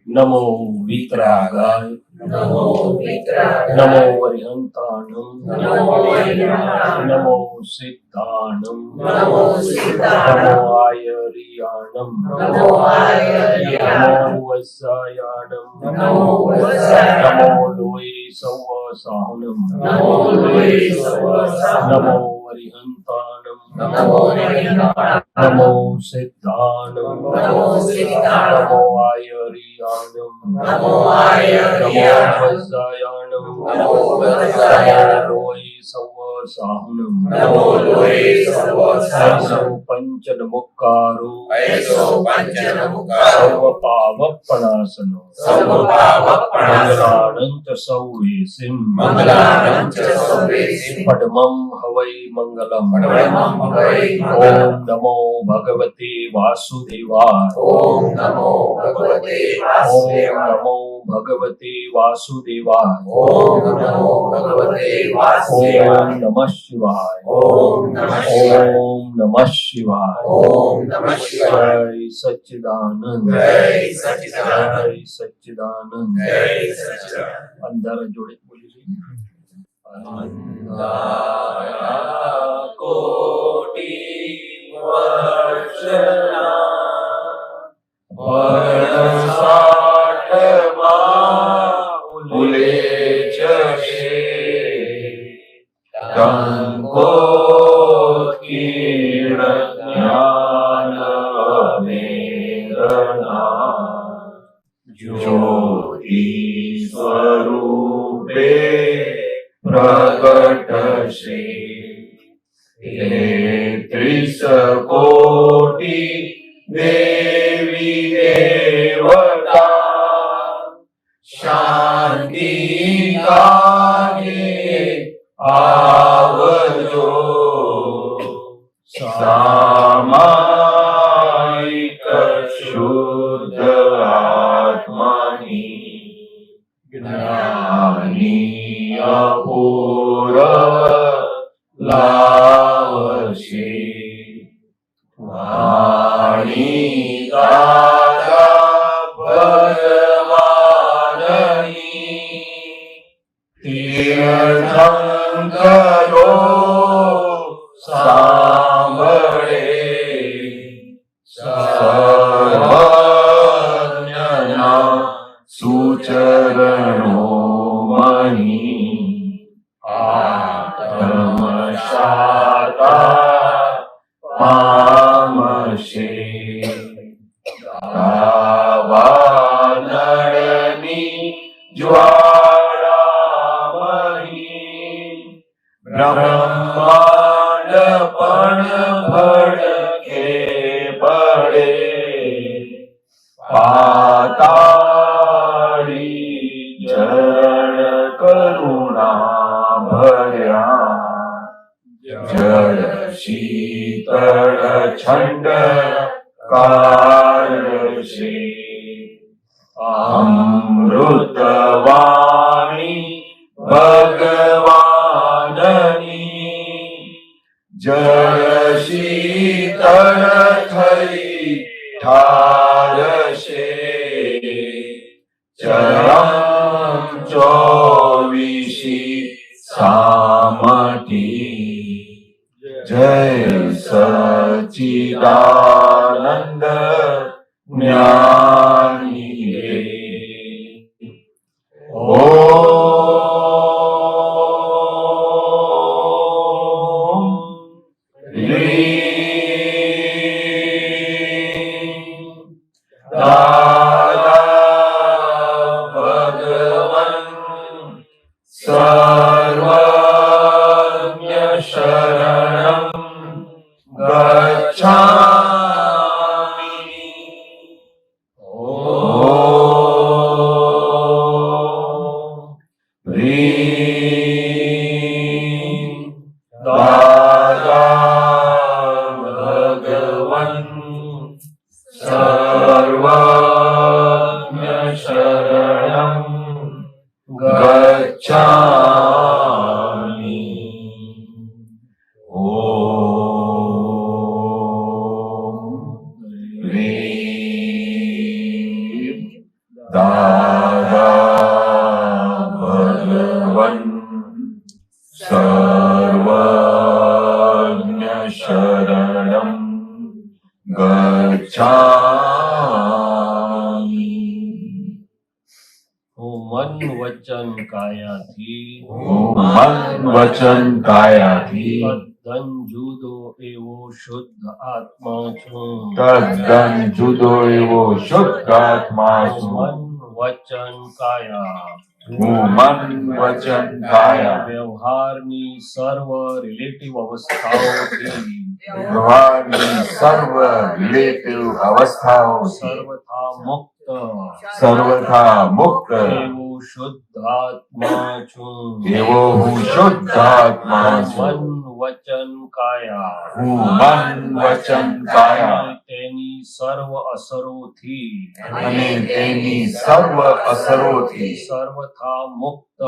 नमो वीतरागाय नमो वितरागाय नमो वरिहंताणं नमो सिद्धाणं नमो सिद्धाणं नमो आयरियाणं नमो आयर्याणं नमो वत्सायाणं नमो वत्सायाणं नमो लोये सवसाहनं नमो लोये सवसाहनं नमो वरिहंताणं नमो वरिहंताणं नमो सिद्धाणं नमो सिद्धाणं नमो आयरियाणं नमो आयर्याणं नमो वत्सायाणं नमो वत्सायाणं नमो लोये सवसाहनं नमो लोये सवसाहनं ऐसो पंचनमुक्कारो ऐसो पंचनमुक्कारो सर्वपावपणासनो सर्वपावपणासनो मंगलानं च सौवेसिं मंगलानं च सौवेसिं पद्मं हवै मंगलम् पद्मं हवै ॐ नमो भगवते वासुदेवाय ॐ नमो भगवते ॐ वासुदेवाय नमो भगवते वासुदेवाय ॐ नमो भगवते ॐ वासुदेवाय नमः शिवाय ॐ नमः शिवाय ॐ नमः शिवाय ॐ नमः शिवाय जय सच्चिदानंद जय सच्चिदानंद जय सच्चिदानंद जय सच्चिदानंद अंदर जोड़े बोलिए अंधारा कोटि वर्षना फुले जशे गंगो कीर्ण ज्ञान वेदना ज्योति स्वरूपे प्रकट श्री तेत्रिस कोटि देवी देवता शांति कागे आवजो सामायिक शुद्ध आत्मानी ज्ञानी अपूर्व लावशे वाणी दादा भगवानी तीर्थंकरो सांभळे सर्वज्ञना सुचरणो मनी आत्मशाता पामशे दावानळनी ज्वाळामही ब्रह्मांड पण भडके पडे पाताळी जळ करुणा भर्या जळ शीतळ छंड कारशे अमृतवाणी भगवाननी जळ शीतळ थई ठारशे चरम चोविशी सामटी जय सच्चिदानंद ज्ञानी रे ओम ह्रीं दादा भगवन् सर्वज्ञ शरणं गच्छामि ॐ ह्रीं दादा भगवन् सर्व દાદા ભગવન સર્વજ્ઞ શરણમ ગચ્છામિ. હું મન વચન કાયાથી હું મન વચન કાયાથી તદ્દન જુદો એવો શુદ્ધ આત્મા છું. તદ્દન જુદો એવો શુદ્ધ આત્મા હું છું. મન વચન કાયા હું મન વચન કાયા વ્યવહારની સર્વ રિલેટિવ અવસ્થાઓથી વ્યવહારની સર્વ રિલેટિવ અવસ્થાઓ સર્વથા મુક્ત સર્વથા મુક્ત એવો શુદ્ધ આત્મા છું. એવો હું શુદ્ધ આત્મા છું. મન વચન કાયા હું મન વચન કાયા અને તેની સર્વ અસરોથી અને તેની સર્વ અસરોથી સર્વથા મુક્ત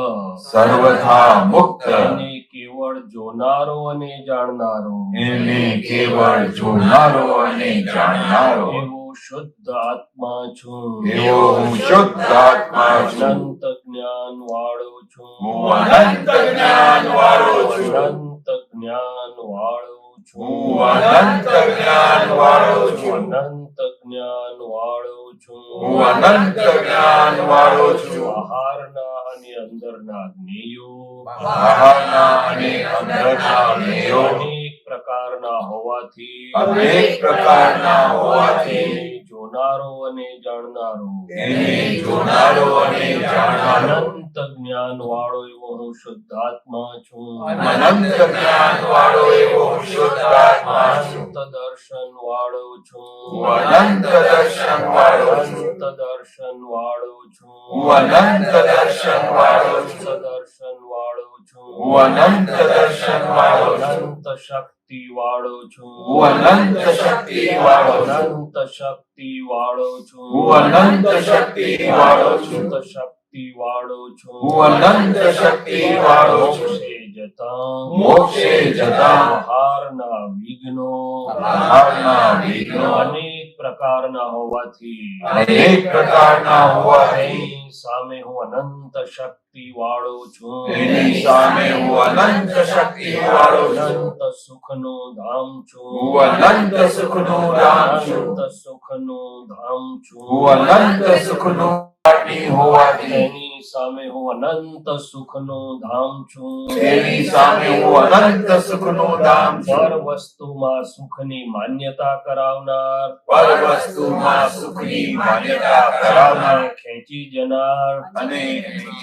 સર્વથા મુક્ત એને કેવળ જોનારો અને જાણનારો એને કેવળ જોનારો અને જાણનારો એવો શુદ્ધ આત્મા છું. એવો હું શુદ્ધ આત્મા છું. અનંત જ્ઞાન વાળો છું. હું અનંત જ્ઞાન વાળો છું. અનંત જ્ઞાન વાળો છું. હું અનંત જ્ઞાન વાળો છું. અનંત જ્ઞાન વાળો છું. હું અનંત જ્ઞાન વાળો છું. બહારના અને અંદરના જ્ઞેયો બહારના અને અંદરના જ્ઞેયો અનેક પ્રકારના હોવાથી અનેક પ્રકારના હોવાથી એને જોનારો અને જાણનારો એને જોનારો અને જાણનારો અનંત જ્ઞાન વાળો એવો હું શુદ્ધ આત્મા છું. અનંત જ્ઞાન વાળો એવો હું શુદ્ધ આત્મા છું. અનંત દર્શન વાળો છું. હું અનંત દર્શન વાળો છું. અનંત દર્શન વાળો છું. હું અનંત દર્શન વાળો છું. દર્શન વાળો છું. હું અનંત દર્શન વાળો છું. અનંત શક્તિ વાળો છું. હું અનંત શક્તિ વાળો છું. અનંત શક્તિ વાળો છું. હું અનંત શક્તિ વાળો છું. અનંત શક્તિ વાળો છું. હું અનંત શક્તિ વાળો છું. મોક્ષે જતા મોક્ષે જતા બહારના વિઘ્નો બહારના વિઘ્નો અનેક પ્રકારના હોવાથી અનેક પ્રકારના હોવાથી તેની સામે હું અનંત શક્તિ વાળો છું. તેની સામે હું અનંત શક્તિ વાળો છું. અનંત સુખનું ધામ છું. હું અનંત સુખનું ધામ છું. અનંત સુખનું ધામ છું. હું અનંત સુખનું પાટી હોવાથી તેની સામે હું અનંત સુખનું ધામ છું. તેની સામે હું અનંત સુખનું ધામ છું. પર વસ્તુમાં સુખની માન્યતા કરાવનાર પર વસ્તુમાં સુખની માન્યતા કરાવનાર અને ખેંચી જનાર અને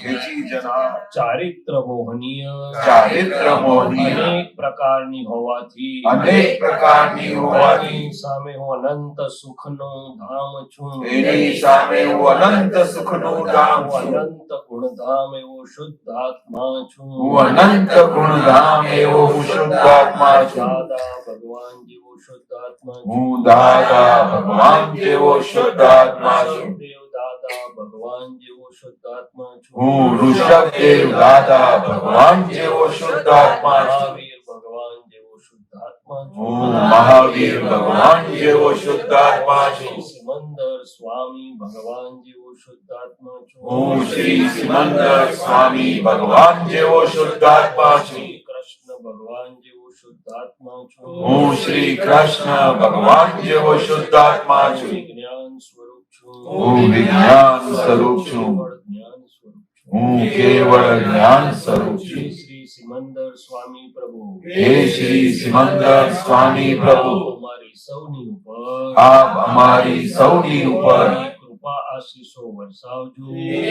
ખેંચી જનાર ચારિત્ર મોહનીય ચારિત્ર મોહનીય અનેક પ્રકારની હોવાથી અનેક પ્રકારની હોવાથી તેની સામે હું અનંત સુખનું ધામ છું. તેની સામે હું અનંત સુખનું ધામ હું છું. અનંત ગુણધામ એવો શુદ્ધ આત્મા છું. હું અનંત ગુણધામ એવો હું શુદ્ધ આત્મા છું. દાદા ભગવાન જેવો શુદ્ધ આત્મા છું. હું દાદા ભગવાન જેવો શુદ્ધ આત્મા છું. દેવ દાદા ભગવાન જેવો શુદ્ધ આત્મા છું. હું ઋષભદેવ દાદા ભગવાન જેવો શુદ્ધ આત્મા છું. મહાવીર ભગવાન જેવો શુદ્ધ આત્મા છું. હું મહાવીર ભગવાન જેવો શુદ્ધ આત્મા છું. સિમંદર સ્વામી ભગવાન જેવો શુદ્ધ આત્મા છું. હું શ્રી સિમંદર સ્વામી ભગવાન જેવો શુદ્ધ આત્મા છું. શ્રી કૃષ્ણ ભગવાન જેવો શુદ્ધ આત્મા છું. હું શ્રી કૃષ્ણ ભગવાન જેવો શુદ્ધ આત્મા છું. જ્ઞાન સ્વરૂપ છું. હું વિજ્ઞાન સ્વરૂપ છું. કેવળ જ્ઞાન સ્વરૂપ છું. હું કેવળ જ્ઞાન સ્વરૂપ છું. શ્રી સિમંદર સ્વામી પ્રભુ હે શ્રી સિમંદર સ્વામી પ્રભુ, અમારી સૌની ઉપર આપ અમારી સૌની ઉપર કૃપા આશીષો વરસાવજો.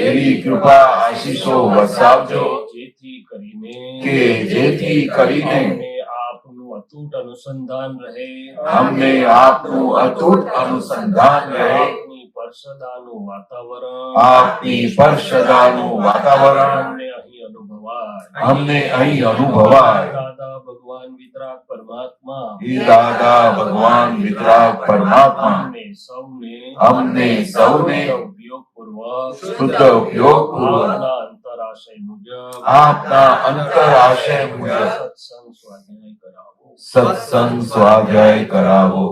એવી કૃપા આશીષો વરસાવજો જેથી કરીને જેથી કરીને અમને આપનું અતૂટ અનુસંધાન રહે. અમને આપનું અતૂટ અનુસંધાન રહે. આપની પરસદાનું વાતાવરણ આપની પરસદાનું વાતાવરણ અમને અહીં અનુભવાય. અમને અહીં અનુભવાય. દાદા ભગવાન વિતરાગ પરમાત્મા હે દાદા ભગવાન વિતરાગ પરમાત્મા, અમને સૌને ઉપયોગપૂર્વક શુદ્ધ ઉપયોગપૂર્વક આપના અંતરાશય મુજબ આપના અંતરાશય મુજબ સત્સંગ સ્વાધ્યાય કરાવો. સત્સંગ સ્વાધ્યાય કરાવો.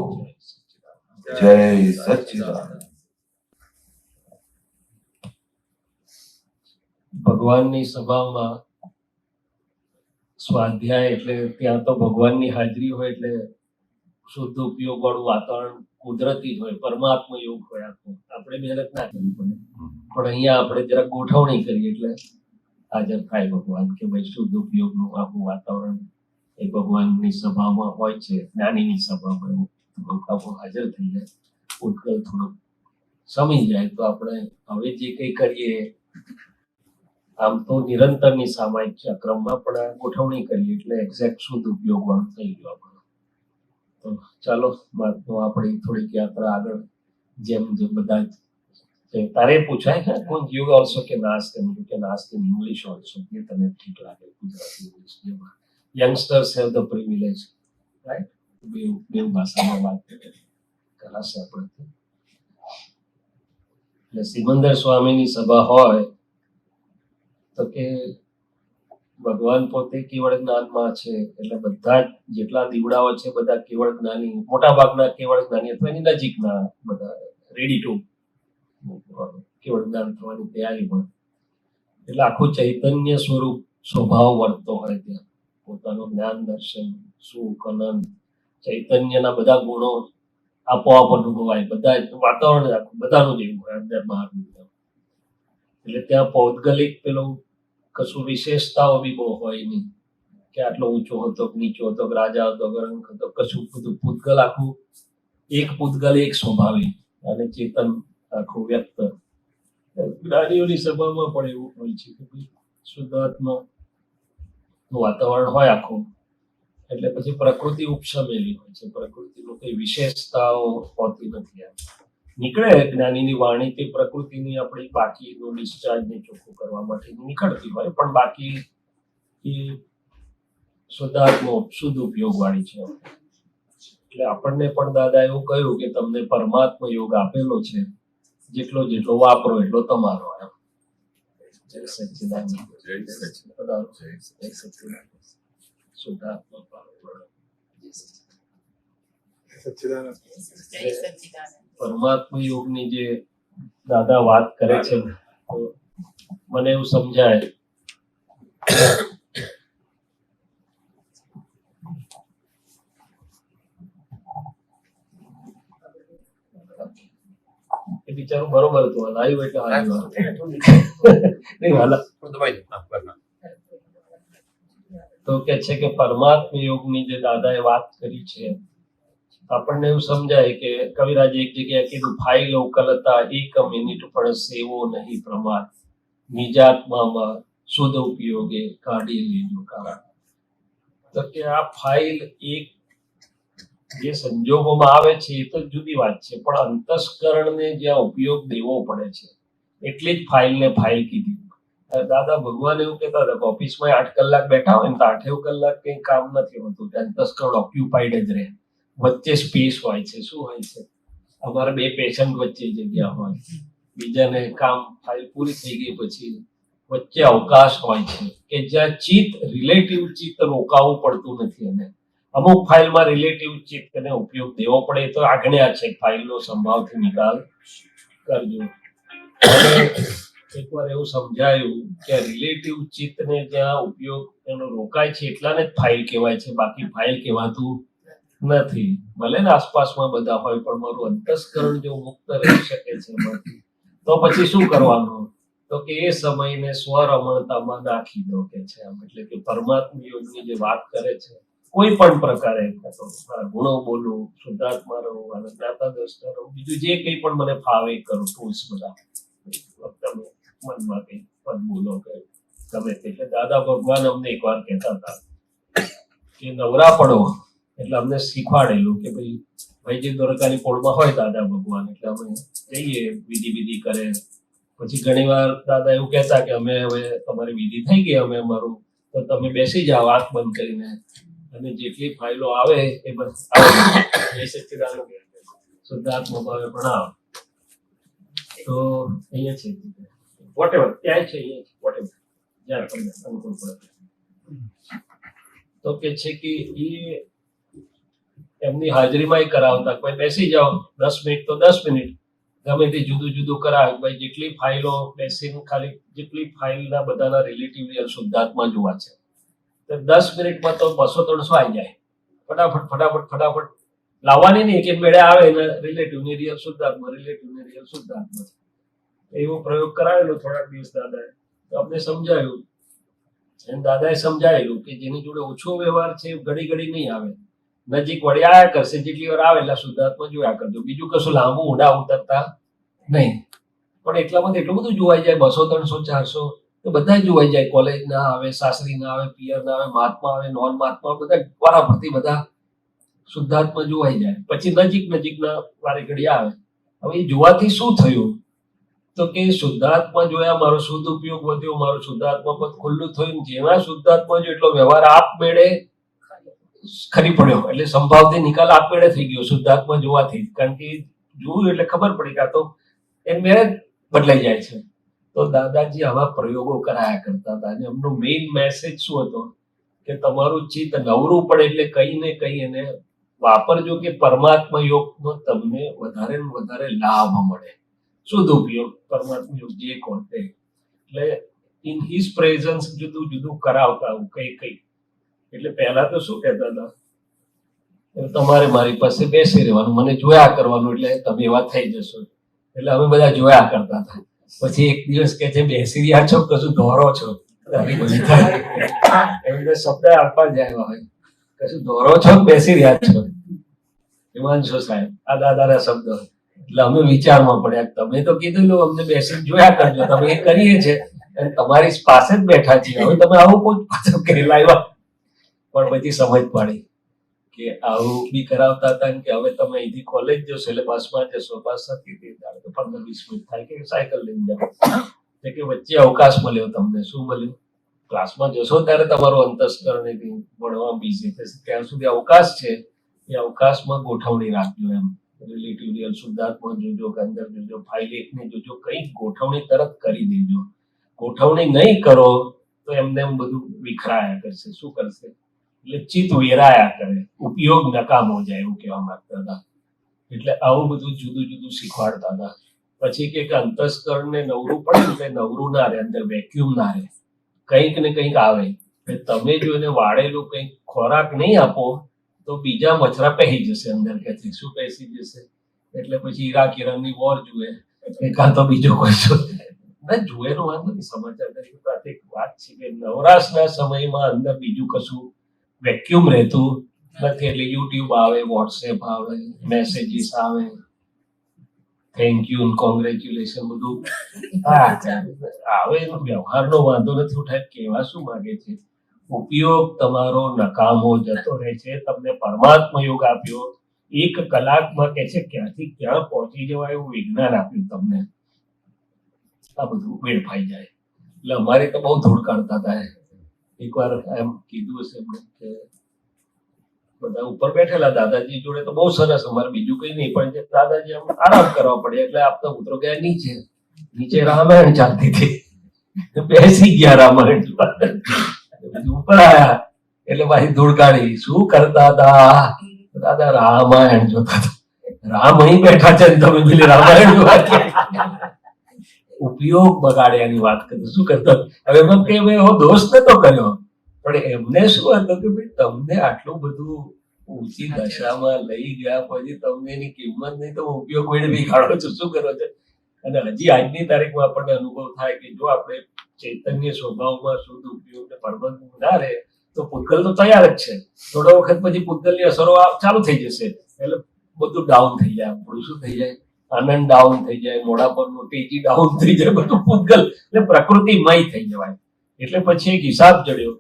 જય સચ્ચિદાનંદ. ભગવાનની સભામાં સ્વાધ્યાય એટલે ત્યાં તો ભગવાનની હાજરી હોય એટલે શુદ્ધ ઉપયોગ વાળું વાતાવરણ કુદરતી જ હોય, પરમાત્મા યોગ હોય આખો. આપણે મહેનત ના કરવી પડે, પણ અહીંયા આપણે જરા ગોઠવણી કરીએ એટલે હાજર થાય ભગવાન કે ભાઈ શુદ્ધ ઉપયોગનું આખું વાતાવરણ એ ભગવાનની સભામાં હોય છે, જ્ઞાનીની સભામાં એવું થોડુંક હાજર થઈ જાય, ઉત્કલ થોડુંક સમી જાય તો આપણે હવે જે કંઈ કરીએ આમ તો નિરંતરની સામાયિક ક્રમમાં પણ આ ગોઠવણી કરીએ એટલે એક્ઝેક્ટ શુદ્ધ ઉપયોગ વાળું થઈ ગયું આપણું. તો ચાલો મહાત્મા આપણી થોડીક યાત્રા આગળ જેમ જેમ બધા તારે પૂછાય છે કોણ યુ ઓલ્સો કેન આસ્ક એમ you can ask in English also, જે તને ઠીક લાગે ગુજરાતી ઇંગ્લિશ જેમાં youngsters have the privilege right બે ભાષામાં વાત કરાશે આપણે. એટલે સિમંદર સ્વામીની સભા હોય તો કે ભગવાન પોતે કેવળ જ્ઞાનમાં છે એટલે બધા જ જેટલા દીવડાઓ છે બધા કેવળ જ્ઞાની, મોટા ભાગના કેવળ જ્ઞાની અથવા એની નજીકના બધા રેડી ટુ કેવળ જ્ઞાન થવાની તૈયારીમાં. એટલે આખું ચૈતન્ય સ્વરૂપ સ્વભાવ વર્તતો હોય ત્યાં, પોતાનું જ્ઞાન દર્શન સુખ આનંદ ચૈતન્યના બધા ગુણો આપોઆપ અનુભવાય, બધા વાતાવરણ આખું બધાનું જેવું હોય અંદર બહાર. એટલે ત્યાં પૌદ્ગલિક પેલું કશું વિશેષતાઓ બી બહુ હોય નહીં કે આટલો ઊંચો હતો નીચો હતો રાજા હતો રંગ હતો, કશું બધું પૂતગલ આખું એક પૂતગલ એક સ્વભાવી અને ચેતન આખું વ્યક્ત. જ્ઞાનીઓની સભામાં પણ એવું હોય છે કે ભાઈ શુદ્ધાત્મા વાતાવરણ હોય આખું એટલે પછી પ્રકૃતિ ઉપસમેલી હોય છે, પ્રકૃતિનું કઈ વિશેષતાઓ હોતી નથી. નીકળે જ્ઞાનીની વાણી તે પ્રકૃતિની આપણી બાકીનું ડિસ્ચાર્જને ચોખ્ખું કરવા માટે નીકળતી હોય, પણ બાકી એ શુદ્ધાત્મા શુદ્ધ ઉપયોગ વાળી છે. એટલે આપણને પણ દાદા એવું કહ્યું કે તમને પરમાત્મા યોગ આપેલો છે, જેટલો જેટલો વાપરો એટલો તમારો. એમ જય સચ્ચિદાનંદ, જય સચ્ચિદાનંદ, શુદ્ધાત્મા પરમાત્મા યોગની જે દાદા વાત કરે છે તો મને એવું સમજાય એ બિચારું બરોબર હતું, આવ્યું એટલે તો કે છે કે પરમાત્મા યોગની જે દાદાએ વાત કરી છે આપણને એવું સમજાય કે કવિરાજે એક જગ્યાએ કીધું ફાઇલ ઉકલતા એક મિનિટ પણ સેવો નહીં પ્રમાદ, નિજાત્મામાં શુદ્ધ ઉપયોગે કાઢી લેજો કારણ. તો કે આ ફાઇલ એક જે સંજોગોમાં આવે છે એ તો જુદી વાત છે, પણ અંતસ્કરણને જ્યાં ઉપયોગ દેવો પડે છે એટલી જ ફાઇલને ફાઇલ કીધી. દાદા ભગવાન એવું કહેતા હતા કે ઓફિસમાં 8 કલાક બેઠા હોય ને તો 8 કલાક કઈ કામ નથી હોતું, અંતસ્કરણ ઓક્યુપાઈડ જ રહે. વચ્ચે સ્પેસ હોય છે, શું હોય છે અમારે 2 પેશન્ટ વચ્ચે જગ્યા હોય, બીજાને કામ ફાઇલ પૂરી થઈ ગઈ પછી વચ્ચે અવકાશ હોય છે કે જ્યાં ચિત્ત રિલેટિવ ચિત્ત રોકાવું પડતું નથી. અને અમુક ફાઇલમાં રિલેટિવ ચિત્તને ઉપયોગ દેવો પડે તો આજ્ઞા છે ફાઇલનો સંભાવથી નિકાલ કરજો. એકવાર એવું સમજાયું કે રિલેટિવ ચિત્તને જ્યાં ઉપયોગ એનો રોકાય છે એટલાને જ ફાઇલ કહેવાય છે, બાકી ફાઇલ કહેવાતું નથી. ભલે ને આસપાસમાં બધા હોય પણ મારું અંતસ્કરણ જો મુક્ત રહી શકે છે એમાંથી તો પછી શું કરવાનું? તો કે એ સમયને સ્વરમણતામાં નાખી દો કે છે આમ. એટલે કે પરમાત્મા યોગની જે વાત કરે છે કોઈ પણ પ્રકારે ગુણો બોલું, શુદ્ધાત્મા રહું અને જ્ઞાતા દ્રષ્ટા રહું, બીજું જે કંઈ પણ મને ફાવે કરું ટૂલ્સ બધા તમે મનમાં કંઈ પદ બોલો કે ગમે તે. એટલે દાદા ભગવાન અમને એકવાર કહેતા હતા કે નવરા પડો એટલે અમને શીખવાડેલું કે ભાઈ જે દ્વારકાની પોળમાં હોય દાદા ભગવાન એટલે અમે જઈએ વિધિ કરે. પછી ઘણી વાર દાદા એવું કહેતા કે અમે હવે તમારી વિધિ થઈ ગઈ અમે અમારું તો તમે બેસી જાઓ આંખ બંધ કરીને અને જેટલી ફાઇલો આવે એ બસ શુદ્ધાત્મા ભાવે ભણાવો. તો અહીંયા છે વોટેવર ત્યાં છે અહીંયા વોટેવર જ્યાં તમને અનુકૂળ પડે. તો કે છે કે એ એમની હાજરીમાં કરાવતા કોઈ બેસી જાઓ 10 મિનિટ તો 10 મિનિટ ગમે તે જુદું જુદું કરાવે, ભાઈ જેટલી ફાઇલો બેસીને ખાલી જેટલી ફાઇલના બધાના રિલેટિવ રિયલ શુદ્ધાત્મા જોવા છે તો 10 મિનિટમાં તો 200-300 આવી જાય. ફટાફટ લાવવાની નહીં, એક મેળે આવે ને રિલેટિવની રિયલ શુદ્ધાત્મા એવો પ્રયોગ કરાવેલો થોડાક દિવસ દાદાએ, તો અમને સમજાયું અને દાદાએ સમજાયેલું કે જેની જોડે ઓછો વ્યવહાર છે ઘડી ઘડી નહીં આવે, નજીક વળી આયા કરશે, જેટલી વાર આવે એટલે શુદ્ધાત્મા જોયા કરજો, બીજું કશું લાંબુ ઊંડા ઉતરતા નહીં. પણ એટલામાં એટલું બધું જોવાઈ જાય, 200-300-400 તો બધા જોવાઈ જાય. કોલેજ ના આવે, સાસરી ના આવે, પિયર ના આવે, મહાત્મા આવે, નોન મહાત્મા, બધા વારાફરતી બધા શુદ્ધાત્મા જોવાઈ જાય. પછી નજીકના વારે ઘડી આવે. હવે એ જોવાથી શું થયું તો કે શુદ્ધાત્મા જોયા, મારો શુદ્ધ ઉપયોગ વધ્યો, મારું શુદ્ધાત્મા પદ ખુલ્લું થયું. જેવા શુદ્ધાત્મા જો એટલો વ્યવહાર આપમેળે ખરી પડ્યો, એટલે સંભાવથી નિકાલ આપમેળે થઈ ગયો શુદ્ધાત્મા જોવાથી. કારણ કે જોયું એટલે ખબર પડી કે આ તો એ મેળે બદલાઈ જાય છે. તો દાદાજી આવા પ્રયોગો કરાયા કરતા હતા અને એમનો મેઇન મેસેજ શું હતો કે તમારું ચિત્ત નવરું પડે એટલે કઈ ને કઈ એને વાપરજો કે પરમાત્મા યોગમાં તમને વધારે ને વધારે લાભ મળે, શુદ્ધ ઉપયોગ પરમાત્મા યોગ જે કોણ તે. એટલે ઇન હિઝ પ્રેઝન્સ જુદું જુદું કરાવતા હું કઈ. એટલે પહેલા તો શું કહેતા હતા, તમારે મારી પાસે બેસી રહેવાનું, મને જોયા કરવાનું, એટલે તમે એવા થઈ જશો. એટલે અમે બધા જોયા કરતા હતા. પછી એક દિવસ કે છે બેસી રહ્યા છો કશું દોરો છો, એમને શબ્દ આપવા જાય હોય, કશું દોરો છો બેસી રહ્યા છો, હિમાંશુ સાહેબ આ દાદાના શબ્દ. એટલે અમે વિચારમાં પડ્યા, તમે તો કીધું અમને બેસીને જોયા કરજો, તમે એ કરીએ છે અને તમારી પાસે જ બેઠા છીએ, હવે તમે આવું કોઈ કે લાવ્યા. પણ પછી સમજ પડી કે આવું બી કરાવતા હતા કે હવે તમે અહીંથી કોલેજ જશો એટલે બસમાં જશો, બસ હતી 15-20 મિનિટ થાય કે સાયકલ લઈને જાઓ, કે વચ્ચે અવકાશ મળ્યો તમને. શું મળ્યું? ક્લાસમાં જશો ત્યારે તમારું અંતસ્કરણ ભણવામાં બીઝી થશે, ત્યાં સુધી અવકાશ છે, એ અવકાશમાં ગોઠવણી રાખજો. એમ રિલેટિવ રિયલ શુદ્ધાત્મા જોજો, અંદર જોજો, ફાઇલ એકને જોજો, કંઈક ગોઠવણી તરત કરી દેજો. ગોઠવણી નહીં કરો તો એમને એમ બધું વિખરાયા કરશે. શું કરશે? એટલે ચિત્ત વેરાયા કરે, ઉપયોગ નકામો જાય, એવું કહેવા માંગતા હતા. એટલે આવું બધું જુદું જુદું શીખવાડતા હતા. પછી કે અંતસ્કરણને નવરું પડે ને નવરું ના રહે, અંદર વેક્યુમ ના રહે, કંઈક ને કંઈક આવે. તમે જો એને વાળેલું કંઈક ખોરાક નહીં આપો તો બીજા મચ્છરા પહેરી જશે અંદર. કે શું પહેરી જશે? એટલે પછી ઈરાક ઈરાનની વોર જુએ કે કાં તો બીજો કોઈ ના જુએ નો વાંધો નહીં. સમાચાર તરીકે એક વાત છે કે નવરાશના સમયમાં અંદર બીજું કશું વેક્યુમ રહેતું નથી. એટલે યુટ્યુબ આવે, વોટ્સએપ આવે, મેસેજીસ આવે, થેન્ક યુ, કોંગ્રેચ્યુલેશન, બધું આવે. એનો વ્યવહારનો વાંધો નથી ઉઠાય. કેવા શું માંગે છે? ઉપયોગ તમારો નકામો જતો રહે છે. તમને પરમાત્મા યોગ આપ્યો, 1 કલાકમાં કે છે ક્યાંથી ક્યાં પહોંચી જવાય એવું વિજ્ઞાન આપ્યું તમને. આ બધું વેડફાઈ જાય. એટલે અમારે તો બહુ ધૂળ કાઢતા હતા. એકવાર એમ કીધું હશે એમને કે બધા ઉપર બેઠેલા દાદાજી જોડે તો બહુ સરસ, અમારે બીજું કઈ નહીં, પણ દાદાજી આમ આરામ કરવા પડે એટલે આપતા પુત્રો ગયા નીચે રામાયણ ચાલતી હતી, બેસી ગયા રામાયણ ઉપર આયા એટલે પાછી ધૂળ કાઢી. શું કરતા હતા દાદા? રામાયણ જોતા હતા. રામ અહીં બેઠા છે ને તમે પેલી રામાયણ જોવા. ઉપયોગ બગાડ્યાની વાત કરી. શું કરતો? હવે એમ કે એવો દોષ નતો કર્યો, પણ એમને શું હતું કે ભાઈ તમને આટલું બધું ઊંચી દશામાં લઈ ગયા પછી તમને એની કિંમત નહીં, તો ઉપયોગ મેળવી કાઢો છો, શું કરો છો? અને હજી આજની તારીખમાં આપણને અનુભવ થાય કે જો આપણે ચૈતન્ય સ્વભાવમાં શુદ્ધ ઉપયોગ ને પરમાત્મા ના રહે તો પૂતગલ તો તૈયાર જ છે. થોડો વખત પછી પૂતગલની અસરો ચાલુ થઈ જશે, એટલે બધું ડાઉન થઈ જાય. આપણું શું થઈ જાય? આનંદ ડાઉન થઈ જાય, મોઢા પરનું તેજી ડાઉન થઈ જાય, બધું પૂતગલ એટલે પ્રકૃતિમય થઈ જવાય. એટલે પછી એક હિસાબ જડ્યો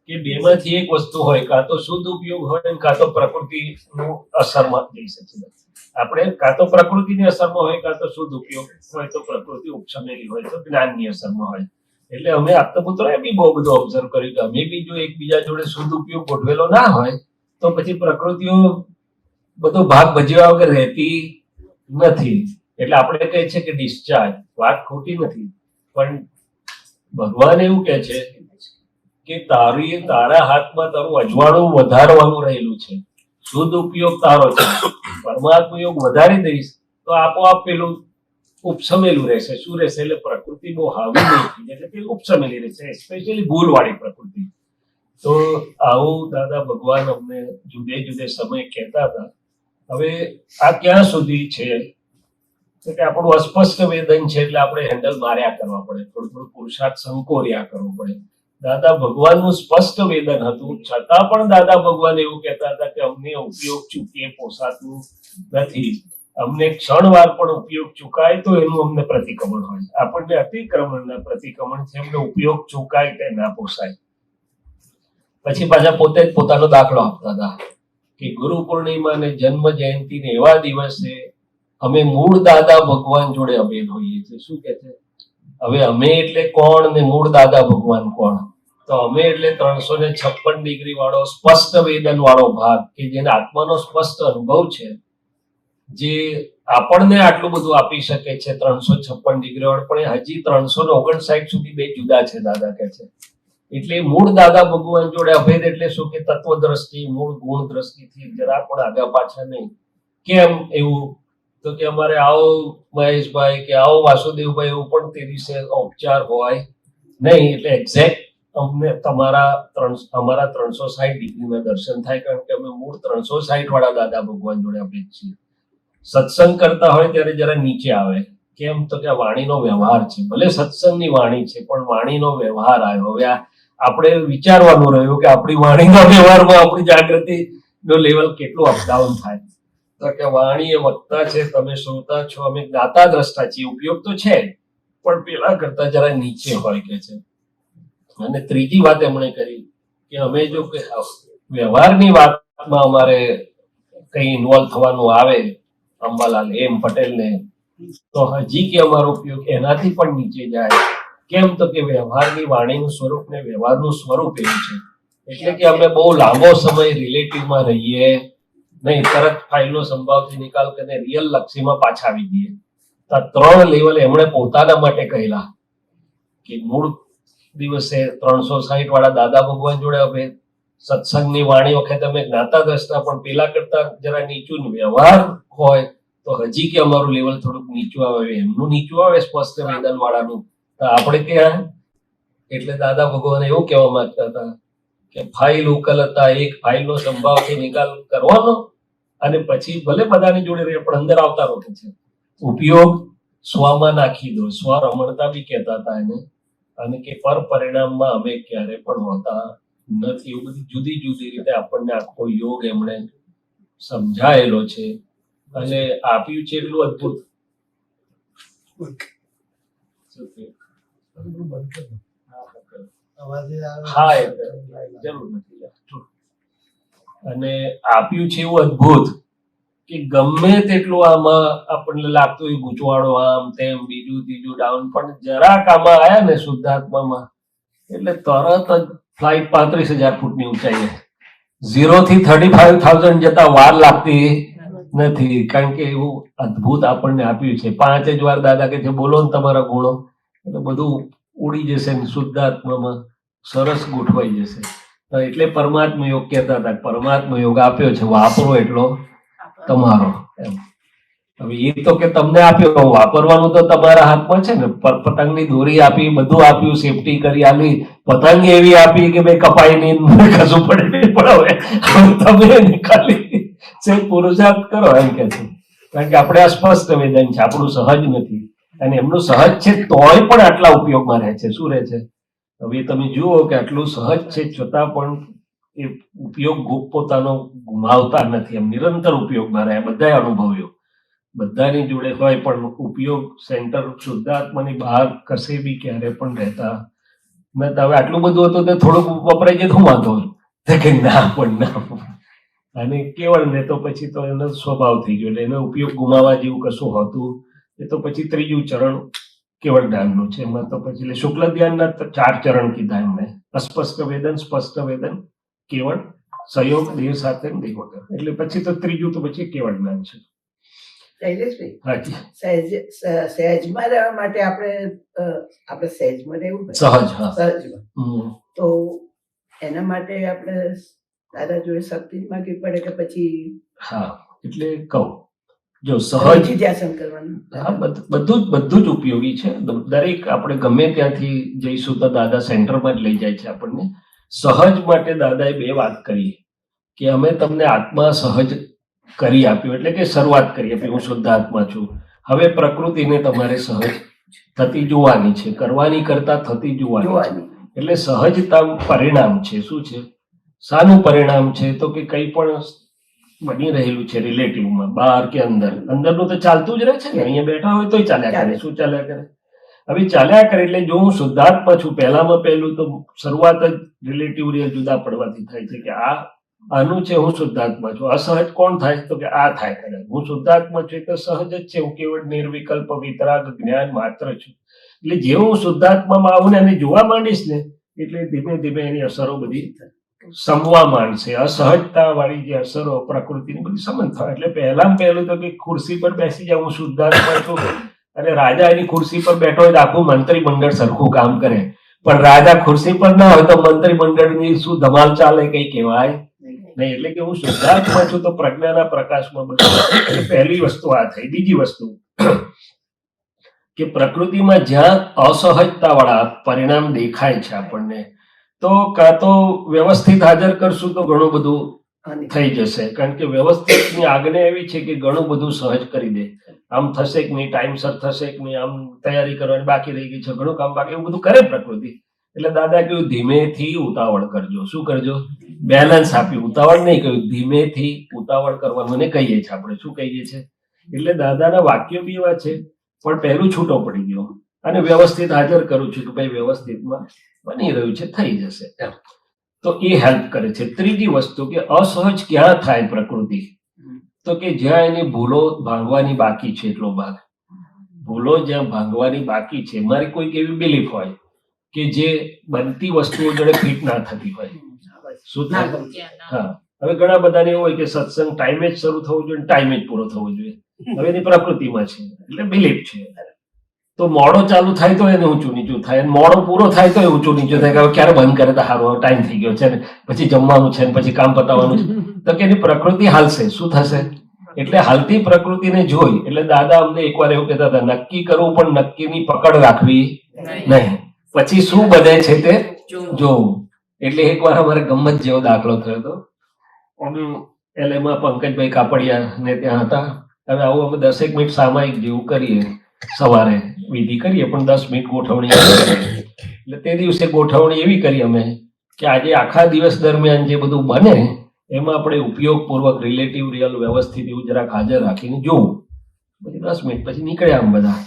કે બેમાંથી એક વસ્તુ હોય, કાં તો શુદ્ધ ઉપયોગ હોય કાં તો પ્રકૃતિનું અસરમાં જઈ શકે. આપણે કાં તો પ્રકૃતિની અસરમાં હોય કાં તો શુદ્ધ ઉપયોગ હોય, તો પ્રકૃતિ ઉપસમેલી હોય તો જ્ઞાનની અસરમાં હોય. એટલે અમે આપતા પુત્રોએ બી બહુ બધું ઓબ્ઝર્વ કર્યું કે અમે બી જો એકબીજા જોડે શુદ્ધ ઉપયોગ ગોઠવેલો ના હોય તો પછી પ્રકૃતિઓ બધો ભાગ ભજવ્યા વગર રહેતી નથી. એટલે આપણે કહે છે કે ડિસ્ચાર્જ, વાત ખોટી નથી, પણ ભગવાન એવું કહે છે કે તારા હાથમાં તારું અજવાળું વધારવાનું રહેલું છે. શુદ્ધ ઉપયોગ તારો છે, પરમાત્મા યોગ વધારી દઈશ તો આપોઆપ પેલું ઉપસમેલું રહેશે. શું રહેશે? એટલે પ્રકૃતિ બહુ હાવી નહીં થઈ જાય, એટલે કે ઉપસમેલી રહેશે, સ્પેશિયલી ભૂલવાળી પ્રકૃતિ. તો આવું દાદા ભગવાન અમને જુદે જુદે સમય કહેતા હતા. હવે આ ક્યાં સુધી છે કે આપણું અસ્પષ્ટ વેદન છે, એટલે આપણે હેન્ડલ માર્યા કરવા પડે, થોડું થોડું પુરુષાર્થ સંકોર્યા કરવો પડે. દાદા ભગવાનનું સ્પષ્ટ વેદન હતું, છતાં પણ દાદા ભગવાન એવું કહેતા હતા કે અમને ઉપયોગ ચૂકીએ પોસાતું નથી. અમને ક્ષણવાર પણ ઉપયોગ ચૂકાય તો એનું અમને પ્રતિક્રમણ હોય. આપણને અતિક્રમણના પ્રતિક્રમણ છે, એમને ઉપયોગ ચૂકાય તે ના પોસાય. પછી પાછા પોતે જ પોતાનો દાખલો આપતા હતા કે ગુરુ પૂર્ણિમા અને જન્મ જયંતિ ને એવા દિવસે અમે મૂળ દાદા ભગવાન જોડે અભેદ હોઈએ છીએ. શું કે છે? હવે અમે એટલે કોણ ને મૂળ દાદા ભગવાન કોણ? તો અમે એટલે 356 ડિગ્રી વાળો સ્પષ્ટ વેદન વાળો ભાગ કે જેને આત્માનો સ્પષ્ટ અનુભવ છે, જે આપણને આટલું બધું આપી શકે છે 356 ડિગ્રી વાળો, પણ એ હજી 359 સુધી બે જુદા છે દાદા કહે છે. એટલે મૂળ દાદા ભગવાન જોડે અભેદ એટલે શું કે તત્વ દ્રષ્ટિ, મૂળ ગુણ દ્રષ્ટિથી જરા પણ આગા પાછા નહીં. કેમ એવું? તો કે અમારે આવો મહેશભાઈ કે આવો વાસુદેવભાઈ એવું પણ તે દિવસે ઉપચાર હોય નહીં. એટલે એક્ઝેક્ટ અમને અમારા 360 ડિગ્રીના દર્શન થાય, કારણ કે અમે મૂળ 360 વાળા દાદા ભગવાન જોડે અભેદ છીએ. સત્સંગ કરતા હોય ત્યારે જરા નીચે આવે. કેમ? તો કે વાણીનો વ્યવહાર છે, ભલે સત્સંગની વાણી છે પણ વાણીનો વ્યવહાર આવ્યો. હવે આપણે વિચારવાનું રહ્યું કે આપણી વાણીના વ્યવહારમાં આપણી જાગૃતિ નો લેવલ કેટલું અપડાઉન થાય. તો કે વાણી એ વક્તા છે, તમે શ્રોતા છો, અમે જ્ઞાતા દ્રષ્ટા છીએ. ઉપયોગ તો છે પણ પેલા કરતા જરા નીચે હોય કે છે. અને ત્રીજી વાત એમણે કરી કે અમે જો વ્યવહારની વાતમાં અમારે કઈ ઇન્વોલ્વ થવાનું આવે અંબાલાલ એમ પટેલને, તો હજી કે અમારો ઉપયોગ એનાથી પણ નીચે જાય. કેમ? તો કે વ્યવહારની વાણીનું સ્વરૂપ ને વ્યવહારનું સ્વરૂપ એવું છે, એટલે કે અમે બહુ લાંબો સમય રિલેટિવમાં રહીએ નહીં, તરત ફાઇલનો સંભાવથી નિકાલ કરીને રિયલ લક્ષીમાં પાછા આવી જઈએ. તો આ 3 લેવલ એમણે પોતાના માટે કહેલા કે મૂળ દિવસે 360 વાળા દાદા ભગવાન જોડે હવે સત્સંગની વાણી વખતે અમે જ્ઞાતા દ્રષ્ટા, પણ પેલા કરતા જરા નીચું વ્યવહાર હોય તો હજી કે અમારું લેવલ થોડુંક નીચું આવે. એમનું નીચું આવે સ્પષ્ટ વેદન વાળાનું, તો આપણે ક્યાં? એટલે દાદા ભગવાન એવું કહેવા માંગતા હતા કે ફાઇલ ઉકલતા, એક ફાઇલનો સંભાવથી નિકાલ કરવાનો અને પછી ભલે બધાની જોડે રહે પણ અંદર આવતા રહો છે. ઉપયોગ સ્વમાં નાખી દો. સ્વ રમણતા બી કહેતા હતા એને. અને કે પર પરિણામમાં અમે ક્યારે પણ હોતા નથી. એવું બધી જુદી જુદી રીતે આપણને આખો યોગ એમણે સમજાયેલો છે અને આપ્યું છે એટલું અદભુત. હા, જરૂર નથી. અને આપ્યું છે એવું અદભુત કે ગમે તેટલું આમાં આપણને લાગતું હોય ગૂંચવાડો આમ તેમ બીજું ત્રીજું ડાઉન, પણ જરાક આમાં આયા ને શુદ્ધાત્મામાં એટલે તરત જ ફ્લાઇટ 35,000 ફૂટની ઊંચાઈએ 0 થી 35,000 જતા વાર લાગતી નથી. કારણ કે એવું અદભુત આપણને આપ્યું છે. 5 જ વાર દાદા કે છે બોલો ને તમારા ગુણો, એટલે બધું ઉડી જશે ને શુદ્ધાત્મામાં સરસ ગોઠવાઈ જશે. એટલે પરમાત્મા યોગ કહેતા હતા, પરમાત્મા યોગ આપ્યો છે, વાપરો એટલો તમારો. એમ હવે એ તો કે તમને આપ્યો, વાપરવાનું તો તમારા હાથમાં છે ને. પતંગની દોરી આપી, બધું આપ્યું, સેફટી કરી આલી, પતંગ એવી આપી કે ભાઈ કપાઈ નહીં, કશું પડે નહીં. પણ હવે તમે ખાલી પુરુષાર્થ કરો એમ કે છે. કારણ કે આપણે અસ્પષ્ટ વેદન છે, આપણું સહજ નથી. અને એમનું સહજ છે તોય પણ આટલા ઉપયોગમાં રહે છે. શું રહે છે? હવે તમે જુઓ કે આટલું સહજ છે છતાં પણ એ ઉપયોગ પોતાનો ગુમાવતા નથી. એમ નિરંતર ઉપયોગમાં રહે. બધા અનુભવ્યો, બધાની જોડે હોય પણ ઉપયોગ સેન્ટર શુદ્ધાત્માની બહાર કશે બી ક્યારે પણ રહેતા નથી. હવે આટલું બધું હતું તો થોડુંક વપરાય જાય તો વાંધો કે ના પણ ના. અને કેવળ ને તો પછી તો એનો સ્વભાવ થઈ ગયો, એટલે એનો ઉપયોગ ગુમાવવા જેવું કશું હોતું. એ તો પછી ત્રીજું ચરણ કેવળ જ્ઞાનનું છે. એમાં તો પછી એટલે શુક્લ ધ્યાનના 4 ચરણ કીધા એમને: અસ્પષ્ટ વેદન, સ્પષ્ટ વેદન, કેવળ, સહયોગ, દેહ સાથે દેહ વગર. એટલે પછી તો ત્રીજું તો પછી કેવળ જ્ઞાન છે. સહેજમાં રહેવા માટે આપણે સહેજમાં રહેવું પડે. સહજમાં તો એના માટે આપણે દાદા જોડે શક્તિ માંગવી પડે કે પછી? હા, એટલે કહું જો સહજ નિધિધ્યાસન કરવાનું. હા, બધું જ ઉપયોગી છે. દરેક આપણે ગમે ત્યાંથી જઈશું તો દાદા સેન્ટરમાં જ લઈ જાય છે આપણને. સહજ માટે દાદાએ 2 વાત કરી કે અમે તમને આત્મા સહજ કરી આપ્યું, એટલે કે શરૂઆત કરી આપી, હું શુદ્ધ આત્મા છું. હવે પ્રકૃતિને તમારે સહજ થતી જોવાની છે, કરવાની કરતા થતી જોવાની છે. જોવાની. એટલે સહજતા પરિણામ છે. શું છે? શાનું પરિણામ છે? તો કે કંઈ પણ બની રહેલું છે રિલેટિવમાં, બહાર કે અંદરનું તો ચાલતું જ રહે છે ને. અહીંયા બેઠા હોય તોય ચાલ્યા કરે. શું ચાલ્યા કરે? હવે ચાલ્યા કરે એટલે જો હું શુદ્ધાત્મા છું, પહેલું તો શરૂઆત જ રિલેટિવ રિયલ જુદા પડવાથી થાય છે કે આનું છે, હું શુદ્ધાત્મા છું. અસહજ કોણ થાય? તો કે આ થાય કરે. હું શુદ્ધાત્મા છું તો સહજ જ છે, હું કેવળ નિર્વિકલ્પ વિતરાગ જ્ઞાન માત્ર છું. એટલે જેવું હું શુદ્ધાત્મામાં આવું ને એને જોવા માંડીશ ને એટલે ધીમે ધીમે એની અસરો બધી સમવા માંડશે. અસહજતા વાળી જે અસરો પ્રકૃતિની બધી સમજ થાય. એટલે પહેલું તો કે ખુરશી પર બેસી જાય, હું શુદ્ધાત્મા છું, અને રાજા એની ખુરશી પર બેઠો હોય તો આખું મંત્રીમંડળ સરખું કામ કરે. પણ રાજા ખુરશી પર ના હોય તો મંત્રીમંડળની શું ધમાલ ચાલે કઈ કહેવાય નહીં. એટલે કે હું શુદ્ધાત્મા છું તો પ્રજ્ઞાના પ્રકાશમાં બધું. પહેલી વસ્તુ આ થઈ. બીજી વસ્તુ કે પ્રકૃતિમાં જ્યાં અસહજતા વાળા પરિણામ દેખાય છે આપણને, તો કાં તો વ્યવસ્થિત હાજર કરશું તો ઘણું બધું થઈ જશે. કારણ કે વ્યવસ્થિતની આજ્ઞા એવી છે કે ઘણું બધું સહજ કરી દે. આમ થશે કે નહીં, ટાઈમસર થશે કે નહીં, આમ તૈયારી કરવાની બાકી રહી ગઈ છે, ઘણું કામ બાકી, એવું બધું કરે પ્રકૃતિ. એટલે દાદા કહ્યું ધીમેથી ઉતાવળ કરજો. શું કરજો? બેલેન્સ આપ્યું. ઉતાવળ નહીં કહ્યું, ધીમેથી ઉતાવળ કરવાનું એને કહીએ છીએ આપણે. શું કહીએ છીએ? એટલે દાદાના વાક્યો બી એવા છે, પણ પહેલું છૂટો પડી ગયો અને વ્યવસ્થિત હાજર કરું છું કે ભાઈ વ્યવસ્થિતમાં બની રહ્યું છે, થઈ જશે એમ. તો એ હેલ્પ કરે છે. ત્રીજી વસ્તુ કે અસહજ ક્યાં થાય પ્રકૃતિ? તો કે જ્યાં એની ભૂલો ભાંગવાની બાકી છે એટલો ભાગ. ભૂલો જ્યાં ભાંગવાની બાકી છે, મારી કોઈક એવી બિલીફ હોય કે જે બનતી વસ્તુઓ જોડે ફિટ ના થતી હોય. શું થાય? હા, હવે ઘણા બધાને એવું હોય કે સત્સંગ ટાઈમે જ શરૂ થવું જોઈએ, ટાઈમે જ પૂરો થવો જોઈએ. હવે એની પ્રકૃતિમાં છે એટલે બિલીફ છે. તો મોડો ચાલુ થાય તો એને ઊંચું નીચું થાય, મોડો પૂરો થાય તો એ ઊંચું નીચું થાય કે હવે ક્યારે બંધ કરે તો સારું, ટાઈમ થઈ ગયો છે ને, પછી જમવાનું છે ને પછી કામ પતાવવાનું છે. તો કે એની પ્રકૃતિ હાલશે. શું થશે? એટલે હાલતી પ્રકૃતિને જોઈ એટલે દાદા અમને એકવાર એવું કહેતા હતા, નક્કી કરવું પણ નક્કીની પકડ રાખવી નહીં, પછી શું બને છે તે જોવું. એટલે એકવાર અમારે ગમત જેવો દાખલો થયો હતો. એમાં પંકજભાઈ કાપડિયા ને ત્યાં હતા. હવે આવું અમે 10 મિનિટ સામાયિક જેવું કરીએ, સવારે વિધિ કરીએ, પણ 10 મિનિટ ગોઠવણી કરીએ. એટલે તે દિવસે ગોઠવણી એવી કરી અમે કે આજે આખા દિવસ દરમિયાન જે બધું બને એમાં આપણે ઉપયોગપૂર્વક રિલેટિવ રિયલ વ્યવસ્થિત એવું જરાક હાજર રાખીને જોવું. પછી 10 મિનિટ પછી નીકળ્યા આમ બધા.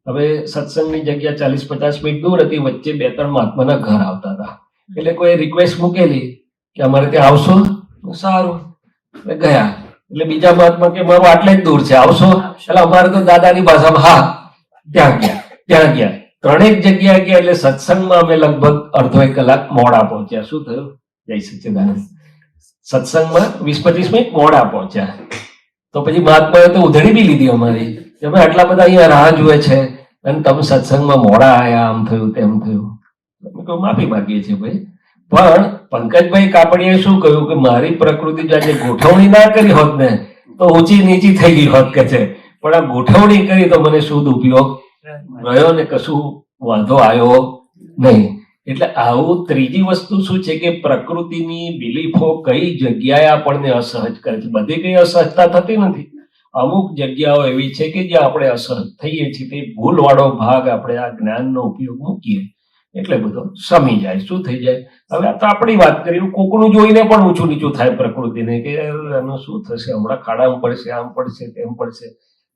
હવે સત્સંગની જગ્યા 40-50 મિનિટ દૂર હતી, વચ્ચે 2-3 મહાત્માના ઘર આવતા હતા. એટલે કોઈ રિક્વેસ્ટ મૂકેલી કે અમારે ત્યાં આવશો? સારું, એટલે ગયા. એટલે બીજા મહાત્મા કે મારું આટલે જ દૂર છે, આવશો? એટલે અમારે તો દાદાની ભાષામાં હા, ત્યાં ગયા. 3 જગ્યા ગયા. એટલે સત્સંગમાં અમે લગભગ અડધો 1 કલાક મોડા પહોંચ્યા. શું થયું? જય સચ્ચિદાનંદ. સત્સંગમાં 20-25 મિનિટ મોડા પહોંચ્યા. તો પછી મહાત્માએ તો ઉધડી બી લીધી અમારી, તમે આટલા બધા અહીંયા રાહ જુએ છે અને તમે સત્સંગમાં મોડા આયા, આમ થયું તેમ થયું. અમે કહ્યું માફી માંગીએ છીએ ભાઈ. પણ પંકજભાઈ કાપડિયાએ શું કહ્યું કે મારી પ્રકૃતિ જો આજે ગોઠવણી ના કરી હોત ને તો ઊંચી નીચી થઈ ગઈ હોત કે છે, પણ આ ગોઠવણી કરી તો મને શુદ્ધ ઉપયોગ રહ્યો ને કશું વાંધો આવ્યો નહીં. એટલે આવું ત્રીજી વસ્તુ શું છે કે પ્રકૃતિની બિલીફો કઈ જગ્યાએ આપણને અસહજ કરે છે. બધી કઈ અસહજતા થતી નથી. અમુક જગ્યાઓ એવી છે કે જ્યાં આપણે અસહજ થઈએ છીએ, તે ભૂલવાળો ભાગ આપણે આ જ્ઞાનનો ઉપયોગ મૂકીએ એટલે બધો સમી જાય. શું થઈ જાય? હવે આ તો આપણી વાત કરી, કોકનું જોઈને પણ ઊંચું નીચું થાય પ્રકૃતિને કે આનું શું થશે, હમણાં ખાડામાં પડશે, આમ પડશે તેમ પડશે.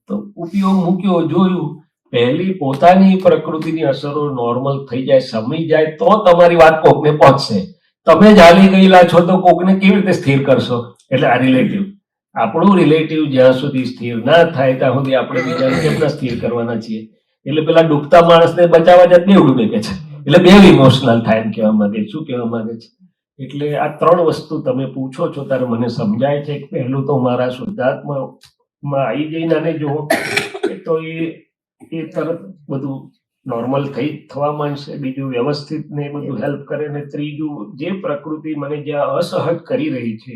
તો ઉપયોગ મૂક્યો, જોયું, પહેલી પોતાની પ્રકૃતિની અસરો નોર્મલ થઈ જાય, સમી જાય તો તમારી વાત કોકને પહોંચશે. તમે જ હાલી ગયેલા છો તો કોકને કેવી રીતે સ્થિર કરશો? એટલે આ રિલેટિવ, આપણું રિલેટિવ જ્યાં સુધી સ્થિર ના થાય ત્યાં સુધી આપણે બીજાને કેટલા સ્થિર કરવાના છીએ. એટલે પેલા ડૂબતા માણસને બચાવવા જાય બેવ ડૂબે કે છે, એટલે બેવ ઇમોશનલ થાય એમ કહેવા માંગે. શું કહેવા માંગે છે? એટલે આ 3 વસ્તુ તમે પૂછો છો ત્યારે મને સમજાય છે કે પહેલું તો મારા શુદ્ધાત્મામાં આવી જઈને આને જુઓ તો એ તરત બધું નોર્મલ થવા માંડશે. બીજું વ્યવસ્થિત ને બધું હેલ્પ કરે. ને ત્રીજું જે પ્રકૃતિ મને જ્યાં અસહજ કરી રહી છે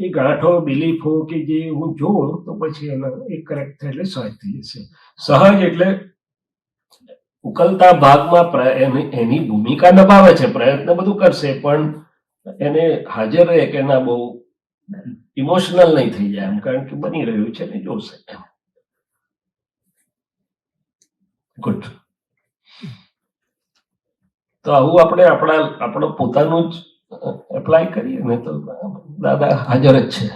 એ ગાંઠો બિલીફો કે જે હું જોઉં તો પછી એનો એ કરેક્ટ થાય એટલે સહજ થઈ જશે. સહજ એટલે ઉકલતા ભાગમાં એની ભૂમિકા નિભાવે છે, પ્રયત્ન બધું કરશે, પણ એને હાજર રહે કે ના બહુ ઇમોશનલ નહીં થઈ જાય એમ, કારણ કે બની રહ્યું છે ને જોશે. ગુડ. તો આવું આપણે આપણો પોતાનું જ એપ્લાય કરીએ ને તો દાદા હાજર જ છે.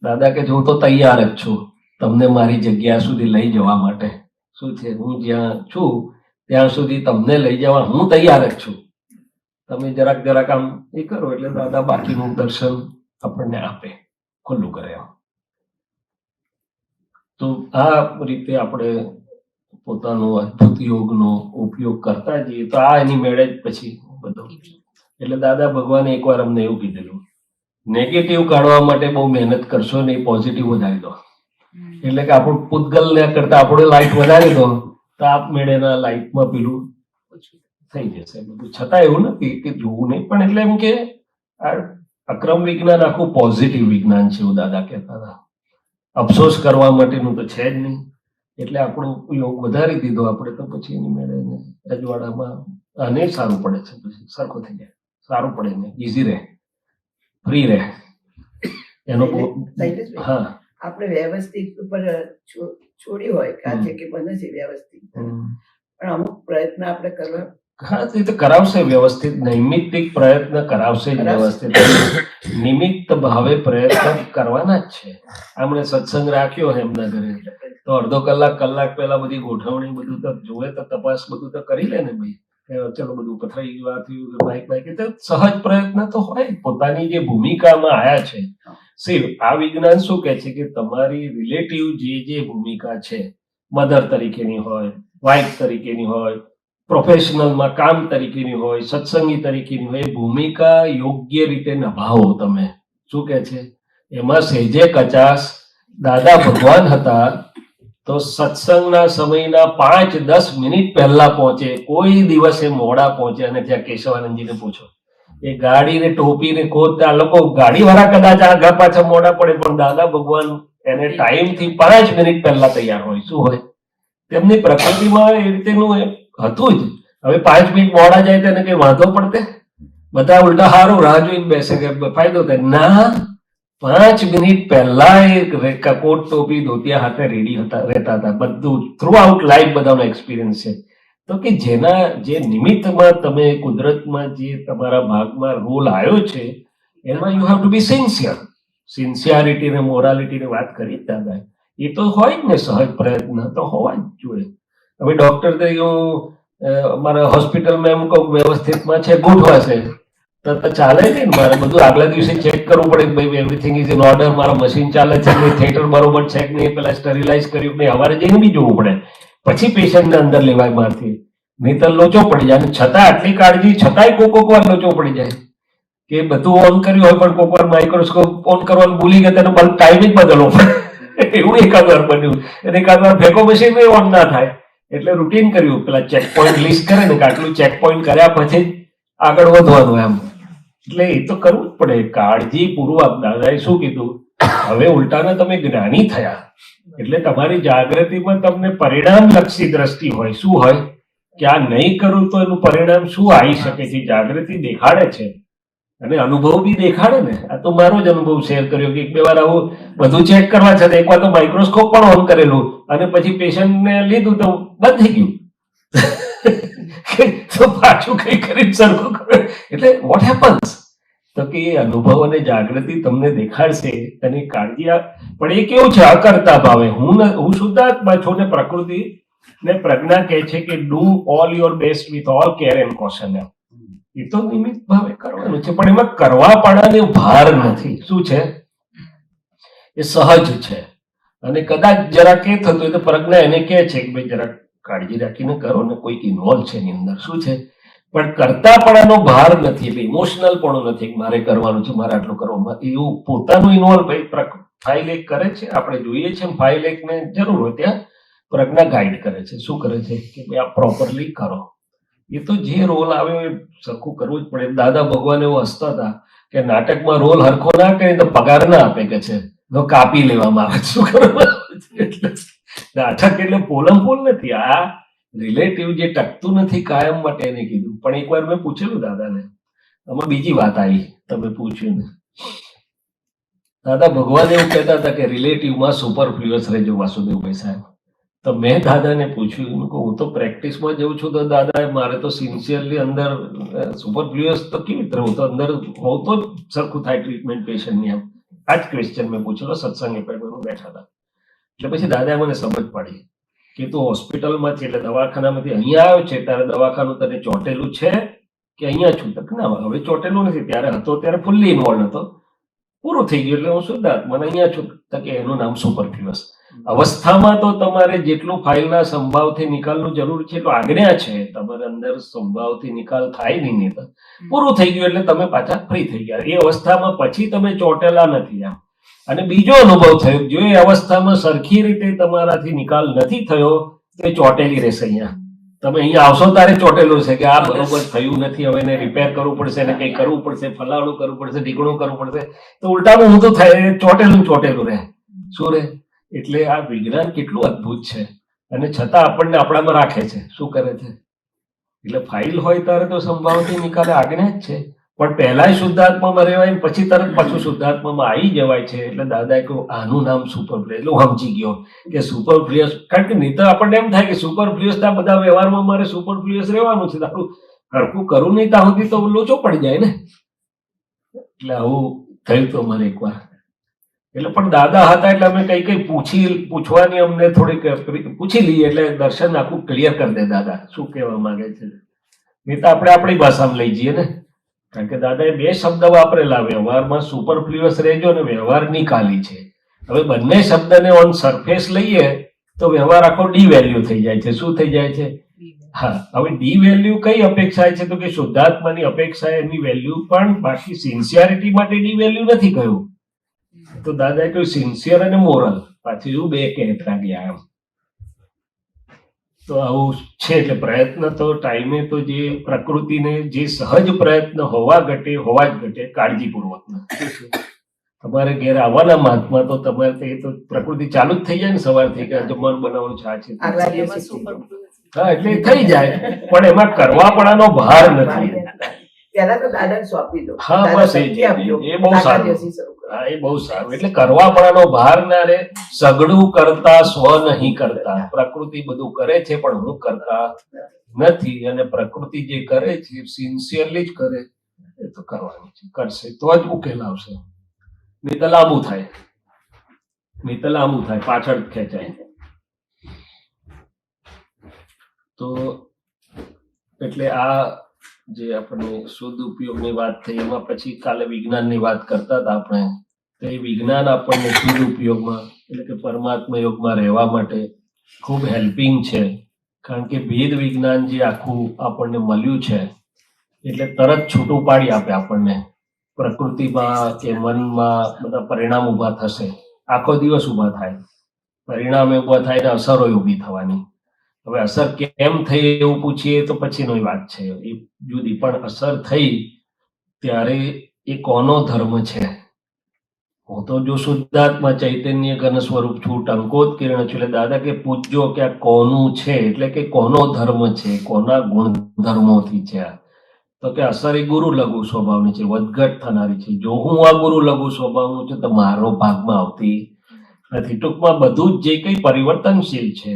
દાદા કે હું તો તૈયાર જ છું તમને મારી જગ્યા સુધી લઈ જવા માટે. શું છે, હું જ્યાં છું ત્યાં સુધી તમને લઈ જવા હું તૈયાર જ છું. તમે જરાક આમ એ કરો એટલે દાદા બાકીનું દર્શન આપણને આપે, ખુલ્લું કરે. તો આ રીતે આપણે પોતાનો અદ્ભુત યોગનો ઉપયોગ કરતા જઈએ તો આ એની મેળે જ પછી બધું. એટલે દાદા ભગવાને એકવાર અમને એવું કીધેલું, નેગેટિવ કાઢવા માટે બહુ મહેનત કરશો ને પોઝિટિવ વધારી દો. એટલે કે આપણું પૂતગલ કરતા આપણે લાઈટ વધારી દો તો આપમેળેના લાઈટમાં પેલું થઈ જશે બધું. છતાં એવું નથી કે જોવું નહીં, પણ એટલે એમ કે આ અક્રમ વિજ્ઞાન આખું પોઝિટિવ વિજ્ઞાન છે એવું દાદા કહેતા હતા. અફસોસ કરવા માટેનું તો છે જ નહીં. એટલે આપણો યોગ વધારી દીધો આપણે તો પછી એની મેળે અજવાળામાં અને સારું પડે છે, પછી સરખું થઈ જાય, સારું પડે ને, ઇઝી રહે, ફ્રી રહે એનો. હા, આપણે વ્યવસ્થિત ઉપર છોડી હોય કાચે કે બને છે વ્યવસ્થિત, પણ અમુક પ્રયત્ન આપણે કરવા. હા, એ તો કરાવશે વ્યવસ્થિત, નૈમિત્તિક પ્રયત્ન કરાવશે જ વ્યવસ્થિત. નિમિત્ત ભાવે પ્રયત્ન કરવાના જ છે. આમણે સત્સંગ રાખ્યો હોય એમના ઘરે તો અડધો કલાક પહેલા બધી ગોઠવણી બધું તો જોવે તો તપાસ બધું તો કરી લે ને ભાઈ, ચલો બધું પથરાઈ ગયું, આ થયું, બાઈક તો સહજ પ્રયત્ન તો હોય. પોતાની જે ભૂમિકામાં આયા છે, આ વિજ્ઞાન શું કહે છે કે તમારી રિલેટિવ જે ભૂમિકા છે, મધર તરીકેની હોય, વાઇફ તરીકેની હોય, પ્રોફેશનલમાં કામ તરીકેની હોય, સત્સંગી તરીકેની હોય, એ ભૂમિકા યોગ્ય રીતે નિભાવો તમે. શું કહે છે એમાં સહેજે કચાશ. દાદા ભગવાન હતા તો સત્સંગના સમયના 5-10 મિનિટ પહેલા પહોંચે, કોઈ દિવસે મોડા પહોંચે. અને ત્યાં કેશવાનંદજીને પૂછો, એ ગાડી ને ટોપી ને કોટ, આ લોકો ગાડી વાળા કદાચ આગળ પાછા મોડા પડે, પણ દાદા ભગવાન એને ટાઈમ થી 5 મિનિટ પહેલા તૈયાર હોય. શું હોય, તેમની પ્રકૃતિમાં એ રીતેનું હતું જ. હવે 5 મિનિટ મોડા જાય તો એને કઈ વાંધો પડતે? બધા ઉલટા હારું રાહ જોઈને બેસે કે ફાયદો થાય. ના, 5 મિનિટ પહેલા એ કોટ ટોપી ધોતિયા હાથે રેડી રહેતા હતા. બધું થ્રુ આઉટ લાઈફ બધાનો એક્સપિરિયન્સ છે. તો કે જે નિમિત્તમાં તમે કુદરતમાં જે તમારા ભાગમાં રોલ આવ્યો છે એમાં you have to be sincere. Sincerity ને મોરાલિટી ની વાત કરી દાદા, એ તો હોય જ ને. સહજ પ્રયત્ન તો હોવા જ જોઈએ. હવે ડોક્ટર તરીકે હું મારા હોસ્પિટલમાં એમ કહું વ્યવસ્થિતમાં છે, ગોઠવા છે, તો ચાલે નહીં. મારે બધું આગલા દિવસે ચેક કરવું પડે કે ભાઈ એવરીથિંગ ઇઝ ઇન ઓર્ડર, મારા મશીન ચાલે છે, થિયેટર બરોબર છે કે નહીં, પેલા સ્ટરીલાઇઝ કર્યું નહીં, સવારે જઈને બી જોવું પડે, પછી પેશન્ટને અંદર લેવાય બહારથી, નહીં તો લોચો પડી જાય. છતાં આટલી કાળજી છતાંય કોક વાર લોચો પડી જાય કે બધું ઓન કર્યું હોય પણ કોક વાર માઇક્રોસ્કોપ ઓન કરવાનું ભૂલી ગયા, તેનો ટાઈમ જ બદલવો પડે. એવું એકાદ વાર બન્યું. અને એકાદ વાર ફેકો મશીન ઓન ના થાય એટલે રૂટીન કર્યું, પેલા ચેક પોઈન્ટ લિસ્ટ કરે ને, આટલું ચેક પોઈન્ટ કર્યા પછી આગળ વધવાનું એમ. એટલે એ તો કરવું જ પડે કાળજીપૂર્વક. દાદાએ શું કીધું, હવે ઉલટાના તમે જ્ઞાની થયા એટલે તમારી જાગૃતિમાં તમને પરિણામ લક્ષી દ્રષ્ટિ હોય. શું હોય કે આ નહીં કરું તો એનું પરિણામ શું આવી શકે છે, જાગૃતિ દેખાડે છે અને અનુભવ બી દેખાડે ને. આ તો મારો જ અનુભવ શેર કર્યો કે 1-2 વાર આવું બધું ચેક કરવા છે, એક વાર તો માઇક્રોસ્કોપ પણ ઓન કરેલું અને પછી પેશન્ટને લીધું તો બંધ થઈ ગયું. તો પાછું કઈ કરી સરખું કરે એટલે વોટ હેપન્સ? તો કે એ અનુભવ અને જાગૃતિ તમને દેખાડશે અને કાળજી. પણ એ કેવું છે, અકર્તા ભાવે. હું શુદ્ધાત્મા છું ને પ્રકૃતિ ને પ્રજ્ઞા કહે છે કે do all your best with all care and caution. એ તો નિમિત્ત ભાવે કરવાનું છે, પણ એમાં કરવા પાડાને ભાર નથી. શું છે, એ સહજ છે. અને કદાચ જરા કે થતું હોય તો પ્રજ્ઞા એને કહે છે કે ભાઈ જરાક કાળજી રાખીને કરો ને, કોઈક ઇન્વોલ્વ છે એની અંદર. શું છે, પણ કરતાપણાનો ભાર નથી, એટલે ઇમોશનલ પણ નથી કે મારે કરવાનું છે, મારે આટલું કરવાનું. એવું પોતાનું ઇન્વોલ્વ ફાઇલ એક કરે છે, આપણે જોઈએ છે ફાઇલ એક ને જરૂર હોય ત્યાં પ્રજ્ઞા ગાઈડ કરે છે. શું કરે છે કે ભાઈ આ પ્રોપરલી કરો. એ તો જે રોલ આવ્યો એ સરખું કરવું જ પડે. દાદા ભગવાન એવું હસતા હતા કે નાટકમાં રોલ હરખો ના કરે તો પગાર ના આપે કે છે, તો કાપી લેવામાં આવે. શું કરવામાં આવે છે? એટલે નાટક એટલે પોલમ પોલ નથી, આ રિલેટિવ જે ટકતું નથી કાયમ માટે એને કીધું. પણ એકવાર મેં પૂછેલું દાદાને, આમાં બીજી વાત આવી, તમે પૂછ્યું ને. દાદા ભગવાન એવું કહેતા હતા કે રિલેટિવમાં સુપરફ્લુઅસ રહેજો વાસુદેવભાઈ સાહેબ. તો મેં દાદાને પૂછ્યું, હું તો પ્રેક્ટિસમાં જઉં છું તો દાદા મારે તો સિન્સિયરલી અંદર સુપરફ્લુઅસ તો કેવી રીતે રહું, તો અંદર હોઉં તો સરખું થાય ટ્રીટમેન્ટ પેશન્ટની. એમ આ જ ક્વેશ્ચન મેં પૂછેલો સત્સંગ એપાર્ટમેન્ટમાં બેઠા હતા. એટલે પછી દાદાએ મને સમજ પડી કે તું હોસ્પિટલમાં છે, એટલે દવાખાનામાંથી અહીંયા આવ્યો છે ત્યારે દવાખાનું તને ચોટેલું છે કે અહીંયા છું? તો ના, હવે ચોટેલું નથી, ત્યારે હતો ત્યારે ફૂલ્લી ઇન્વોલ્વ હતો, પૂરું થઈ ગયું એટલે હું શુદ્ધાત્મા અહીંયા છું. તો કે એનું નામ સુપરફ્લુઅસ. અવસ્થામાં તો તમારે જેટલું ફાઇલના સંભાવથી નિકાલનું જરૂર છે એટલું આજ્ઞા છે, તમારે અંદર સંભાવથી નિકાલ થાય નહીં, તો પૂરું થઈ ગયું એટલે તમે પાછા ફ્રી થઈ ગયા. એ અવસ્થામાં પછી તમે ચોટેલા નથી. આમ અને બીજો અનુભવ થયો, જો એ અવસ્થામાં સરખી રીતે તમારાથી નિકાલ નથી થયો તો એ ચોટેલી રહેશે. અહીંયા તમે અહીંયા આવશો ત્યારે ચોટેલું છે કે આ બરોબર થયું નથી, હવે એને રિપેર કરવું પડશે, એને કંઈ કરવું પડશે, ફલાણું કરવું પડશે, ઢીકણું કરવું પડશે, તો ઉલટાનું હું તો થાય ચોટેલું રહે. શું રહે? એટલે આ વિજ્ઞાન કેટલું અદ્ભુત છે, અને છતાં આપણને આપણામાં રાખે છે. શું કરે છે? એટલે ફાઇલ હોય ત્યારે તો સંભાવથી નિકાલે આજ્ઞા જ છે, પણ પહેલાય શુદ્ધાત્મામાં રહેવાય પછી તરત પાછું શુદ્ધાત્મામાં આવી જવાય છે. એટલે દાદાએ કહ્યું આનું નામ સુપરફ્લુઅસ. એટલે હું સમજી ગયો કે સુપરફ્લુઅસ, કારણ કે નહીં તો આપણને એમ થાય કે સુપરફ્લુઅસ ના બધા વ્યવહારમાં મારે સુપરફ્લુઅસ રહેવાનું છે, તારું હરખું કરું નહીં ત્યાં સુધી તો લોચો પડી જાય ને. એટલે આવું થયું તો મને એકવાર. એટલે પણ દાદા હતા એટલે અમે કઈ પૂછવાની અમને થોડીક પૂછી લઈએ એટલે દર્શન આખું ક્લિયર કરી દે દાદા શું કહેવા માંગે છે. નહીં તો આપણે આપણી ભાષામાં લઈ જઈએ ને, કારણ કે દાદાએ બે શબ્દ વાપરેલા, વ્યવહારમાં સુપરફ્લુઅસ રહેજો અને વ્યવહાર નિકાલી છે. હવે બંને શબ્દને ઓન સરફેસ લઈએ તો વ્યવહાર આખો ડી વેલ્યુ થઈ જાય છે. શું થઈ જાય છે? હા, હવે ડી વેલ્યુ કઈ અપેક્ષા છે? તો કે શુદ્ધાત્માની અપેક્ષા એની વેલ્યુ, પણ બાકી સિન્સિયરિટી માટે ડી વેલ્યુ નથી કહ્યું. તો દાદાએ કહ્યું સિન્સિયર અને મોરલ, પાછી એવું બે કહેતા ગયા એમ. તો આવું છે. એટલે પ્રયત્ન તો ટાઈમે તો જે પ્રકૃતિને જે સહજ પ્રયત્ન હોવા જ ઘટે કાળજીપૂર્વકના. તમારે ઘેર આવવાના મહાત્મા તો તમારે તો પ્રકૃતિ ચાલુ જ થઈ જાય ને સવારથી કે જમવાનું બનાવવાનું છે, આ છે. હા, એટલે થઈ જાય, પણ એમાં કરવા પડાનો ભાર નથી. પહેલા તો દાદાને સોંપી દો. હા, બસ એ બહુ સારું. હા, એ બહુ સારું. એટલે કરવા પડાનો ભાર ના રે. સગડું કરતા સ્વ નહીં કરતા. પ્રકૃતિ બધું કરે છે પણ હું કરતા નથી, અને પ્રકૃતિ જે કરે છે સિન્સિયરલી જ કરે, એ તો કરવાની છે, કરશે તો જ ઉકેલ આવશે. નહીં તો લાંબુ થાય, પાછળ ખેંચાય. તો એટલે આ જે આપણે શુદ્ધ ઉપયોગની વાત થઈ, એમાં પછી કાલે વિજ્ઞાનની વાત કરતા હતા આપણે. તો એ વિજ્ઞાન આપણને શુદ્ધ ઉપયોગમાં એટલે કે પરમાત્મા યોગમાં રહેવા માટે ખૂબ હેલ્પિંગ છે. કારણ કે ભેદ વિજ્ઞાન જે આખું આપણને મળ્યું છે એટલે તરત છૂટું પાડી આપે આપણને. પ્રકૃતિમાં કે મનમાં બધા પરિણામ ઊભા થશે, આખો દિવસ ઊભા થાય, પરિણામ ઊભા થાય ને અસરો ઊભી થવાની. હવે અસર કેમ થઈ એવું પૂછીએ તો પછીની વાત છે, એ જુદી. પણ અસર થઈ ત્યારે એ કોનો ધર્મ છે? હું તો જો શુદ્ધાત્મા ચૈતન્ય ઘન સ્વરૂપ છું, ટંકોત કિરણ છું. એટલે દાદા કે પૂછજો કે આ કોનું છે, એટલે કે કોનો ધર્મ છે, કોના ગુણધર્મોથી છે. તો કે અસર એ ગુરુ લઘુ સ્વભાવની છે, વધઘટ થનારી છે. જો હું આ ગુરુ લઘુ સ્વભાવનું છું તો મારો ભાગમાં આવતી નથી. ટૂંકમાં બધું જ જે કઈ પરિવર્તનશીલ છે,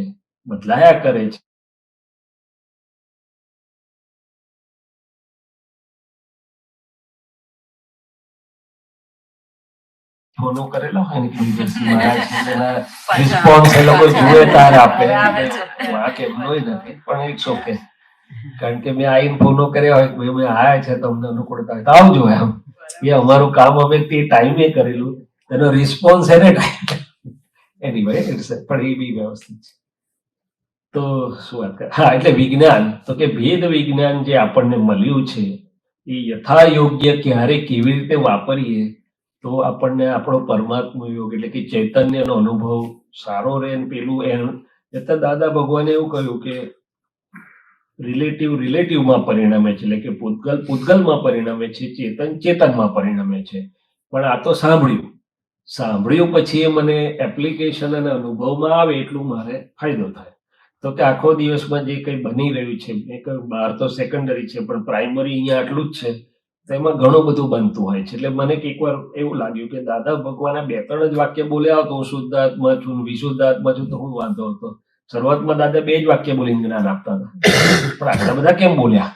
બદલાયા કરે છે. ફોલો કરેલો હોય ને રિસ્પોન્સ એ લોકો જુએ તાર આપે, વાંક એમનોય નથી, પણ ઇટ્સ ઓકે. કારણ કે મેં આઈને ફોલો કર્યા હોય, મેં આયા છે તમને અનુકૂળતા હોય તો આવજો એમ. એ અમારું કામ અમે તે ટાઈમે કરેલું, એનો રિસ્પોન્સ એને એનીવે પણ એ બી વ્યવસ્થિત છે. તો શું વાત કરે? હા, એટલે વિજ્ઞાન તો કે ભેદ વિજ્ઞાન જે આપણને મળ્યું છે એ યથા યોગ્ય ક્યારે કેવી રીતે વાપરીએ તો આપણને આપણો પરમાત્મા યોગ એટલે કે ચૈતન્યનો અનુભવ સારો રહે. પેલું એનું એટલે દાદા ભગવાને એવું કહ્યું કે રિલેટિવમાં પરિણમે છે, એટલે કે પૂતગલમાં પરિણમે છે, ચેતનમાં પરિણમે છે. પણ આ તો સાંભળ્યું પછી એ મને એપ્લિકેશન અને અનુભવમાં આવે એટલું મારે ફાયદો થાય. તો કે આખો દિવસમાં જે કંઈ બની રહ્યું છે, એ કંઈ બહાર તો સેકન્ડરી છે, પણ પ્રાઇમરી અહીંયા આટલું જ છે. તો એમાં ઘણું બધું બનતું હોય છે. એટલે મને એકવાર એવું લાગ્યું કે દાદા ભગવાને 2-3 જ વાક્ય બોલ્યા હતો, હું શુદ્ધાત્મા છું, વિશુદ્ધાત્મા છું, તો હું વાંધો હતો. શરૂઆતમાં દાદા 2 જ વાક્ય બોલીને જ્ઞાન આપતા હતા, પણ આટલા બધા કેમ બોલ્યા?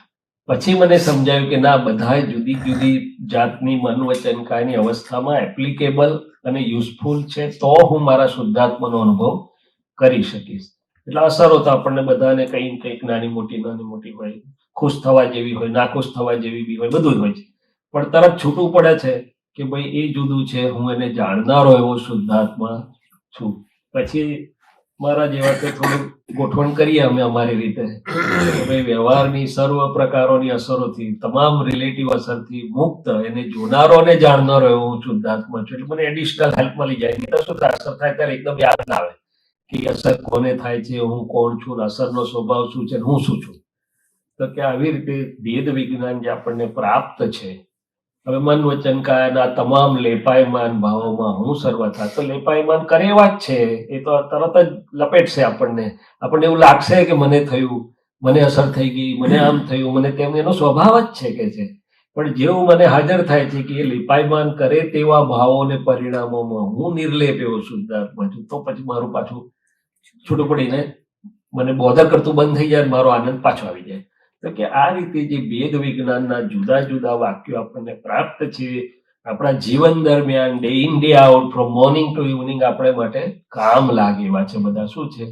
પછી મને સમજાયું કે ના, બધાએ જુદી જુદી જાતની મન વચન કાયની અવસ્થામાં એપ્લિકેબલ અને યુઝફુલ છે, તો હું મારા શુદ્ધાત્માનો અનુભવ કરી શકીશ. એટલે અસરો તો આપણને બધાને કંઈક નાની મોટી હોય, ખુશ થવા જેવી હોય, નાખુશ થવા જેવી બી હોય, બધું હોય છે. પણ તરત છૂટું પડે છે કે ભાઈ એ જુદું છે, હું એને જાણનારો એવો શુદ્ધાત્મા છું. પછી મારા જેવા કે થોડું ગોઠવણ કરીએ અમે અમારી રીતે કે ભાઈ વ્યવહારની સર્વ પ્રકારોની અસરોથી, તમામ રિલેટિવ અસરથી મુક્ત એને જોનારો અને જાણનારો એવો હું શુદ્ધાત્મા છું. એટલે મને એડિશનલ હેલ્પ મળી જાય. નહીં તો શું થાય, અસર થાય ત્યારે એકદમ યાદ ના આવે કે અસર કોને થાય છે, હું કોણ છું, અસરનો સ્વભાવ શું છે, હું શું છું. તો કે આવી રીતે ભેદ વિજ્ઞાન જે આપણને પ્રાપ્ત છે, હવે મન વચન કાયાના તમામ લેપાયમાન ભાવોમાં હું સર્વથા, તો લેપાયમાન કરે એવા જ છે, એ તો તરત જ લપેટશે આપણને એવું લાગશે કે મને થયું, મને અસર થઈ ગઈ, મને આમ થયું, મને તેમ, એનો સ્વભાવ જ છે કે છે. પણ જેવું મને હાજર થાય છે કે એ લેપાયમાન કરે તેવા ભાવો અને પરિણામોમાં હું નિર્લેપ એવો શુદ્ધાત્મા છું, તો પછી મારું પાછું છૂટું પડીને મને બોધર કરતું બંધ થઈ જાય, મારો આનંદ પાછો આવી જાય. તો કે આ રીતે જે ભેદ વિજ્ઞાનના જુદા જુદા વાક્યો આપણને પ્રાપ્ત છે, આપણા જીવન દરમિયાન day in day out, from morning to evening આપણે માટે કામ લાગે એવા છે બધા. શું છે,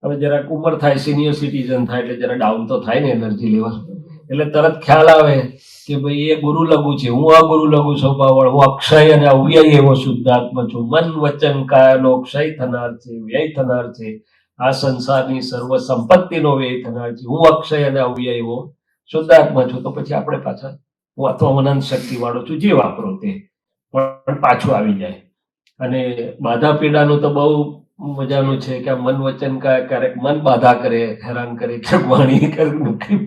હવે જરાક ઉંમર થાય, સિનિયર સિટીઝન થાય એટલે જરા ડાઉન તો થાય ને એનર્જી લેવલ, એટલે તરત ખ્યાલ આવે કે ભાઈ એ ગુરુ લઘુ છે, હું અગુરુ લઘુ સ્વભાવવાળો, હું અક્ષય અને અવ્યય એવો શુદ્ધાત્મા છું. મન વચન કાયાનો ક્ષય થનાર છે, વ્યય થનાર છે, આ સંસારની સર્વ સંપત્તિનો વ્યય થનાર છે, હું અક્ષય અને અવ્યય એવો શુદ્ધાત્મા છું. તો પછી આપણે પાછા હું તો અનંત શક્તિ વાળો છું, જે વાપરો તે પણ પાછું આવી જાય. અને બાધા પીડાનું તો બહુ મજાનું છે કે મન વચન ક્યારેક મન બાધા કરે, હેરાન કરે, ક્યાંક વાણી કરે, મુખી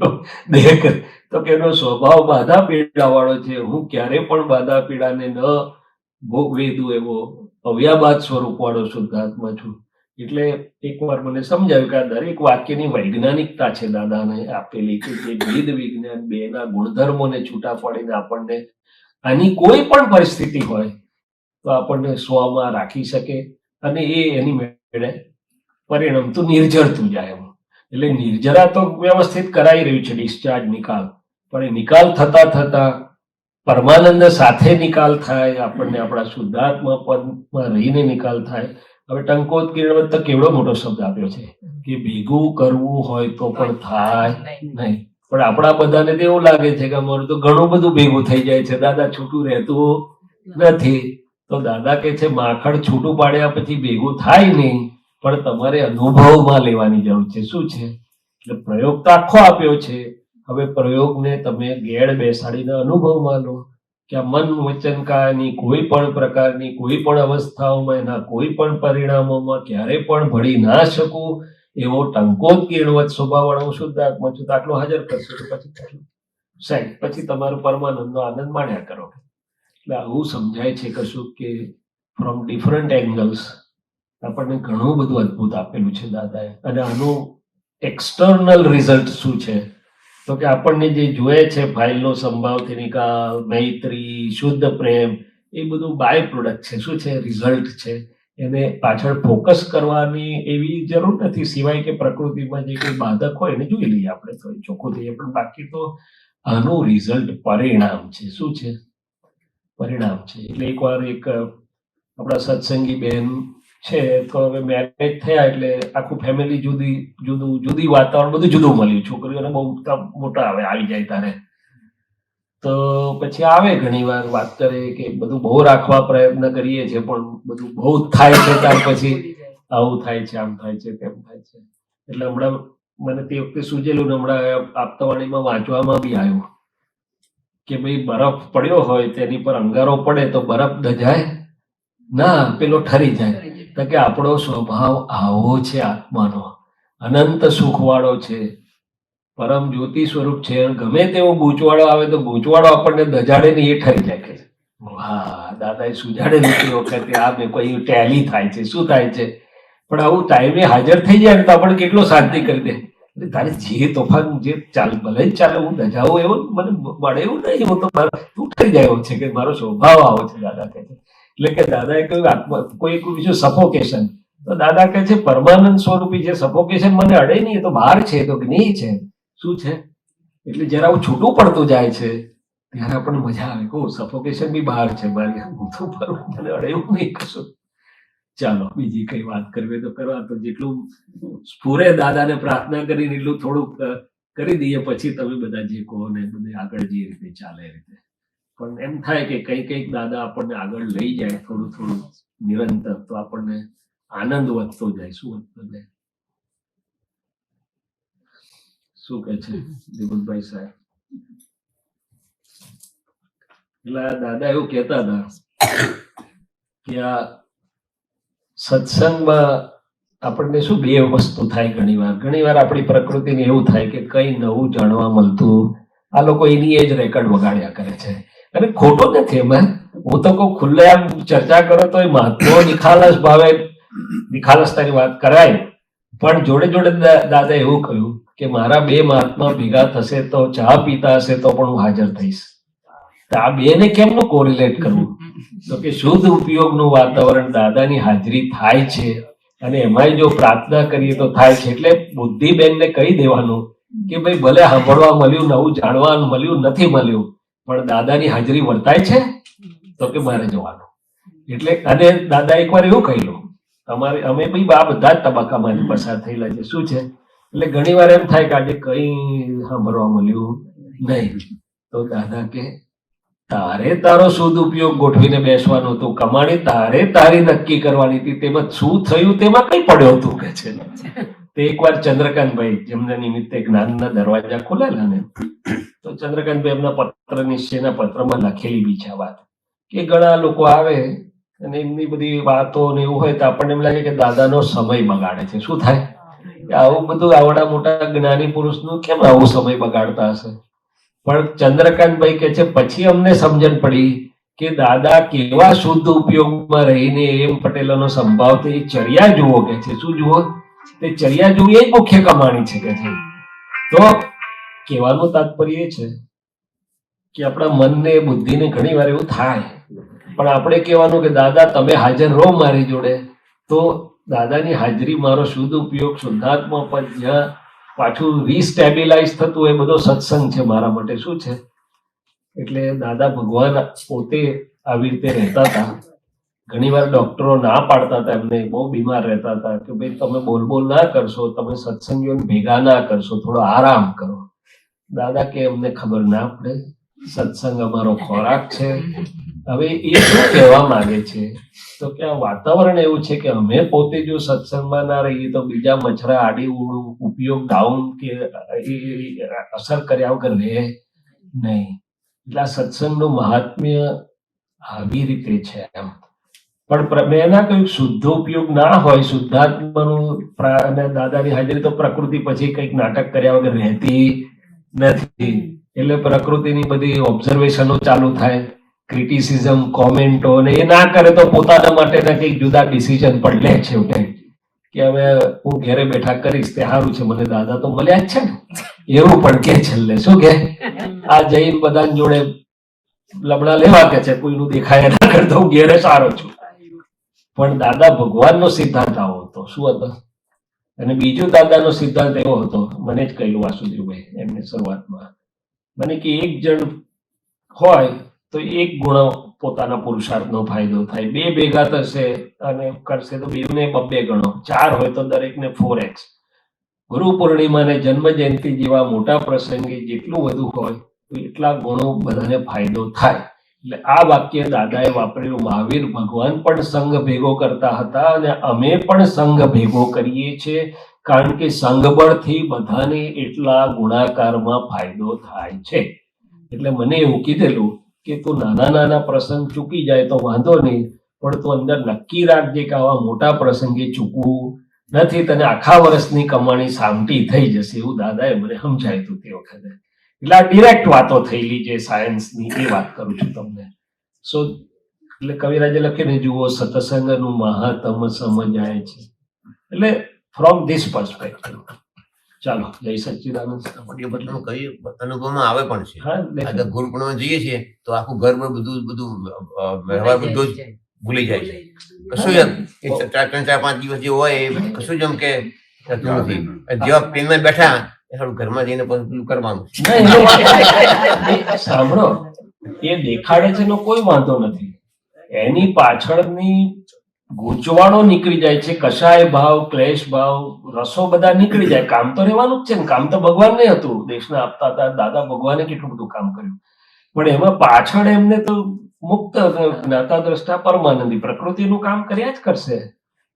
દેહ કરે, તો કે એનો સ્વભાવ બાધા પીડા વાળો છે. હું ક્યારે પણ બાધા પીડાને ન ભોગવે દઉં એવો અવ્યાબાદ સ્વરૂપ વાળો શુદ્ધાત્મા છું. એટલે એકવાર મને સમજાયું કે આ દરેક વાક્યની વૈજ્ઞાનિકતા છે દાદાને આપેલી, કે જે ભેદ વિજ્ઞાન બેના ગુણધર્મોને છૂટા પાડીને આપણને આની કોઈ પણ પરિસ્થિતિ હોય તો આપણને સ્વમાં રાખી શકે અને એ એની મેળે પરિણમતું નિર્જરતું જાય. એટલે નિર્જરા તો વ્યવસ્થિત કરાઈ રહ્યું છે, ડિસ્ચાર્જ નિકાલ, પણ એ નિકાલ થતા થતા પરમાનંદ સાથે નિકાલ થાય, આપણને આપણા શુદ્ધાત્મા પદમાં રહીને નિકાલ થાય. હવે ટંકોત કિરણવત તો કેવડો મોટો શબ્દ આપ્યો છે કે ભેગું કરવું હોય તો પણ થાય નહીં. પણ આપણા બધાને તો એવું લાગે છે કે અમારું તો ઘણું બધું ભેગું થઈ જાય છે, દાદા છૂટું રહેતું નથી. તો દાદા કે છે માખણ છૂટું પાડ્યા પછી ભેગું થાય નહીં, પણ તમારે અનુભવમાં લેવાની જરૂર છે. શું છે, એટલે પ્રયોગ તો આખો આપ્યો છે, હવે પ્રયોગને તમે ગેળ બેસાડીને અનુભવમાં લો કે આ મન વચન કાયાની કોઈ પણ પ્રકારની કોઈ પણ અવસ્થાઓમાં, એના કોઈ પણ પરિણામોમાં ક્યારે પણ ભળી ના શકું એવો ટંકોત કિરણવત સ્વભાવ વાળો શુદ્ધાત્મા છું. તો આટલો હાજર કરશો તો પછી સાહેબ પછી તમારું પરમાનંદનો આનંદ માણ્યા કરો. એટલે આવું સમજાય છે કશું કે ફ્રોમ ડિફરન્ટ એંગલ્સ આપણને ઘણું બધું અદભુત આપેલું છે દાદાએ. અને આનું એક્સટર્નલ રિઝલ્ટ શું છે, તો કે આપણને જે જોઈએ છે ફાઇલનો સંભાવથી નિકાલ, મૈત્રી, શુદ્ધ પ્રેમ, એ બધું બાય પ્રોડક્ટ છે. શું છે, રિઝલ્ટ છે. એને પાછળ ફોકસ કરવાની એવી જરૂર નથી, સિવાય કે પ્રકૃતિમાં જે કોઈ બાધક હોય એને જોઈ લઈએ આપણે તો ચોખ્ખું થઈએ. પણ બાકી તો આનું રિઝલ્ટ પરિણામ છે. શું છે, પરિણામ છે. એટલે એકવાર એક આપણા સત્સંગી બેન છે, તો હવે મેરેજ થયા એટલે આખું ફેમિલી જુદી વાતાવરણ બધું જુદું મળ્યું. છોકરીઓને બહુ મોટા આવે આવી જાય તારે, તો પછી આવે ઘણી વાર વાત કરે કે બધું બહુ રાખવા પ્રયત્ન કરીએ છીએ પણ બધું બહુ જ થાય છે, ત્યાર પછી આવું થાય છે, આમ થાય છે, તેમ થાય છે. એટલે હમણાં મને તે વખતે સૂજેલું ને હમણાં આપતાવાણીમાં વાંચવામાં બી આવ્યું કે ભાઈ બરફ પડ્યો હોય તેની પર અંગારો પડે તો બરફ દજાય ના, પેલો ઠરી જાય. તો કે આપણો સ્વભાવ આવો છે, આત્માનો અનંત સુખવાળો છે. પરમ જ્યોતિ સ્વરૂપ છે. ગમે તેવો ગૂંચવાડો આવે તો ગૂંચવાડો આપણને દજાડે ને એ ઠરી જાય કે વાહ દાદાએ સુજાડેલું તે વખતે આ મેં કોઈ ટેલી થાય છે, શું થાય છે. પણ આવું ટાઈમે હાજર થઈ જાય ને તો આપણને કેટલો શાંતિ કરી દે. એટલે તારે જે તોફાન જે ચાલ ભલે જ ચાલે, હું દજાવું એવું મને મળે એવું નહીં, હું તો તું થઈ જાય એવું છે કે મારો સ્વભાવ આવો છે દાદા કહે છે. એટલે કે દાદાએ કહ્યું કોઈ બીજું સફોકેશન, તો દાદા કહે છે પરમાનંદ સ્વરૂપી છે સફોકેશન મને અડે નહીં, એ તો બહાર છે, તો જ્ઞેય છે. શું છે? એટલે જરા હું છૂટું પડતું જાય છે ત્યારે આપણને મજા આવે કહું સફોકેશન બી બહાર છે મારી, હું તો ફરું મને અડે એવું નહીં કશું. ચાલો બીજી કઈ વાત કરવી તો કરવા, તો જેટલું સ્ફુરે દાદાને પ્રાર્થના કરીને એટલું થોડુંક કરી દઈએ, પછી તમે બધા જે કહો ને બધે આગળ જે રીતે ચાલે એ રીતે. પણ એમ થાય કે કઈ કઈક દાદા આપણને આગળ લઈ જાય થોડું થોડું નિરંતર, તો આપણને આનંદ વધતો જાય. શું વધતો જાય? શું કે છે દીપકભાઈ સાહેબ? એટલે દાદા એવું કહેતા હતા કે આ સત્સંગમાં આપણને શું બે વસ્તુ થાય ઘણી વાર આપણી પ્રકૃતિને એવું થાય કે કઈ નવું જાણવા મળતું, આ લોકો એની એ જ રેકર્ડ વગાડ્યા કરે છે. અને ખોટું નથી એમાં, હું તો કહું ખુલ્લે આમ ચર્ચા કરો તો એ મહાત્મા નિખાલસ ભાવે નિખાલસતાની વાત કરાય. પણ જોડે જોડે દાદા એવું કહ્યું કે મારા બે મહાત્મા ભેગા થશે તો ચા પીતા હશે તો પણ હું હાજર થઈશ. તો આ બેને કેમનું કોરિલેટ કરવું? તો કે શુદ્ધ ઉપયોગનું વાતાવરણ દાદાની હાજરી થાય છે, અને એમાંય જો પ્રાર્થના કરીએ તો થાય છે. એટલે બુદ્ધિબેનને કહી દેવાનું કે ભાઈ ભલે સાંભળવા મળ્યું, નવું જાણવાનું મળ્યું, નથી મળ્યું, પણ દાદાની હાજરી વર્તાય છે તો કે મારે જવાનું. એટલે અને દાદા એકવાર એવું કહેલું, અમારે અમે ભાઈ આ બધા જ તબક્કામાંથી પસાર થયેલા છે. શું છે? એટલે ઘણી વાર એમ થાય કે આજે કઈ સાંભળવા મળ્યું નહીં, તો દાદા કે તારે તારો શુદ્ધ ઉપયોગ ગોઠવીને બેસવાનું હતું, કમાણી તારે તારી નક્કી કરવાની હતી, તેમાં શું થયું તેમાં કઈ પડ્યો હતું કે છે. તે એકવાર ચંદ્રકાંતભાઈ જેમના નિમિત્તે જ્ઞાનના દરવાજા ખોલેલા ને, તો ચંદ્રકાંતભાઈ એમના પત્ર નિશ્ચયના પત્રમાં લખેલી બી છે વાત કે ઘણા લોકો આવે અને એમની બધી વાતો ને એવું હોય તો આપણને એમ લાગે કે દાદાનો સમય બગાડે છે. શું થાય કે આવું બધું આવડા મોટા જ્ઞાની પુરુષનું કેમ આવું સમય બગાડતા હશે? પણ ચંદ્રકાંતભાઈ કે છે પછી અમને સમજણ પડી કે દાદા કેવા શુદ્ધ ઉપયોગમાં રહીને એમ પટેલોનો સંભાવ તે ચર્યા જુઓ કે છે. શું જુઓ? તે ચર્યા જોવી એ જ મુખ્ય કમાણી છે કે છે. તો કહેવાનું તાત્પર્ય એ છે કે આપણા મનને બુદ્ધિને ઘણી વાર એવું થાય, પણ આપણે કહેવાનું કે દાદા તમે હાજર રહો મારી જોડે, તો દાદાની હાજરી મારો શુદ્ધ ઉપયોગ શુદ્ધાત્મા પર જ્યાં પાછું રીસ્ટેબિલાઇઝ થતું એ બધો સત્સંગ છે મારા માટે. શું છે? એટલે દાદા ભગવાન પોતે આવી રીતે રહેતા હતા. ઘણીવાર ડોક્ટરો ના પાડતા હતા, એમને બહુ બીમાર રહેતા હતા કે ભાઈ તમે બોલ ના કરશો, તમે સત્સંગીઓને ભેગા ના કરશો, થોડો આરામ કરો. દાદા કે અમને ખબર ના પડે, સત્સંગ અમારો ખોરાક છે. હવે એ શું કહેવા માંગે છે? તો કે આ વાતાવરણ એવું છે કે અમે પોતે જો સત્સંગમાં ના રહીએ તો બીજા મચ્છરા આડી ઉડું ઉપયોગ ડાઉન કે અસર કર્યા વગર રહે નહીં. એટલે આ સત્સંગનું મહાત્મ્ય આવી રીતે છે એમ. પણ મેં ના કહ્યું શુદ્ધ ઉપયોગ ના હોય, શુદ્ધાત્માનું અને દાદાની હાજરી તો પ્રકૃતિ પછી કંઈક નાટક કર્યા વગર રહેતી નથી. એટલે પ્રકૃતિની બધી ઓબ્ઝર્વેશનો ચાલુ થાય, ક્રિટિસિઝમ, કોમેન્ટો, ને એ ના કરે તો પોતાના માટેના કંઈક જુદા ડિસિઝન પણ લે છે કે હવે હું ઘેરે બેઠા કરીશ તે સારું છે, મને દાદા તો મળ્યા જ છે ને, એવું પણ કે છેલ્લે. શું કે આ જૈન બધા જોડે લબડા લેવા કે છે, કોઈનું દેખાય ના કરતો હું ઘેરે સારો છું. પણ દાદા ભગવાનનો સિદ્ધાંત આવો હતો. શું હતો? અને બીજું દાદાનો સિદ્ધાંત એવો હતો, મને જ કહ્યું વાસુદેવભાઈ એમને શરૂઆતમાં, મને કે એક જણ હોય તો એક ગુણ પોતાના પુરુષાર્થનો ફાયદો થાય, બે ભેગા થશે અને કરશે તો બેને 2 ગણો, 4 હોય તો દરેકને 4x. ગુરુ પૂર્ણિમા ને જન્મ જયંતિ જેવા મોટા પ્રસંગે જેટલું વધુ હોય તો એટલા ગુણો બધાને ફાયદો થાય. એટલે આ વાક્ય દાદાએ વાપરેલું. મહાવીર ભગવાન પણ સંઘ ભેગો કરતા હતા અને અમે પણ સંઘ ભેગો કરીએ છીએ, કારણ કે સંઘબળથી બધાને એટલા ગુણાકારમાં ફાયદો થાય છે. એટલે મને એવું કીધેલું કે તું નાના પ્રસંગ ચૂકી જાય તો વાંધો નહીં, પણ તું અંદર નક્કી રાખજે કે આવા મોટા પ્રસંગે ચૂકવું નથી, તને આખા વર્ષની કમાણી સામટી થઈ જશે એવું દાદાએ મને સમજાયું હતું તે વખતે. એટલે આ ડિરેક્ટ વાતો થયેલી જે સાયન્સની એ વાત કરું છું તમને. સો એટલે કવિરાજે લખીને જુઓ સત્સંગનું મહાત્મ સમજાય છે. એટલે ફ્રોમ ધીસ પર્સપેક્ટિવ. ચાલો, જય સચ્ચિદાનંદ. એ બદલાનું કઈ અનુભવમાં આવે પણ છે. હા, આજે ગુરુ પૂર્ણિમા જઈએ છીએ તો આખું ઘર બધું વ્યવહાર બધું જ ભૂલી જાય છે. કશું એમ એ 4-5 દિવસ જે હોય એ કશું જ એમ કે થતું નથી. જેવા પ્રેમમાં બેઠા એ થોડું ઘરમાં જઈને પછી પેલું કરવાનું. સાંભળો, એ દેખાડે છે એનો કોઈ વાંધો નથી. એની પાછળની ગૂંચવાડો નીકળી જાય છે, કશાય ભાવ, ક્લેશ ભાવ, રસો બધા નીકળી જાય. કામ તો રહેવાનું જ છે ને, કામ તો ભગવાનને હતું, દેશના આપતા હતા. દાદા ભગવાને કેટલું બધું કામ કર્યું, પણ એમાં પાછળ એમને તો મુક્ત જ્ઞાતા દ્રષ્ટા પરમાનંદી પ્રકૃતિનું કામ કર્યા જ કરશે.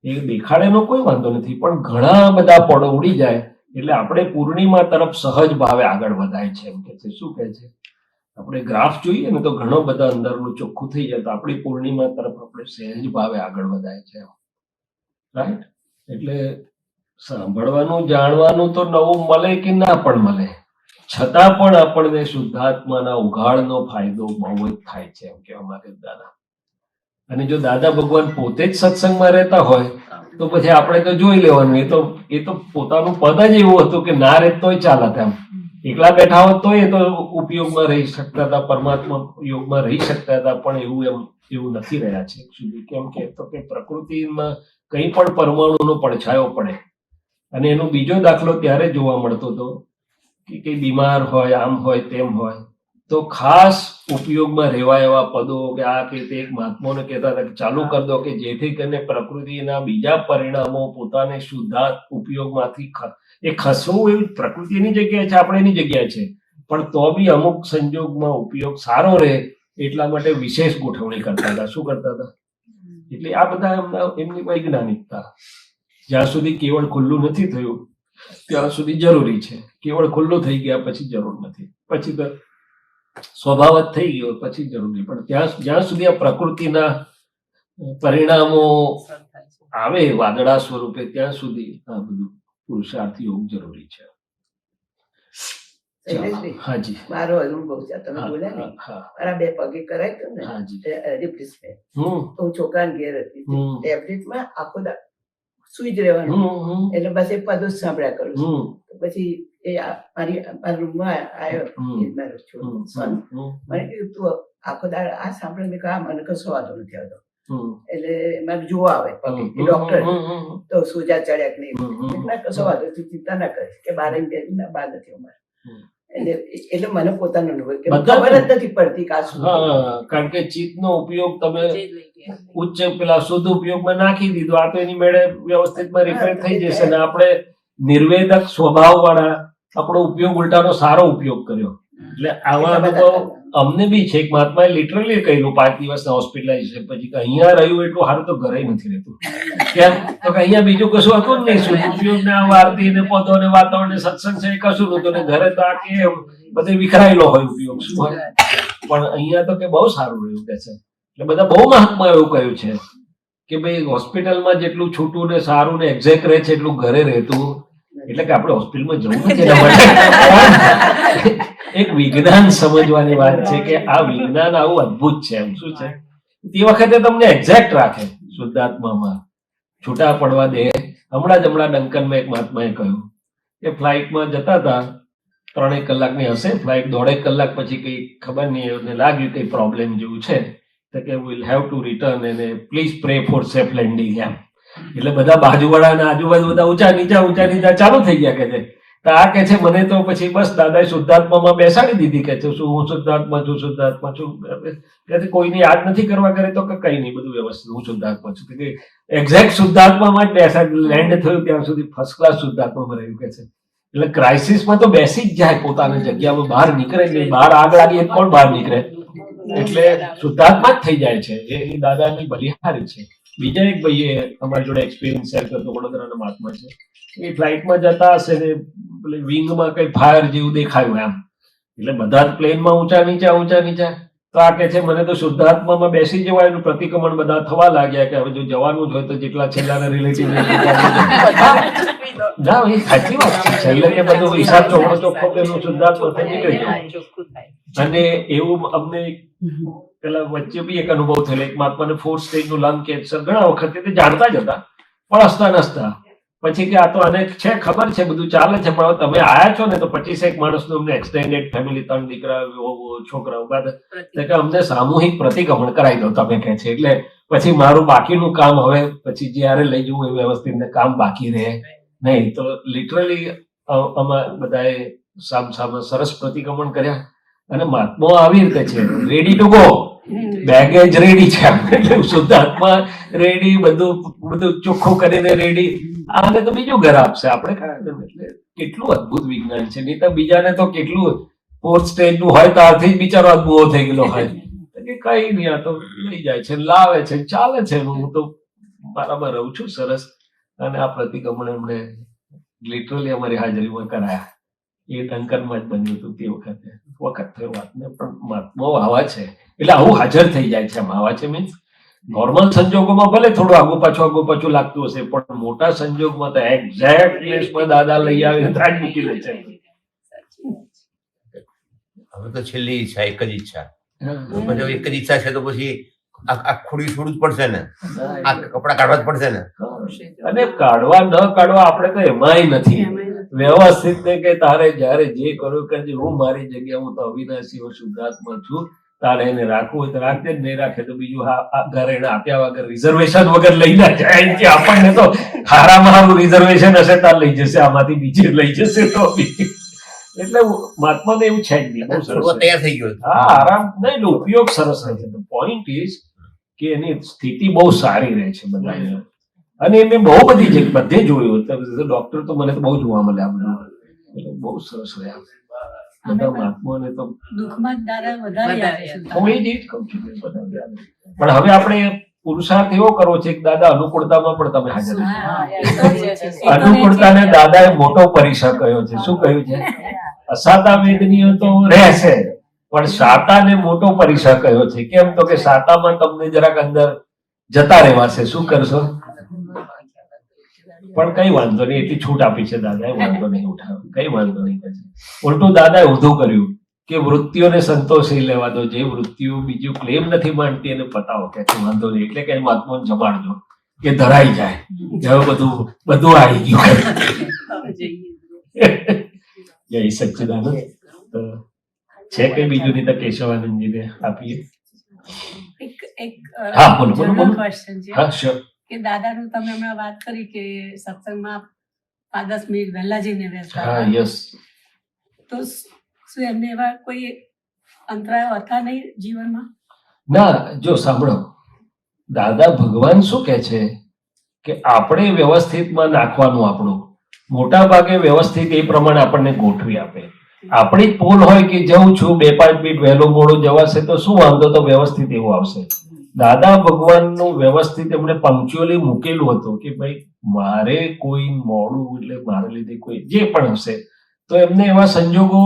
એ દેખાડેનો કોઈ વાંધો નથી, પણ ઘણા બધા પડો ઉડી જાય એટલે આપણે પૂર્ણિમા તરફ સહજ ભાવે આગળ વધાય છે. એમ કે છે, શું કહે છે, આપણે ગ્રાફ જોઈએ ને તો ઘણો બધા અંદરનું ચોખ્ખું થઈ જાય તો આપણી પૂર્ણિમા તરફ આપણે સહેજ ભાવે આગળ વધાય છે. રાઈટ? એટલે સાંભળવાનું જાણવાનું તો નવું મળે કે ના પણ મળે, છતાં પણ આપણને શુદ્ધાત્માના ઉઘાડનો ફાયદો બહુ જ થાય છે, એમ કહેવા માંગે દાદા. અને જો દાદા ભગવાન પોતે જ સત્સંગમાં રહેતા હોય તો પછી આપણે તો જોઈ લેવાનું. એ તો પોતાનું પદ જ એવું હતું કે ના રહેત તોય ચાલત. એમ એકલા બેઠા હોત તો એ તો ઉપયોગમાં રહી શકતા હતા, પરમાત્મા યોગમાં રહી શકતા હતા, પણ એવું નથી રહ્યા છે સુધી. કેમ કે પ્રકૃતિમાં કંઈ પણ પરમાણુનો પડછાયો પડે. અને એનો બીજો દાખલો ત્યારે જોવા મળતો હતો કે કઈ બીમાર હોય, આમ હોય, તેમ હોય, તો ખાસ ઉપયોગમાં રહેવા એવા પદો કે આ કે તે એક મહાત્માઓને કહેતા હતા કે ચાલુ કરી દો કે જેથી કરીને પ્રકૃતિના બીજા પરિણામો પોતાને શુદ્ધાત ઉપયોગમાંથી એ ખસવું એવી પ્રકૃતિની જગ્યાએ છે, આપણે એની જગ્યાએ છે, પણ તો બી અમુક સંજોગમાં ઉપયોગ સારો રહે એટલા માટે વિશેષ ગોઠવણી કરતા હતા. શું કરતા હતા? એટલે આ બધા એમની વૈજ્ઞાનિકતા. જ્યાં સુધી કેવળ ખુલ્લું નથી થયું ત્યાં સુધી જરૂરી છે. કેવળ ખુલ્લું થઈ ગયા પછી જરૂર નથી, પછી તો સ્વભાવ જ થઈ ગયો પછી જરૂરી. પણ જ્યાં સુધી આ પ્રકૃતિના પરિણામો આવે વાદળા સ્વરૂપે ત્યાં સુધી આ બધું પુરુષાર્થ યોગ જરૂરી છે. શૈલેષભાઈ, હાજી. મારો અનુભવ છે, તમે બોલ્યા ને, મારા 2 પગે કરાયું ને રિપ્લેસમેન્ટ, તો હું છોકરાને ઘેર હતી, ટેબ્લેટમાં આખો સુઈ જ રહેવાનું, એટલે બસ એ પદો જ સાંભળ્યા કરું છું. પછી એ મારા રૂમમાં આવ્યો મારો છોકરો મને કીધું તું આખો દાડ આ સાંભળે. મેં કહ્યું મને કશો વાંધો નથી આવતો. એટલે મારે જોવા આવે પગે, એ ડોક્ટર તો સોજા ચડ્યા કે નહીં, કશો વાંધો તું ચિંતા ના કરીશ કે 12 ના બાદ નથી અમારે. એટલે મને પોતાનો અનુભવ કે ખબર જ નથી પડતી કે આ શું. કારણ કે ચિત્તનો ઉપયોગ તમે ઉચ્ચ પેલા શુદ્ધ ઉપયોગમાં નાખી દીધો, આ તો એની મેળે વ્યવસ્થિતમાં રિપેર થઈ જશે. ને આપણે નિર્વેદક સ્વભાવ વાળા આપણો ઉપયોગ ઉલટાનો સારો ઉપયોગ કર્યો. એટલે આવા અનુભવ અમને બી છે. એક મહાત્માએ લિટરલી કહ્યું 5 દિવસના હોસ્પિટલાઇઝેશન પછી કે અહીંયા રહ્યું એટલું સારું તો ઘરે નથી રહેતું. કેમ? તો કે અહીંયા બીજું કશું હતું જ નહીં, શુદ્ધ ઉપયોગ ને વાર્તી ને પદો ને વાતાવરણ ને સત્સંગ છે, કશું નતું. ને ઘરે તો આ કે બધે વિખરાયેલો હોય ઉપયોગ, શું હોય. પણ અહીંયા તો કે બહુ સારું રહ્યું કે છે. એટલે બધા બહુ મહાત્મા એવું કહ્યું છે કે ભાઈ હોસ્પિટલમાં જેટલું છૂટું ને સારું ને એક્ઝેક્ટ રહે છે એટલું ઘરે રહેતું. એટલે કે આપણે હોસ્પિટલમાં જવું નથી. એક વિજ્ઞાન સમજવાની વાત છે કે આ વિજ્ઞાન આવું અદ્ભુત છે. એમ શું છે, તે વખતે તમને એક્ઝેક્ટ રાખે શુદ્ધાત્મામાં, છૂટા પડવા દે. હમણાં ડંકનમાં એક મહાત્માએ કહ્યું કે ફ્લાઇટમાં જતા હતા, 3 કલાકની હશે ફ્લાઇટ, 1.5 કલાક પછી કઈ ખબર નહીં એમને લાગ્યું કઈ પ્રોબ્લેમ જેવું છે તો કે વિલ હેવ ટુ રિટર્ન અને please pray for safe landing. એમ એટલે બધા બાજુવાળા અને આજુબાજુ બધા ઊંચા નીચા ચાલુ થઈ ગયા કે છે. તો આ કે છે મને તો પછી બસ દાદાએ શુદ્ધાત્મામાં બેસાડી દીધી કે છે, શું હું શુદ્ધાત્મા છું. કોઈને યાદ નથી કરવા કરે તો કે કઈ નહીં, બધું વ્યવસ્થિત, હું શુદ્ધાત્મા છું. કે એક્ઝેક્ટ શુદ્ધાત્મામાં જ બેસાડી, લેન્ડ થયું ત્યાં સુધી ફર્સ્ટ ક્લાસ શુદ્ધાત્મામાં રહ્યું કે છે. એટલે ક્રાઇસિસમાં તો બેસી જ જાય પોતાની જગ્યામાં, બહાર નીકળે નહીં. બહાર આગ લાગી કોણ બહાર નીકળે? એટલે શુદ્ધાત્મા જ થઈ જાય છે. એ દાદાની બલિહારી છે. બીજા એક ભાઈએ અમારી જોડે એક્સપિરિયન્સ શેર કરતો, વડોદરાના મહાત્મા છે. એ ફ્લાઇટમાં જતા હશે ને વિંગમાં કઈ ફાયર જેવું દેખાયું એમ, એટલે બધા જ પ્લેનમાં ઊંચા નીચા. તો આ કે છે મને તો શુદ્ધાત્મામાં બેસી જવાય, એનું પ્રતિક્રમણ બધા થવા લાગ્યા કે હવે જો જવાનું જ હોય તો જેટલા છેલ્લાના રિલેટિવ ના, એ સાચી વાત છે. છેલ્લે કે બધું હિસાબ ચોખ્ખો પેલું શુદ્ધાત્મા થઈ નીકળી જાય. અને એવું અમને પેલા વચ્ચે બી એક અનુભવ થયેલો. એક મહાત્માને 4th સ્ટેજનું લંગ કેન્સર ઘણા વખત તે જાણતા જ હતા પણ હસતા નસતા. પછી કે આ તો આને છે ખબર છે બધું ચાલે છે, પણ હવે તમે આયા છો ને તો 25 માણસનું અમને એક્સટેન્ડેડ ફેમિલી, 3 દીકરા, છોકરાઓ બાદ કે અમને સામૂહિક પ્રતિક્રમણ કરાવી દો તમે કે છે. એટલે પછી મારું બાકીનું કામ હવે પછી જ્યારે લઈ જવું એ વ્યવસ્થિત કામ બાકી રહે નહીં. તો લિટરલી અમે બધાએ સામ સરસ પ્રતિક્રમણ કર્યા અને મહાત્માઓ આવી રીતે છે ready to go, baggage ready છે, એટલે શુદ્ધાત્મા રેડી, બધું ચોખ્ખું કરીને રેડી. આને તો બીજું ઘર આપશે આપણે. એટલે કેટલું અદભુત વિજ્ઞાન છે. નહીં તો બીજાને તો કેટલું 4th સ્ટેજ નું હોય ત્યારથી જ બિચારો અદભુત થઈ ગયેલો હોય કે કઈ નહીં, આ તો લઈ જાય છે, લાવે છે, ચાલે છે. હું તો બરાબર રહું છું સરસ. અને આ પ્રતિક્રમણ એમણે લિટરલી અમારી હાજરીમાં કરાયા. એ ટંકરમાં જ બન્યું હતું તે વખત થયો વાતને. પણ મહાત્માઓ આવા છે એટલે આવું હાજર થઈ જાય છે. આમ આવા છે મીન્સ નોર્મલ સંજોગોમાં ભલે થોડું આગુ પાછું લાગતું હશે, પણ મોટા સંજોગમાં તો એક્ઝેક્ટ પ્લેસમાં દાદા લઈ આવીને ત્યાં જ મૂકી દે છે. હવે તો છેલ્લી ઈચ્છા એક જ ઈચ્છા, પછી એક જ ઈચ્છા છે તો પછી આ ખોડી છોડવું જ પડશે ને, આ કપડા કાઢવા જ પડશે ને. અને કાઢવા ન કાઢવા આપણે તો એમાંય નથી. વ્યવસ્થિત ને કે તારે જયારે જે કરવું કરજે, હું મારી જગ્યા, હું તો અવિનાશી, હું શુદ્ધાત્મા છું. તારે એને રાખવું હોય તો રાખજે, નહીં રાખે તો બીજું ઘરે એને આપ્યા વગર, રિઝર્વેશન વગર લઈ ના જાય. આપણને તો હારામાં સારું રિઝર્વેશન હશે તાર લઈ જશે, આમાંથી બીજે લઈ જશે તો બી. એટલે મહાત્માને એવું છે જ નહીં. બહુ સરસ તૈયાર થઈ ગયો. હા, આરામ નહીં, ઉપયોગ સરસ રહે છે. પોઈન્ટ ઇઝ કે એની સ્થિતિ બહુ સારી રહે છે બધાને. અને મેં બહુ બધી જગ્યાએ બધે જોયું. ડોક્ટર તો મને તો બહુ જોવા મળે આ બધું. એટલે બહુ સરસ રહ્યા બધા મહાત્માઓને તો. દુઃખમાં દાદા વધારે આવે છે. હું એ જ કહું છું કે બધા યાદ. પણ હવે આપણે પુરુષાર્થ એવો કરવો છે કે દાદા અનુકૂળતામાં પણ તમે હાજર રહો. અનુકૂળતાને દાદાએ મોટો પરિસર કહ્યો છે. શું કહ્યું છે? અસાતા વેદનીઓ તો રહેશે, પણ સાતાને મોટો પરિસર કહ્યો છે. કેમ? તો કે સાતામાં તમને જરાક અંદર જતા રહેવાશે. શું કરશો? પણ કઈ વાંધો નહીં, એટલી છૂટ આપી છે દાદાએ, વાંધો નહીં ઉઠાવ્યો, કઈ વાંધો નહીં. પછી ઉલટું દાદાએ ઊંધું કર્યું કે વૃત્તિઓને સંતોષી લેવા દો. જે વૃત્તિઓ બીજું ક્લેમ નથી માનતી એને પતાવો કે વાંધો નહીં. એટલે કે મહાત્માને જમાડજો કે ધરાઈ જાય કે હવે બધું આવી ગયું. જય સચ્ચિદાનંદ. તો છે કઈ બીજું નહીં તો કેશવાનંદજીને આપીએ. હા, બોલો બોલો બોલો. ક્વેશ્ચન છે હા, શ્યોર. કે દાદાનું તમે હમણાં વાત કરી કે સત્સંગમાં 5-10 મિનિટ વહેલા જઈને બેસતા. હા, યસ. તો શું એમને એવા કોઈ અંતરાયો હતા નહીં જીવનમાં? ના, જો સાંભળો, દાદા ભગવાન શું કે છે કે આપણે વ્યવસ્થિતમાં નાખવાનું. આપણું મોટા ભાગે વ્યવસ્થિત એ પ્રમાણે આપણને ગોઠવી આપે. આપણી જ ભૂલ હોય કે જઉં છું 2-5 મિનિટ વહેલું મોડું જવાશે તો શું વાંધો, તો વ્યવસ્થિત એવું આવશે. દાદા ભગવાનનું વ્યવસ્થિત એમણે પંક્ચ્યુઅલી મૂકેલું હતું કે ભાઈ મારે કોઈ મોડું એટલે મારે લીધે કોઈ જે પણ હશે તો એમને એવા સંજોગો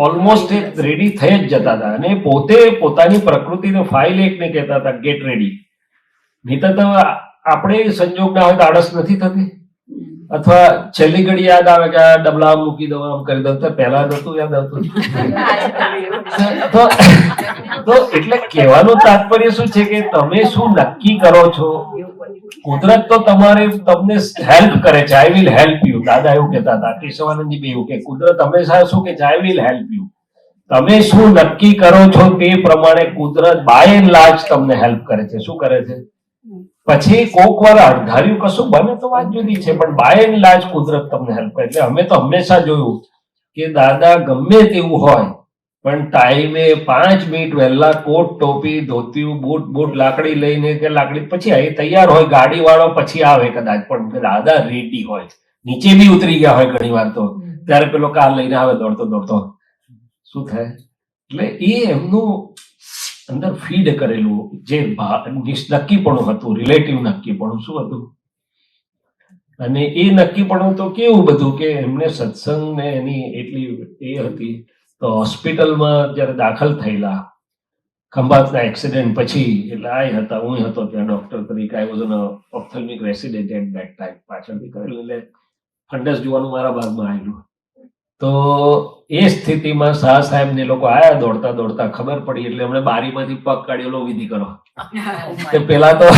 ઓલમોસ્ટ રેડી થઈ જ જતા હતા. અને પોતે પોતાની પ્રકૃતિને ફાઇલ એકને કહેતા હતા ગેટ રેડી. નહીં તો આપણે સંજોગ ના હોય તો આળસ નથી થતી, અથવા છેલ્લી ઘડી યાદ આવે કે આ ડબલા મૂકી દો, આમ કરી દો. તો પહેલા નતું યાદ આવતું. તો એટલે કહેવાનું તાત્પર્ય શું છે કે તમે શું નક્કી કરો છો. કુદરત તો તમને હેલ્પ કરે છે. I will help you. દાદા એવું કહેતા હતા, કેશવાનંદજી બી એવું કે કુદરત હંમેશા શું કે છે, આઈ વિલ હેલ્પ યુ. તમે શું નક્કી કરો છો તે પ્રમાણે કુદરત બાય એન્ડ લાર્જ તમને હેલ્પ કરે છે. શું કરે છે? પછી કોક વાર અણધાર્યું કશું બને તો વાત જુદી છે, પણ બાય એન્ડ લાર્જ કુદરત તમને હેલ્પ કરે. એટલે અમે તો હંમેશા જોયું કે દાદા ગમે તેવું હોય પણ ટાઈમે 5 મિનિટ વહેલા કોટ, ટોપી, ધોતિયું, બૂટ લાકડી લઈને કે લાકડી પછી અહીં તૈયાર હોય. ગાડી વાળો પછી આવે કદાચ, પણ દાદા રેડી હોય. નીચે બી ઉતરી ગયા હોય ઘણી વાર તો, ત્યારે પેલો કાર લઈને આવે દોડતો. શું થાય? એટલે એ એમનું અંદર ફીડ કરેલું જે નક્કીપણું હતું, રિલેટિવ નક્કીપણું શું હતું. અને એ નક્કીપણું તો કેવું બધું કે એમને સત્સંગ ને એની એટલી એ હતી. તો હોસ્પિટલમાં જયારે દાખલ થયેલા ખંભાતના એક્સિડન્ટ પછી એટલે આ હતા, હું હતો ત્યાં ડોક્ટર તરીકે. I was an ophthalmic resident at that time. પાછળથી કરેલું એટલે ફંડસ જોવાનું મારા ભાગમાં આવેલું. તો એ સ્થિતિમાં શાહ સાહેબ ને લોકો આયા દોડતા દોડતા, ખબર પડી એટલે એમણે બારીમાંથી પગ કાઢ્યો, વિધિ કરો. તે પેલા તો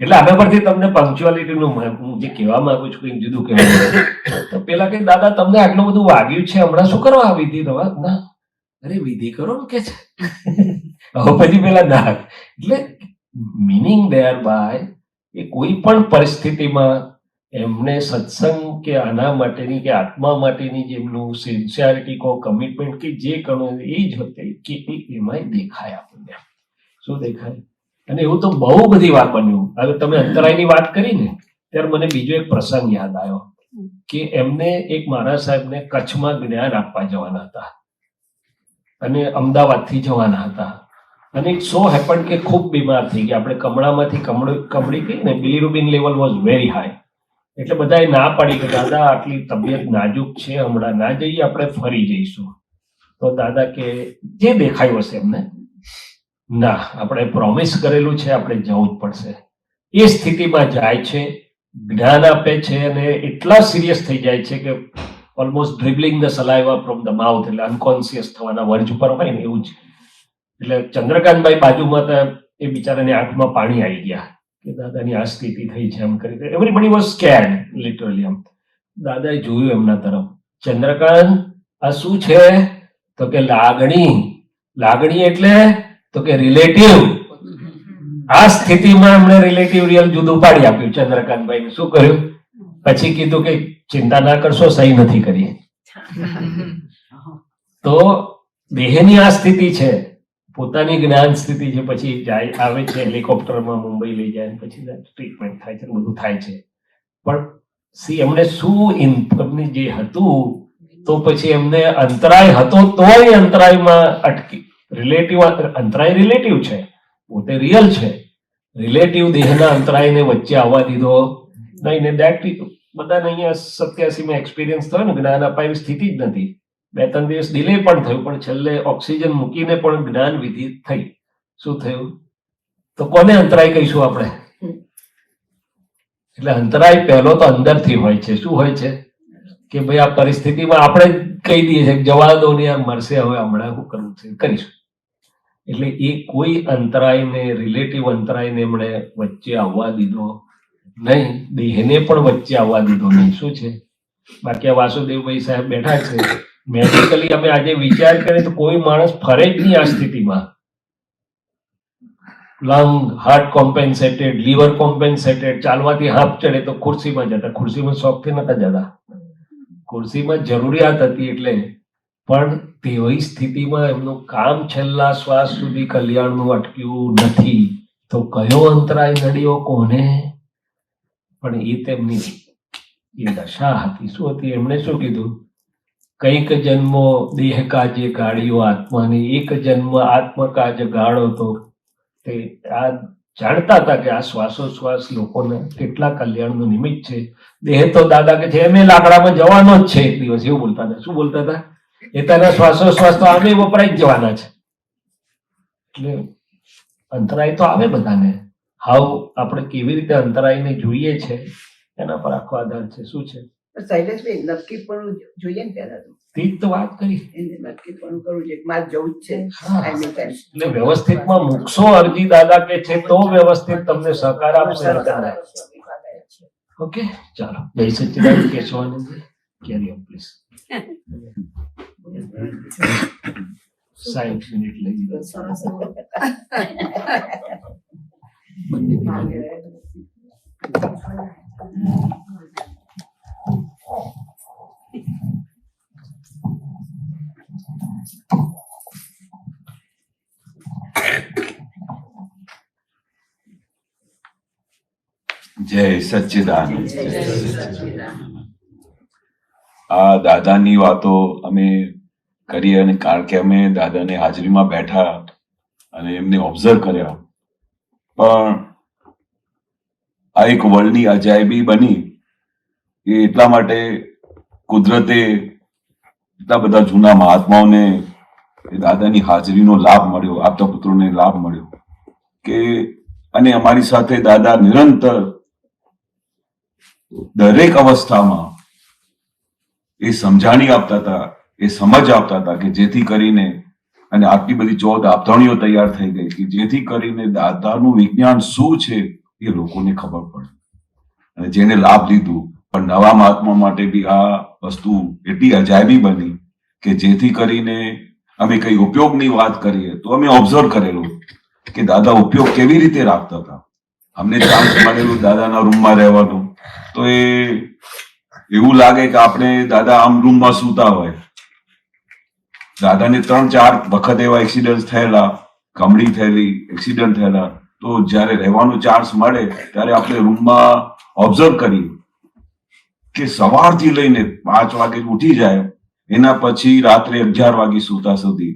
એટલે આગળ પરથી તમને પંક્ચ્યુઆલિટીનું હું જે કહેવા માંગુ છું કંઈક જુદું કહેવાનું. તો પેલા કે દાદા તમને આટલું બધું વાગ્યું છે, હમણાં શું કરવા આ વિધિ રવા? ના, અરે વિધિ કરો ને કે છે. હવે પછી પેલા ના, એટલે મિનિંગ દેર બાય એ કોઈ પણ પરિસ્થિતિમાં એમને સત્સંગ કે આના માટેની કે આત્મા માટેની જેમનું સિન્સિયરિટી કો કમિટમેન્ટ કે જે કરવું એ જ હતું કે એમાં દેખાય આપણને. શું દેખાય? અને એવું તો બહુ બધી વાર બન્યું. હવે તમે અંતરાયની વાત કરી ને ત્યારે મને બીજો એક પ્રસંગ યાદ આવ્યો કે એમને એક મહારાજ સાહેબને કચ્છમાં જ્ઞાન આપવા જવાના હતા અને અમદાવાદથી જવાના હતા. અને ઇટ સો હેપન કે ખૂબ બીમાર થઈ ગયા. આપણે કમળામાંથી કમળી ગઈ ને, બિલિરુબિન લેવલ વોઝ વેરી હાઈ. એટલે બધાએ ના પાડી કે દાદા આટલી તબિયત નાજુક છે, હમણાં ના જઈએ, આપણે ફરી જઈશું. તો દાદા કે જે દેખાયું હશે એમને, ના, આપણે પ્રોમિસ કરેલું છે, આપણે જવું જ પડશે. એ સ્થિતિમાં જાય છે, જ્ઞાન આપે છે અને એટલા સિરિયસ થઈ જાય છે કે almost dribbling the saliva from the mouth, એટલે અનકોન્શિયસ થવાના વર્જ ઉપર હોય ને એવું જ. એટલે ચંદ્રકાંતભાઈ બાજુમાં તો એ બિચારાની આંખમાં પાણી આવી ગયા કે દાદાની આ સ્થિતિ થઈ છે એમ કરી. Everybody was scared literally. એમ દાદાએ જોયું એમના તરફ, ચંદ્રકાંત આ શું છે? તો કે લાગણી. લાગણી એટલે તો કે રિલેટિવ. આ સ્થિતિમાં એમણે રિલેટિવ રિયલ જુદું પાડી આપ્યું ચંદ્રકાંતભાઈને. શું કર્યું? પછી કીધું કે ચિંતા ના કરશો, સહી નથી કરી. તો દેહની આ સ્થિતિ છે, પોતાની જ્ઞાન સ્થિતિ છે. પછી જાય આવે છે હેલિકોપ્ટરમાં મુંબઈ લઈ જાય, પછી ટ્રીટમેન્ટ થાય છે, બધું થાય છે. પણ સી એમને શું ઇન્કમની જે હતું, તો પછી એમને અંતરાય હતો તોય અંતરાયમાં અટકી. રિલેટિવ અંતરાય રિલેટિવ છે, પોતે રિયલ છે. રિલેટિવ દેહના અંતરાયને વચ્ચે આવવા દીધો નહીં. ને દેટ બધાને અહીંયા 87માં એક્સપિરિયન્સ થયો ને, જ્ઞાન અપાય એવી સ્થિતિ જ નથી. 2-3 દિવસ ડિલે પણ થયું, પણ છેલ્લે ઓક્સિજન મૂકીને પણ જ્ઞાન વિધિ થઈ. શું થયું? તો કોને અંતરાય કહીશું આપણે? એટલે અંતરાય પહેલો તો અંદરથી હોય છે. શું હોય છે? કે ભાઈ આ પરિસ્થિતિમાં આપણે કહી દઈએ છીએ જવા દો ને યાર, મરશે, હવે હમણાં શું કરવું છે કરીશું. એટલે એ કોઈ અંતરાયને, રિલેટિવ અંતરાયને એમણે વચ્ચે આવવા દીધો નહીં, દેહને પણ વચ્ચે આવવા દીધો નહીં. શું છે? બાકી આ વાસુદેવભાઈ સાહેબ બેઠા છે, મેડિકલી અમે આજે વિચાર કરીએ તો કોઈ માણસ ફરે જ નહીં આ સ્થિતિમાં. લંગ, હાર્ટ કોમ્પેન્સેટેડ, લીવર કોમ્પેન્સેટેડ, ચાલવાથી હાફ ચડે તો ખુરશીમાં જતા. ખુરશીમાં શોખથી નતા જતા, ખુરશીમાં જરૂરિયાત હતી એટલે. પણ તેવી સ્થિતિમાં એમનું કામ છેલ્લા શ્વાસ સુધી કલ્યાણનું અટક્યું નથી. તો કયો અંતરાય નડ્યો કોને? પણ એ તેમની એ દશા હતી. શું હતી? એમણે શું કીધું? કઈક જન્મો દેહ કાજે ગાળ્યો આત્માને, એક જન્મ આત્મ કાજ ગાળો. તો તે આ જાણતા હતા કે આ શ્વાસોશ્વાસ લોકોને કેટલા કલ્યાણનું નિમિત્ત છે. દેહ તો દાદા કે છે એમ લાકડામાં જવાનો જ છે એક દિવસ, એવું બોલતા હતા. શું બોલતા હતા? એ તારા શ્વાસોશ્વાસ તો આમે વપરાઈ જ જવાના છે. એટલે અંતરાય તો આવે બધાને. હાવ આપણે કેવી રીતે અંતરાયને જોઈએ છે એના પર આખો આધાર છે. શું છે? શૈલેષભાઈ, નક્કી પણ જોઈએ ને પહેલા તો. તે જ તો વાત કરી. એને નક્કી પણ કરવું છે, મારે જવું જ છે. એટલે વ્યવસ્થિતમાં મૂકશો અરજી દાદા કે છે તો વ્યવસ્થિત તમને સહકાર આપશે. ઓકે, ચાલો. જય સચ્ચિદાનંદ. કેશવાનંદ, કેરી ઓન પ્લીઝ. 60 મિનિટ લઈ લીધો. જય સચ્ચિદાનંદ. આ દાદાની વાતો અમે કરી, અને કારણ કે અમે દાદાની હાજરીમાં બેઠા અને એમને ઓબ્ઝર્વ કર્યા. પણ આ એક વર્લ્ડની અજાયબી બની એ એટલા માટે કુદરતે એટલા બધા જૂના મહાત્માઓને એ દાદાની હાજરીનો લાભ મળ્યો, આપતા પુત્રોને લાભ મળ્યો કે અને અમારી સાથે દાદા નિરંતર દરેક અવસ્થામાં એ સમજાણી આપતા હતા, એ સમજ આપતા હતા કે જેથી કરીને અને આટલી બધી 14 આપતાણીઓ તૈયાર થઈ ગઈ કે જેથી કરીને દાદાનું વિજ્ઞાન શું છે એ લોકોને ખબર પડે અને જેને લાભ લીધું. પણ નવા મહાત્મા માટે બી આ વસ્તુ એટલી અજાયબી બની કે જેથી કરીને અમે કઈ ઉપયોગની વાત કરીએ તો અમે ઓબ્ઝર્વ કરેલું કે દાદા ઉપયોગ કેવી રીતે રાખતા હતા. અમને ચાન્સ મળેલું દાદાના રૂમમાં રહેવાનું તો એ એવું લાગે કે આપણે દાદા આમ રૂમમાં સૂતા હોય. દાદાને 3-4 વખત એવા એક્સિડન્ટ થયેલા, કમળી થયેલી, એક્સિડન્ટ થયેલા. તો જયારે રહેવાનો ચાન્સ મળે ત્યારે આપણે રૂમમાં ઓબ્ઝર્વ કરીએ કે સવારથી લઈને 5 વાગે ઉઠી જાય એના પછી રાત્રે 11 વાગે સૂતા સુધી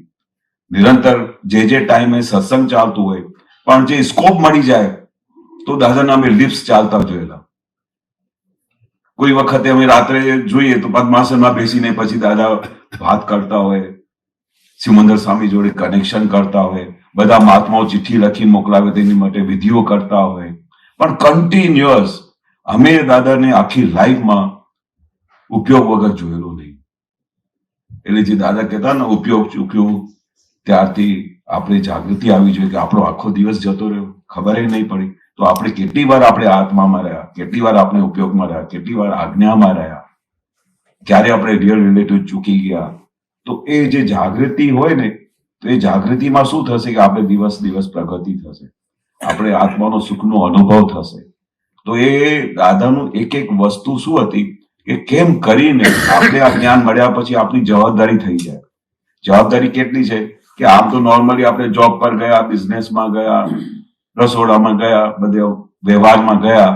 નિરંતર જે ટાઈમે સત્સંગ ચાલતું હોય પણ જે સ્કોપ મળી જાય તો દાદાના અમે લિપ્સ ચાલતા જોયેલા. કોઈ વખતે અમે રાત્રે જોઈએ તો પદ્માસનમાં બેસીને પછી દાદા વાત કરતા હોય, સિમંદર સ્વામી જોડે કનેક્શન કરતા હોય, બધા મહાત્માઓ ચિઠ્ઠી લખી મોકલાવે તેની માટે વિધિઓ કરતા હોય. પણ કન્ટિન્યુઅસ અમે દાદાને આખી લાઈફમાં ઉપયોગ વગર જોયેલો નહીં. એટલે જે દાદા કહેતા ને ઉપયોગ ચૂક્યું ત્યારથી આપણે જાગૃતિ આવી જોઈએ કે આપણો આખો દિવસ જતો રહ્યો, ખબર નહીં પડી. તો આપણે કેટલી વાર આપણે આત્મામાં રહ્યા, કેટલી વાર આપણે ઉપયોગમાં રહ્યા, કેટલી વાર આજ્ઞામાં રહ્યા, ક્યારે આપણે રિયલ રિલેટિવ ચૂકી ગયા. તો એ જે જાગૃતિ હોય ને તો એ જાગૃતિમાં શું થશે કે આપણે દિવસ પ્રગતિ થશે, આપણે આત્માનો સુખનો અનુભવ થશે. તો એ દાદાનું એક વસ્તુ શું હતી કે કેમ કરીને આપણે આ જ્ઞાન મળ્યા પછી આપણી જવાબદારી થઈ જાય. જવાબદારી કેટલી છે કે આમ તો નોર્મલી આપણે જોબ પર ગયા, બિઝનેસમાં ગયા, રસોડામાં ગયા, બધે વ્યવહારમાં ગયા,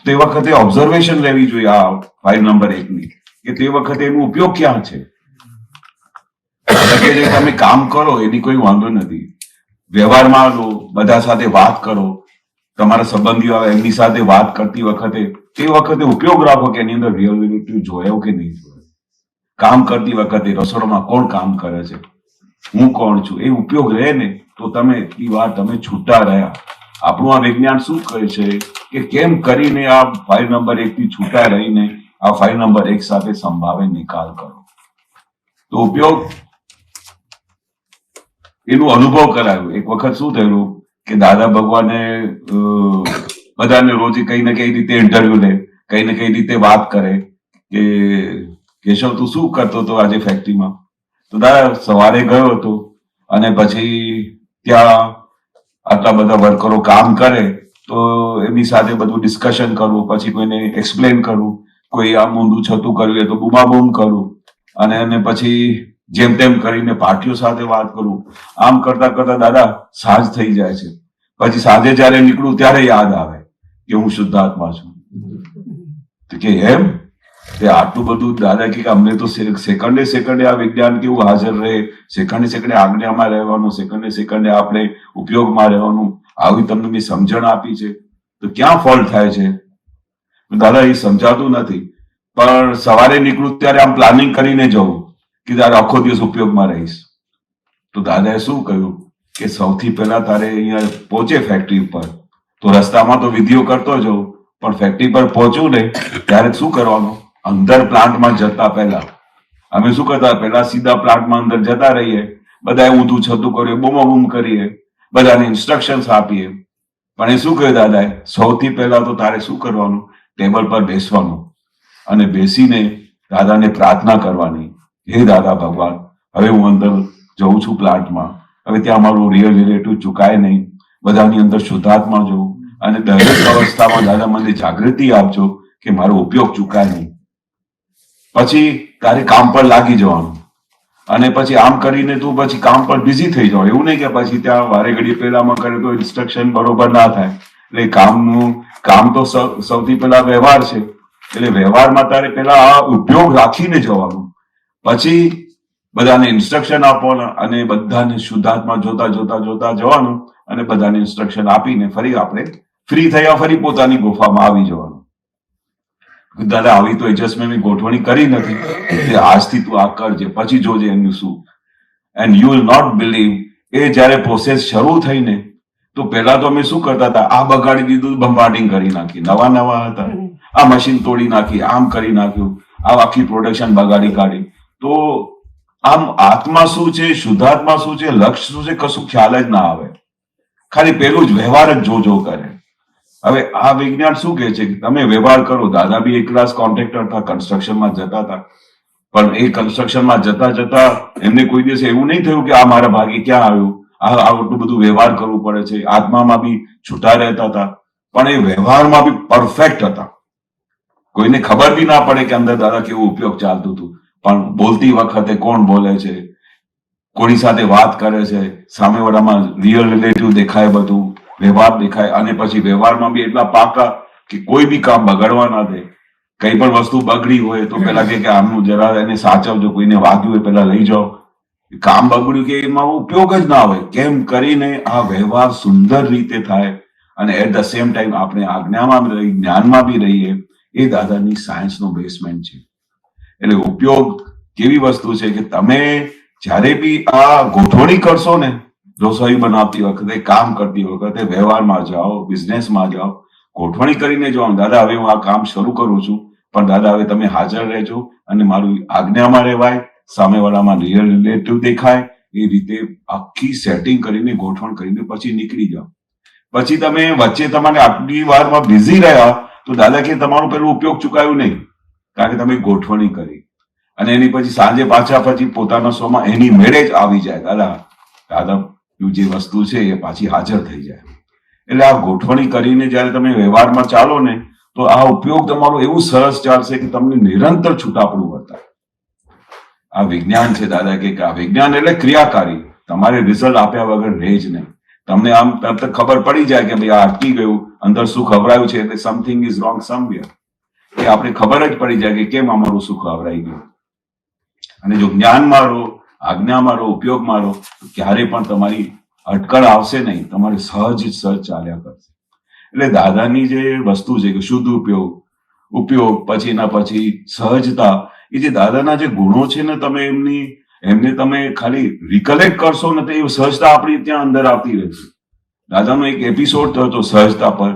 તે વખતે ઓબ્ઝર્વેશન લેવી જોઈએ આ ફાઇલ નંબર 1 ની કે તે વખતે એનો ઉપયોગ ક્યાં છે. તમે કામ કરો એની કોઈ વાંધો નથી, વ્યવહારમાં લો, બધા સાથે વાત કરો, તમારા સંબંધીઓ આવે એમની સાથે વાત કરતી વખતે તે વખતે ઉપયોગ રાખો કે એની અંદર રિયલ રિલેટિવ જોયો કે નહીં જોયો. કામ કરતી વખતે રસોડામાં કોણ કામ કરે છે, હું કોણ છું, એ ઉપયોગ રહે ને તો તમે એટલી વાર તમે છૂટા રહ્યા. આપણું આ વિજ્ઞાન શું કહે છે કે કેમ કરીને આ ફાઇલ નંબર 1 થી છૂટા રહીને આ ફાઇલ નંબર 1 સાથે સંભાવે નિકાલ કરો. તો ઉપયોગ એનું અનુભવ કરાયું. એક વખત શું થયેલું કે દાદા ભગવાને બધાને રોજ કઈ ને કઈ રીતે ઇન્ટરવ્યુ લે, કઈ ને કઈ રીતે વાત કરે કે કેશવ તું શું કરતો હતો આજે ફેક્ટરીમાં. તો દાદા સવારે ગયો હતો અને પછી ત્યાં આટલા બધા વર્કરો કામ કરે તો એમની સાથે બધું ડિસ્કશન કરવું, પછી કોઈને એક્સપ્લેન કરવું, કોઈ આમ ઊંધું છતું કર્યું તો બૂમાબૂમ કરવું અને પછી જેમ તેમ કરીને પાર્ટીઓ સાથે વાત કરું. આમ કરતા કરતા દાદા સાંજ થઈ જાય છે. પછી સાંજે જયારે નીકળું ત્યારે યાદ આવે કે હું શુદ્ધાત્મા છું. તો કે એમ તે આટલું બધું દાદા કે અમને તો સેકન્ડે આ વિજ્ઞાન કેવું હાજર રહે, સેકન્ડે આજ્ઞામાં રહેવાનું, સેકન્ડે આપણે ઉપયોગમાં રહેવાનું, આવી તમને મેં સમજણ આપી છે. તો ક્યાં ફોલ્ટ થાય છે દાદા એ સમજાતું નથી. પણ સવારે નીકળું ત્યારે આમ પ્લાનિંગ કરીને જવું કે તારે આખો દિવસ ઉપયોગમાં રહીશ. તો દાદાએ શું કહ્યું કે સૌથી પહેલા તારે અહીંયા પહોંચે ફેક્ટરી ઉપર તો રસ્તામાં તો વિધિઓ કરતો જવું, પણ ફેક્ટરી પર પહોંચ્યું ને ત્યારે શું કરવાનું, અંદર પ્લાન્ટમાં જતા પહેલા અમે શું કરતા, પહેલા સીધા પ્લાન્ટમાં અંદર જતા રહીએ, બધા ઊંધું છતું કરીએ, બૂમાબૂમ કરીએ, બધાને ઇન્સ્ટ્રક્શન્સ આપીએ. પણ એ શું કહ્યું દાદાએ, સૌથી પહેલા તો તારે શું કરવાનું, ટેબલ પર બેસવાનું અને બેસીને દાદાને પ્રાર્થના કરવાની, હે દાદા ભગવાન, હવે હું અંદર જઉં છું પ્લાન્ટમાં, હવે ત્યાં મારું રિયલ રિલેટિવ ચૂકાય નહીં, બધાની અંદર શુદ્ધાત્મા જોઉં અને દરેક અવસ્થામાં દાદા મને જાગૃતિ આપજો કે મારો ઉપયોગ ચૂકાય નહીં. પછી તારે કામ પર લાગી જવાનું અને પછી આમ કરીને તું પછી કામ પર બિઝી થઈ જાવ. એવું નહીં કે પછી ત્યાં વારે ઘડી પહેલામાં કરે તો ઇન્સ્ટ્રક્શન બરોબર ના થાય. એટલે કામ તો સૌથી પહેલા વ્યવહાર છે, એટલે વ્યવહારમાં તારે પહેલા આ ઉપયોગ રાખીને જવાનું, પછી બધાને ઇન્સ્ટ્રક્શન આપવાના અને બધાને શુદ્ધાત્મા જોતા જવાનું અને બધાને ઇન્સ્ટ્રક્શન આપીને ફરી આપણે ફ્રી થયા ફરી પોતાની ગુફામાં આવી જવાનું. દાદા આવી તો એડજસ્ટમેન્ટ ગોઠવણી કરી નથી, આજથી તું આ કરજે, પછી જોજે એમનું શું. And you will not believe, એ જ્યારે પ્રોસેસ શરૂ થઈ ને તો પહેલા તો અમે શું કરતા હતા, આ બગાડી દીધું, બંબાર્ડિંગ કરી નાખી, નવા હતા, આ મશીન તોડી નાખી, આમ કરી નાખ્યું, આ આખી પ્રોડક્શન બગાડી કાઢી. તો આમ આત્મા શું છે, શુદ્ધાત્મા શું છે, લક્ષ્ય શું છે, કશું ખ્યાલ જ ના આવે. ખાલી પેલું જ વ્યવહાર જ જો કરે. હવે આ વિજ્ઞાન શું કહે છે કે તમે વ્યવહાર કરો. દાદા બી એક ક્લાસ કોન્ટ્રાક્ટર હતા, કન્સ્ટ્રક્શનમાં જતા હતા, પણ એ કન્સ્ટ્રક્શનમાં જતા જતા એમને કોઈ દિવસ એવું નહીં થયું કે આ મારા ભાગે ક્યાં આવ્યું, આ આટલું બધું વ્યવહાર કરવું પડે છે. આત્મામાં બી છૂટા રહેતા હતા, પણ એ વ્યવહારમાં બી પરફેક્ટ હતા. કોઈને ખબર બી ના પડે કે અંદર દાદા કેવું ઉપયોગ ચાલતું હતું. પણ બોલતી વખતે કોણ બોલે છે, કોની સાથે વાત કરે છે, સામેવાળામાં રિયલ રિલેટિવ દેખાય, બધું વ્યવહાર દેખાય. અને પછી વ્યવહારમાં બી એટલા પાકા કે કોઈ બી કામ બગડવા ના દે. કઈ પણ વસ્તુ બગડી હોય તો પેલા કે આમનું જરા એને સાચવજો, કોઈને વાગ્યું હોય પેલા લઈ જાઓ. કામ બગડ્યું કે એમાં ઉપયોગ જ ના હોય. કેમ કરીને આ વ્યવહાર સુંદર રીતે થાય અને એટ ધ સેમ ટાઈમ આપણે આજ્ઞામાં રહી, જ્ઞાનમાં બી રહીએ. એ દાદાની સાયન્સનો બેસમેન્ટ છે. એટલે ઉપયોગ કેવી વસ્તુ છે કે તમે જ્યારે બી આ ગોઠવણી કરશો ને, રસોઈ બનાવતી વખતે, કામ કરતી વખતે, વ્યવહારમાં જાઓ, બિઝનેસમાં જાઓ, ગોઠવણી કરીને જાઓ, દાદા હવે હું આ કામ શરૂ કરું છું, પણ દાદા હવે તમે હાજર રહેજો અને મારું આજ્ઞામાં રહેવાય, સામેવાળામાં રિયલ રિલેટિવ દેખાય. એ રીતે આખી સેટિંગ કરીને, ગોઠવણ કરીને પછી નીકળી જાઓ. પછી તમે વચ્ચે તમારે આટલી વારમાં બિઝી રહ્યા તો દાદા કે તમારું પેલું ઉપયોગ ચૂકાયું નહીં, કારણ કે તમે ગોઠવણી કરી. અને એની પછી સાંજે પાછા પછી પોતાના સ્વમાં એની મેળે જ આવી જાય. દાદા જે વસ્તુ છે એ પાછી હાજર થઈ જાય. એટલે આ ગોઠવણી કરીને જયારે તમે વ્યવહારમાં ચાલો ને તો આ ઉપયોગ તમારો એવું સરસ ચાલશે કે તમને નિરંતર છૂટાપડું વર્તાય. આ વિજ્ઞાન છે. દાદા કે આ વિજ્ઞાન એટલે ક્રિયાકારી. તમારે રિઝલ્ટ આપ્યા વગર રહે જ નહીં. તમને આમ તરત ખબર પડી જાય કે ભાઈ આ અટકી ગયું, અંદર શું ખવડાયું છે, એટલે સમથિંગ ઇઝ રોંગ સમવેર. એ આપણે ખબર જ પડી જાય કે કેમ અમારું સુખ ખવડાઈ ગયું. અને જો જ્ઞાનમાં રહો, આજ્ઞામાં રહો, ઉપયોગમાં રહો, તો ક્યારે પણ તમારી અટકળ આવશે નહીં. તમારે સહજ ચાલ્યા કરશે. એટલે દાદાની જે વસ્તુ છે કે શુદ્ધ ઉપયોગ પછી એના પછી સહજતા, એ જે દાદાના જે ગુણો છે ને, તમે એમને તમે ખાલી રિકલેક્ટ કરશો ને તો એ સહજતા આપણી ત્યાં અંદર આવતી રહેશે. દાદાનો એક એપિસોડ થયો હતો સહજતા પર.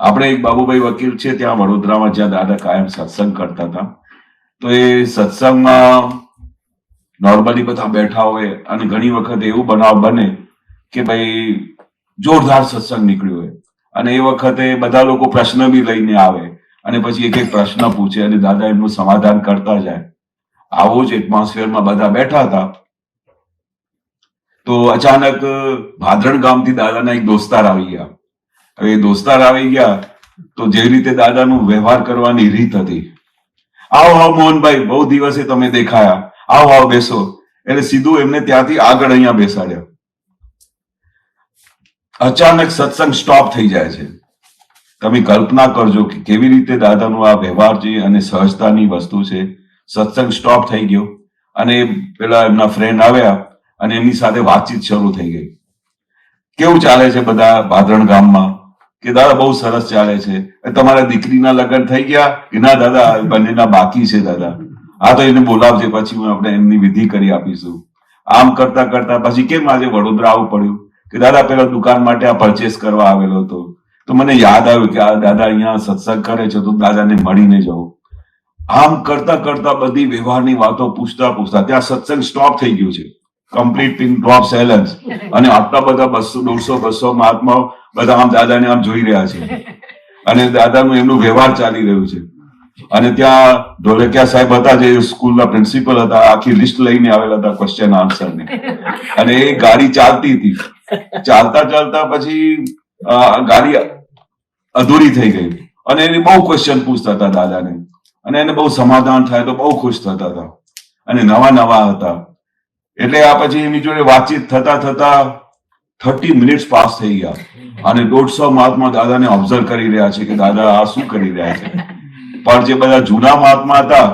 આપણે એક બાબુભાઈ વકીલ છે ત્યાં વડોદરામાં, જ્યાં દાદા કાયમ સત્સંગ કરતા હતા. તો એ સત્સંગમાં નોર્મલી બધા બેઠા હોય અને ઘણી વખત એવું બનાવ બને કે ભાઈ જોરદાર સત્સંગ નીકળ્યો હોય અને એ વખતે બધા લોકો પ્રશ્ન બી લઈને આવે અને પછી એક એક પ્રશ્ન પૂછે અને દાદા એમનું સમાધાન કરતા જાય. આવો જ એટમોસ્ફિયરમાં બધા બેઠા હતા. તો અચાનક ભાદરણ ગામથી દાદાના એક દોસ્તાર આવી ગયા. હવે એ દોસ્તાર આવી ગયા તો જે રીતે દાદાનું વ્યવહાર કરવાની રીત હતી, આવો મોહનભાઈ, બહુ દિવસે તમે દેખાયા, આવો બેસો. એટલે સીધું એમને ત્યાંથી આગળ અહીંયા બેસાડ્યા. અચાનક સત્સંગ સ્ટોપ થઈ જાય છે. તમે કલ્પના કરજો કે કેવી રીતે દાદાનો આ વ્યવહાર છે અને સહજતાની વસ્તુ છે. સત્સંગ સ્ટોપ થઈ ગયો અને પેલા એમના ફ્રેન્ડ આવ્યા અને એમની સાથે વાતચીત શરૂ થઈ ગઈ. કેવું ચાલે છે બધા ભાદરણ ગામમાં? કે દાદા બહુ સરસ ચાલે છે. તમારા દીકરીના લગ્ન થઈ ગયા કે ના દાદા? બંનેના બાકી છે દાદા. આ તો એને બોલાવજે, પછી આપણે એમની વિધિ કરી આપીશું. આમ કરતા કરતા પછી કેમ આજે વડોદરા આવવું પડ્યું? કે દાદા પેલા દુકાન માટે આ પરચેસ કરવા આવેલો હતો, તો મને યાદ આવ્યું કે આ દાદા અહીંયા સત્સંગ કરે છે તો દાદાને મળીને જવું. આમ કરતા કરતા બધી વ્યવહારની વાતો પૂછતા પૂછતા ત્યાં સત્સંગ સ્ટોપ થઈ ગયું છે. Complete pin drop silence. અને આટલા બધા 100-200 મહાત્માઓ બધા આમ દાદાને આમ જોઈ રહ્યા છે અને દાદાનું એમનું વ્યવહાર ચાલી રહ્યું છે. અને ત્યાં ઢોલકિયા સાહેબ હતા, જે સ્કૂલના પ્રિન્સિપલ હતા, આખી લિસ્ટ લઈને આવેલા હતા ક્વેશ્ચન આન્સરની. અને એ ગાડી ચાલતી હતી. ચાલતા ચાલતા પછી ગાડી અધૂરી થઈ ગઈ અને એને બહુ ક્વેશ્ચન પૂછતા હતા દાદાને અને એને બહુ સમાધાન થાય તો બહુ ખુશ થતા હતા અને નવા હતા. એટલે આ પછી એની જોડે વાતચીત થતા થતા 30 મિનિટ્સ પાસ થઈ ગયા અને 150 મહાત્મા દાદાને ઓબ્ઝર્વ કરી રહ્યા છે કે દાદા આ શું કરી રહ્યા છે. પણ જે બધા જૂના મહાત્મા હતા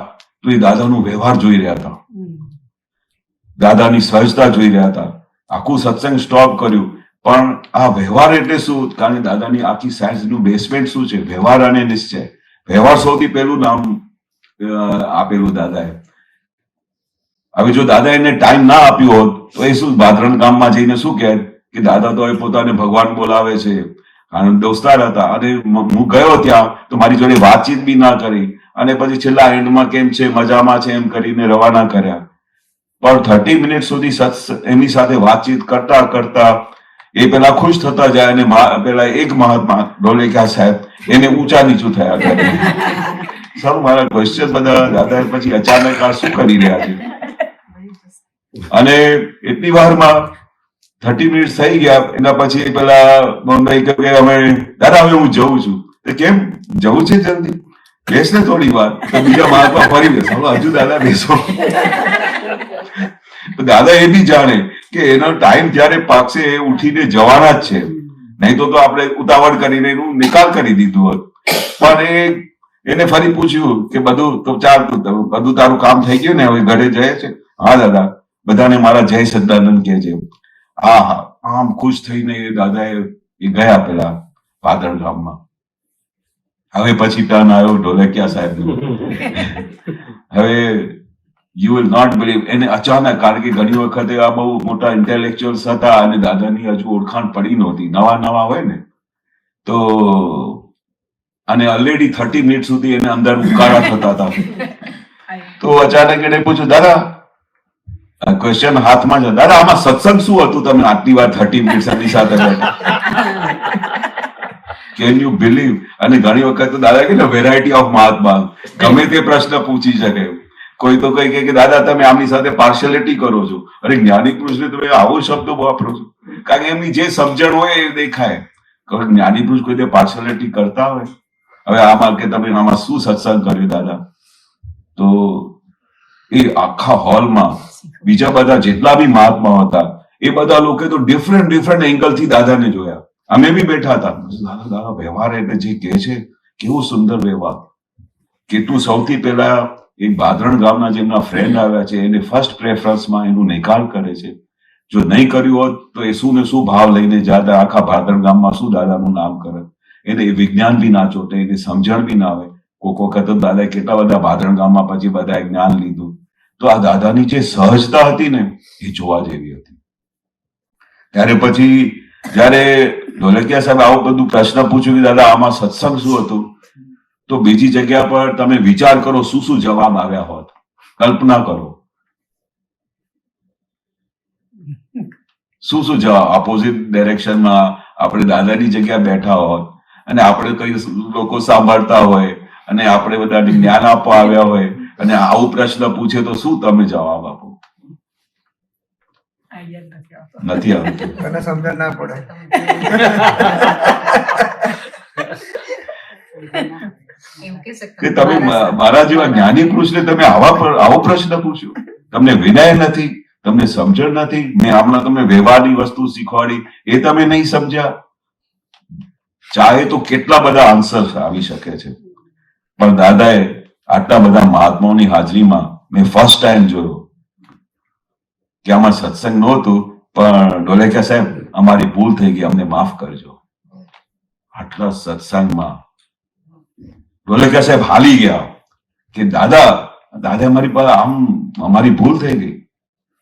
તો એ દાદાનો વ્યવહાર જોઈ રહ્યા હતા, દાદાની સહજતા જોઈ રહ્યા હતા. આખું સત્સંગ સ્ટોપ કર્યું. પણ આ વ્યવહાર એટલે શું? કારણ કે દાદાની આખી સાયન્સનું બેસમેન્ટ શું છે? વ્યવહાર અને નિશ્ચય. વ્યવહાર સૌથી પહેલું નામ આપેલું દાદાએ. હવે જો દાદા એને ટાઈમ ના આપ્યો હોત તો એ શું ભાદરણ ગામમાં જઈને શું કહે કે દાદા તો એ પોતાને ભગવાન બોલાવે છે, કારણ દોસ્તાર હતા, અને હું ગયો ત્યાં તો મારી જોડે વાતચીત બી ના કરી, અને પછી છેલ્લા એન્ડમાં કેમ છે, મજામાં છે એમ કરીને રવાના કર્યા. પણ 30 મિનિટ સુધી એમની સાથે વાતચીત કરતા કરતા એ પેલા ખુશ થતા જાય, અને પેલા એક મહાત્મા ઢોલેકિયા સાહેબ એને ઊંચા નીચું થયા કરે. સર મારા ક્વેશ્ચન બધા દાદા પછી અચાનક આ શું કરી રહ્યા છે, અને એટલી વારમાં 30 મિનિટ થઈ ગયા. એના પછી પેલા બોમ્બે કે અમે દાદા હવે હું જઉં છું. કેમ જવું છે? જલ્દી બેસ ને થોડી વાર. તો બીજા મહાત્મા ફરી બેસો, હજુ દાદા બેસો. દાદા એ બી જાણે કે એનો ટાઈમ જયારે પાકશે એ ઉઠીને જવાના જ છે, નહીં તો આપણે ઉતાવળ કરીને એનું નિકાલ કરી દીધું હોત. પણ એને ફરી પૂછ્યું કે બધું તો બધું તારું કામ થઈ ગયું ને, હવે ઘરે જાય છે? હા દાદા, બધાને મારા જય સચ્ચિદાનંદ કહેજે. હા હા, આમ ખુશ થઈને દાદા એ ગયા પેલા ભાદરણ ગામમાં. હવે પછી ટર્ન આવ્યો ઢોલેકિયા સાહેબ. હવે યુ વિલ નોટ બિલીવ, એને અચાનક, કારણ કે ઘણી વખતે આ બહુ મોટા ઇન્ટેલેક્ચ્યુઅલ્સ હતા અને દાદાની હજુ ઓળખાણ પડી નહોતી, નવા હોય ને તો, અને ઓલરેડી 30 મિનિટ સુધી એને અંદર ઉકાળા થતા હતા. તો અચાનક એને પૂછ્યું, દાદા ક્વેશ્ચન હાથમાં છે, દાદા આમાં સત્સંગ શું હતું? તમે આટલી વાર 30 મિનિટ એની સાથે બેઠા. Can you believe? અને ઘણી વખત તો દાદા કે વેરાયટી ઓફ મહાત્મા, ગમે તે પ્રશ્ન પૂછી શકે. કોઈ તો કઈ કે દાદા તમે આમની સાથે પાર્શિયાલિટી કરો છો. અરે જ્ઞાની પુરુષને તમે આવો શબ્દ વાપરો છો, કારણ કે એમની જે સમજણ હોય એ દેખાય. જ્ઞાની પુરુષ કોઈ પાર્શિયાલિટી કરતા હોય. હવે આમાં કે તમે આમાં શું સત્સંગ કર્યો દાદા? તો એ આખા હોલમાં બીજા બધા જેટલા બી મહાત્મા હતા એ બધા લોકો તો ડિફરન્ટ એંગલ થી દાદાને જોયા. અમે બી બેઠા હતા. દાદા વ્યવહાર એટલે જે કે છે કેવું સુંદર વ્યવહાર. કેટલું સૌથી પહેલા એક ભાદરણ ગામના જેમના ફ્રેન્ડ આવ્યા છે એને ફર્સ્ટ પ્રેફરન્સમાં એનું નિકાલ કરે છે. જો નહીં કર્યું હોત તો એ શું ને શું ભાવ લઈને જાતા, આખા ભાદરણ ગામમાં શું દાદાનું નામ કરે. એને વિજ્ઞાન બી ના ચોટે, એને સમજણ બી ના આવે. કોક વખત દાદાએ કેટલા બધા ભાદરણ ગામમાં પછી બધાએ જ્ઞાન લીધું. તો આ દાદાની જે સહજતા હતી ને એ જોવા જેવી હતી. ત્યારે પછી જયારે ઢોલેકિયા સાહેબ આવું બધું પ્રશ્ન પૂછ્યું કે દાદા આમાં સત્સંગ શું હતું, તો બીજી જગ્યા પર તમે વિચાર કરો શું જવાબ આવ્યા હોત. કલ્પના કરો શું જવાબ. ઓપોઝિટ ડાયરેક્શનમાં આપણે દાદાની જગ્યા બેઠા હોત અને આપણે કઈ લોકો સાંભળતા હોય અને આપણે બધાને જ્ઞાન આપવા આવ્યા હોય અને આવું પ્રશ્ન પૂછે તો શું તમે જવાબ આપો? નથી આવતું. તને સમજણ ના પડે. કે તમે મારા જેવા જ્ઞાની પુરુષને તમે આવો પ્રશ્ન પૂછ્યો? તમને વિનય નથી, તમને સમજણ નથી. મેં હમણાં તમને વ્યવહારની વસ્તુ શીખવાડી એ તમે નહીં સમજ્યા. ચાહે તો કેટલા બધા આન્સર આવી શકે છે, પણ દાદાએ આટલા બધા મહાત્માઓની હાજરીમાં મેં ફર્સ્ટ ટાઈમ જોયો કે આમાં સત્સંગ નહોતું, પણ ઢોલેકિયા સાહેબ અમારી ભૂલ થઈ ગઈ, અમને માફ કરજો. આટલા સત્સંગમાં ઢોલેકિયા સાહેબ હાલી ગયા કે દાદા અમારી પાસે અમારી ભૂલ થઈ ગઈ.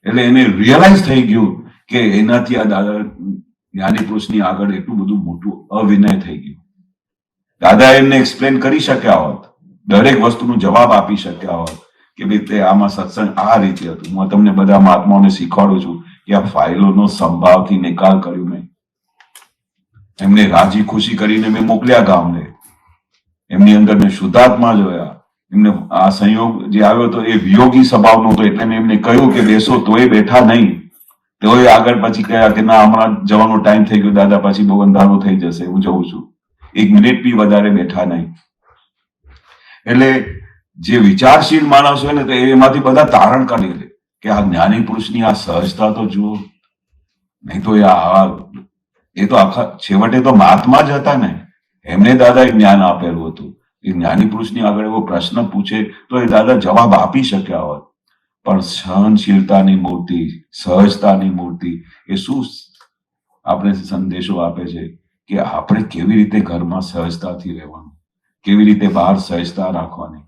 એટલે એને રિયલાઇઝ થઈ ગયું કે એનાથી આ દાદા જ્ઞાની પુરુષની આગળ એટલું બધું મોટું અવિનય થઈ ગયું. દાદા એમને એક્સપ્લેન કરી શક્યા હોત, દરેક વસ્તુનો જવાબ આપી શક્યા હોત કે ભાઈ તે આમાં સત્સંગ આ રીતે હતું. હું તમને બધા મહાત્માઓને શીખવાડું છું કે આ ફાઇલોનો સંભાવથી નિકાલ કર્યું મેં. એમને રાજી ખુશી કરીને મેં મોકલ્યા ગામને. એમની અંદર મેં શુદ્ધાત્મા જોયા. એમને આ સંયોગ જે આવ્યો હતો એ વિયોગી સ્વભાવનો હતો, એટલે મેં એમને કહ્યું કે બેસો, તોય બેઠા નહીં. તેઓએ આગળ પછી કહ્યા કે ના હમણાં જવાનો ટાઈમ થઈ ગયો દાદા, પછી બહુ અંધારું થઈ જશે, હું જઉં છું. 1 મિનિટ બી વધારે બેઠા નહીં. એટલે જે વિચારશીલ માણસ હોય ને તો એમાંથી બધા તારણ કાઢી લે કે આ જ્ઞાની પુરુષની આ સહજતા તો જુઓ. નહીં તો એ તો આખા છેવટે તો મહાત્મા જ હતા ને. એમને દાદાએ જ્ઞાન આપેલું હતું. એ જ્ઞાની પુરુષની આગળ એવો પ્રશ્ન પૂછે તો એ દાદા જવાબ આપી શક્યા હોત. પણ સહનશીલતાની મૂર્તિ, સહજતાની મૂર્તિ એ શું આપણે સંદેશો આપે છે કે આપણે કેવી રીતે ઘરમાં સહજતાથી રહેવાનું, કેવી રીતે બહાર સહજતા રાખવાની,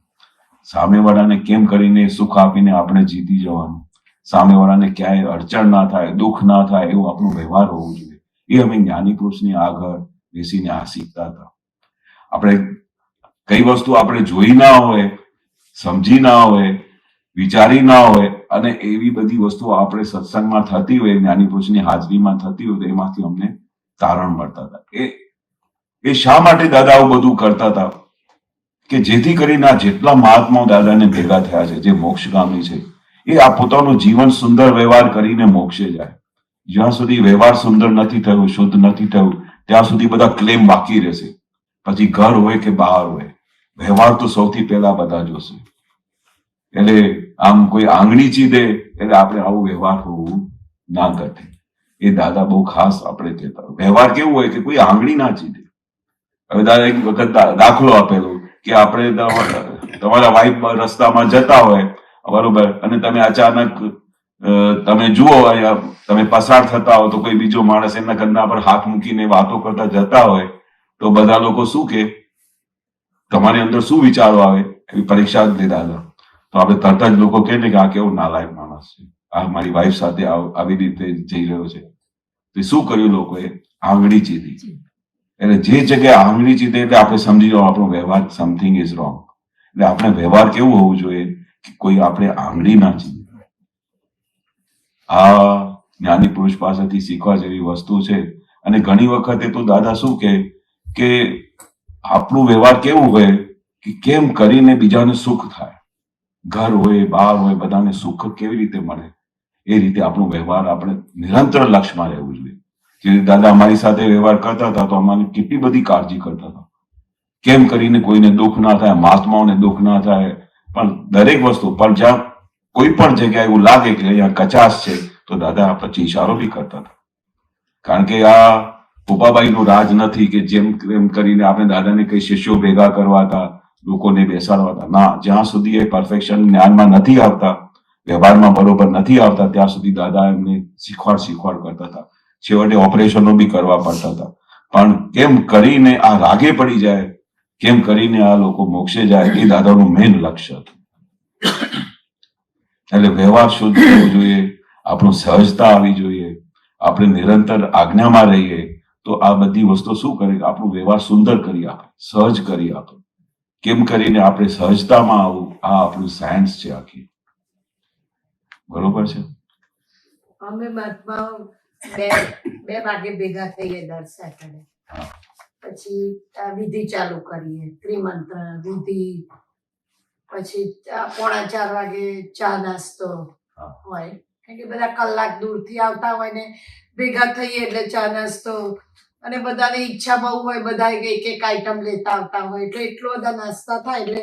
સામેવાળાને કેમ કરીને સુખ આપીને આપણે જીતી જવાનું. સામેવાળાને ક્યાંય અડચણ ના થાય, દુઃખ ના થાય, એવો આપણો વ્યવહાર હોવો જોઈએ. એ અમે જ્ઞાની પુરુષની આગળ બેસીને આ શીખતા હતા. આપણે કઈ વસ્તુ આપણે જોઈ ના હોય, સમજી ના હોય, વિચારી ના હોય, અને એવી બધી વસ્તુઓ આપણે સત્સંગમાં થતી હોય, જ્ઞાની પુરુષની હાજરીમાં થતી હોય, તો એમાંથી અમને તારણ મળતા હતા. એ શા માટે દાદા આવું બધું કરતા હતા? કે જેથી કરીને આ જેટલા મહાત્માઓ દાદાને ભેગા થયા છે, જે મોક્ષગામી છે, એ આ પોતાનું જીવન સુંદર વ્યવહાર કરીને મોક્ષે જાય. જ્યાં સુધી વ્યવહાર સુંદર નથી થયું, શુદ્ધ નથી થયું, ત્યાં સુધી બધા ક્લેમ બાકી રહેશે. પછી ઘર હોય કે બહાર હોય, વ્યવહાર તો સૌથી પહેલા બધા જોશે. એટલે આમ કોઈ આંગળી ચીધે એટલે આપણે આવું વ્યવહાર હોવું ના કરતી. એ દાદા બહુ ખાસ આપણે કહેતા. વ્યવહાર કેવું હોય કે કોઈ આંગળી ના ચીધે. હવે દાદા એક વખત દાખલો આપેલો કે આપણે તમારા વાઈફ રસ્તામાં જતા હોય, બરોબર, અને તમે અચાનક તમે જુઓ તમે પસાર થતા હો તો કોઈ બીજો માણસ એમના કંધા પર હાથ મૂકીને વાતો કરતા જતા હોય, તો બધા લોકો શું કે તમારી અંદર શું વિચારો આવે? એવી પરીક્ષા જ લીધા હતા. તો આપણે તરત જ લોકો કહે ને કે આ કેવો નાલાયક માણસ છે, આ મારી વાઈફ સાથે આવી રીતે જઈ રહ્યો છે. તો શું કર્યું લોકોએ? આંગળી ચીધી. એટલે જે જગ્યાએ આંગળી ચીધે એટલે આપણે સમજી જાઓ આપણો વ્યવહાર સમથિંગ ઇઝ રોંગ. એટલે આપણે વ્યવહાર કેવું હોવું જોઈએ કે કોઈ આપણે આંગળી ના ચીધે. આ જ્ઞાની પુરુષ પાસેથી શીખવા જેવી વસ્તુ છે. અને ઘણી વખતે તો દાદા શું કે આપણું વ્યવહાર કેવું હોય કે કેમ કરીને બીજાને સુખ થાય, ઘર હોય બહાર હોય બધાને સુખ કેવી રીતે મળે, એ રીતે આપણું વ્યવહાર આપણે નિરંતર લક્ષ્યમાં રહેવું જોઈએ. જે દાદા અમારી સાથે વ્યવહાર કરતા હતા તો અમારી કેટલી બધી કાળજી કરતા હતા, કેમ કરીને કોઈને દુઃખ ના થાય, મહાત્માઓને દુઃખ ના થાય. પણ દરેક વસ્તુ પર જ્યાં કોઈ પણ જગ્યાએ એવું લાગે કે અહીંયા કચાશ છે તો દાદા પછી ઇશારો બી કરતા હતા. કારણ કે આ પોપાબાઈનું રાજ નથી કે જેમ કરીને આપણે દાદાને કઈ શિષ્યો ભેગા કરવા હતા, લોકોને બેસાડવા હતા. ના, જ્યાં સુધી એ પરફેક્શન જ્ઞાનમાં નથી આવતા, વ્યવહારમાં બરોબર નથી આવતા, ત્યાં સુધી દાદા એમને શીખવાડ કરતા હતા. છેવટે ઓપરેશનો બી કરવા પડતા હતા. પણ કેમ કરીને આ રાગે પડી જાય, કેમ કરીને આ લોકો મોક્ષે જાય, એ દાદાનું મેઇન લક્ષ્ય હતું. એટલે વ્યવહાર શુદ્ધ હોવો જોઈએ, આપણું સહજતા આવી જોઈએ, આપણે નિરંતર આજ્ઞામાં રહીએ તો આ બધી વસ્તુ શું કરે કે આપણું વ્યવહાર સુંદર કરી આપે, સહજ કરી આપે. કેમ કરીને આપણે સહજતામાં આવું, આ આપણું સાયન્સ છે આખી. બરોબર છે. અમે મહાત્માઓ બે વાગે ભેગા થઈએ દર સેટરડે. પછી વિધિ ચાલુ કરીએ, ત્રિમંત્ર વિધિ. પછી 3:45 વાગે ચા નાસ્તો હોય, કારણ કે બધા કલાક દૂરથી આવતા હોય ને ભેગા થઈએ એટલે ચા નાસ્તો. અને બધાની ઈચ્છા બહુ હોય, બધા એક એક આઈટમ લેતા આવતા હોય, એટલે એટલો બધા નાસ્તા થાય એટલે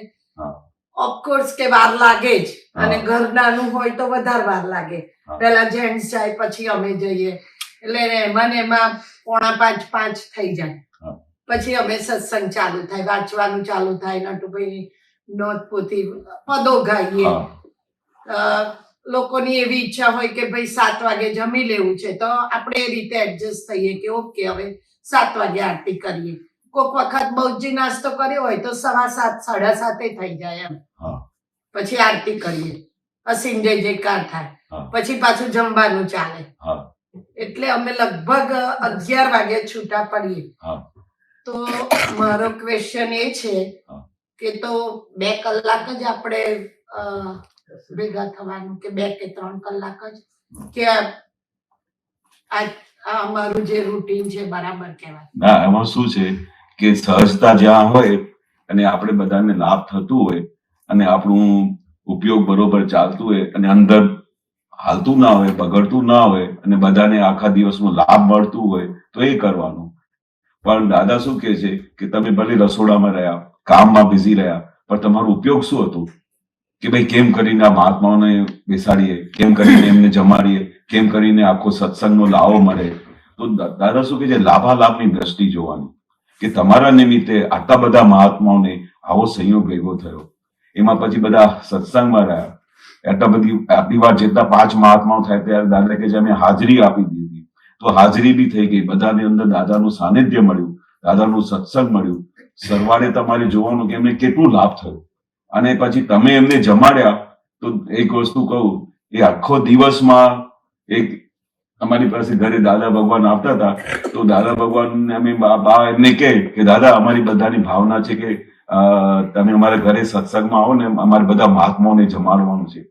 ઓફકોર્સ કે વાર લાગે જ. અને ઘર નાનું હોય તો વધારે વાર લાગે. પેલા જેન્ટ્સ જાય પછી અમે જઈએ, એટલે એમાં 4:45 થઈ જાય. પછી અમે સત્સંગ ચાલુ થાય, વાંચવાનું ચાલુ થાય, નટુભાઈ નોંધ પોથી પદો ગાઈએ. લોકોની એવી ઈચ્છા હોય કે ભાઈ 7 વાગે જમી લેવું છે તો આપણે એ રીતે એડજસ્ટ થઈએ કે ઓકે હવે 7 વાગે આરતી કરીએ. કોઈક વખત બહુજી નાસ્તો કર્યો હોય તો 7:15 7:30 થઈ જાય એમ. પછી આરતી કરીએ, અસીમ જય જયકાર થાય, પછી પાછું જમવાનું ચાલે. એટલે અમે લગભગ 11 વાગે છૂટા પડીએ. તો મારો ક્વેશ્ચન એ છે કે તો 2 કલાક જ આપણે ભેગા થવાનું કે 2 કે 3 કલાક જ, કે આ અમારું જે રૂટીન છે બરાબર કહેવાય? ના, એમાં શું છે કે સહજતા જ્યાં હોય અને આપણે બધાને લાભ થતું હોય અને આપણું ઉપયોગ બરોબર ચાલતું હોય અને અંદર હાલતું ના હોય, બગડતું ના હોય અને બધાને આખા દિવસનો લાભ મળતું હોય તો એ કરવાનું. પણ દાદા શું કહે છે કે તમે ભલે રસોડામાં રહ્યા, કામમાં બિઝી રહ્યા, પણ તમારો ઉપયોગ શું હતું? કે ભાઈ કેમ કરીને આ મહાત્માઓને બેસાડીએ, કેમ કરીને એમને જમાડીએ, કેમ કરીને આખો સત્સંગનો લાવો મળે. તો દાદા શું કહે છે, લાભાલાભની દ્રષ્ટિ જોવાની કે તમારા નિમિત્તે આટલા બધા મહાત્માઓને આવો સંયોગ ભેગો થયો, એમાં પછી બધા સત્સંગમાં રહ્યા, આટલી વાર જેટલા 5 મહાત્માઓ થાય ત્યારે દાદા કે અમે હાજરી આપી દીધી, તો હાજરી બી થઈ ગઈ, બધાની અંદર દાદાનું સાનિધ્ય મળ્યું, દાદાનું સત્સંગ મળ્યું. સરવાળે તમારે જોવાનું કે એમને કેટલું લાભ થયો. અને પછી તમે એમને જમાડ્યા તો એક વસ્તુ કહું એ આખો દિવસમાં એક અમારી પાસે ઘરે દાદા ભગવાન આવતા હતા, તો દાદા ભગવાન અમે બા એમને કે દાદા અમારી બધાની ભાવના છે કે તમે અમારા ઘરે સત્સંગમાં આવો ને અમારે બધા મહાત્માઓને જમાડવાનું છે.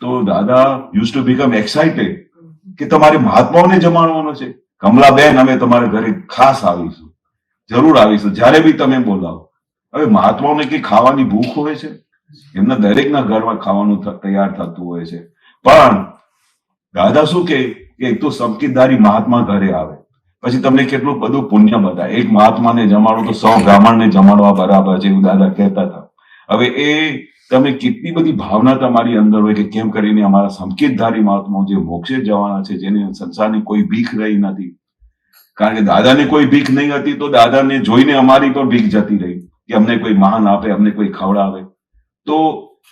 તો દાદા યુઝ ટુ બીકમ એક્સાઇટેડ કે તમારે મહાત્માઓને જમાડવાનો છે. કમલાબેન અમે તમારા ઘરે ખાસ આવીશું, જરૂર આવીશું, જ્યારે બી તમે બોલાવો. હવે મહાત્માઓને કઈ ખાવાની ભૂખ હોય છે? એમના દરેકના ઘરમાં ખાવાનું તૈયાર થતું હોય છે. પણ દાદા શું કે એક તો સંકિતધારી મહાત્મા ઘરે આવે પછી તમને કેટલું બધું પુણ્ય બતાવે. એક મહાત્માને જમાડો તો 100 બ્રાહ્મણને જમાડવા બરાબર છે, એવું દાદા કહેતા હતા. હવે એ તમે કેટલી બધી ભાવના તમારી અંદર હોય કે કેમ કરીને અમારા સંકિતધારી મહાત્માઓ જે મોક્ષે જવાના છે, જેને સંસારની કોઈ ભીખ રહી નથી. કારણ કે દાદાને કોઈ ભીખ નહીં હતી તો દાદાને જોઈને અમારી પણ ભીખ જતી રહી કે અમને કોઈ માન આપે, અમને કોઈ ખવડાવે. તો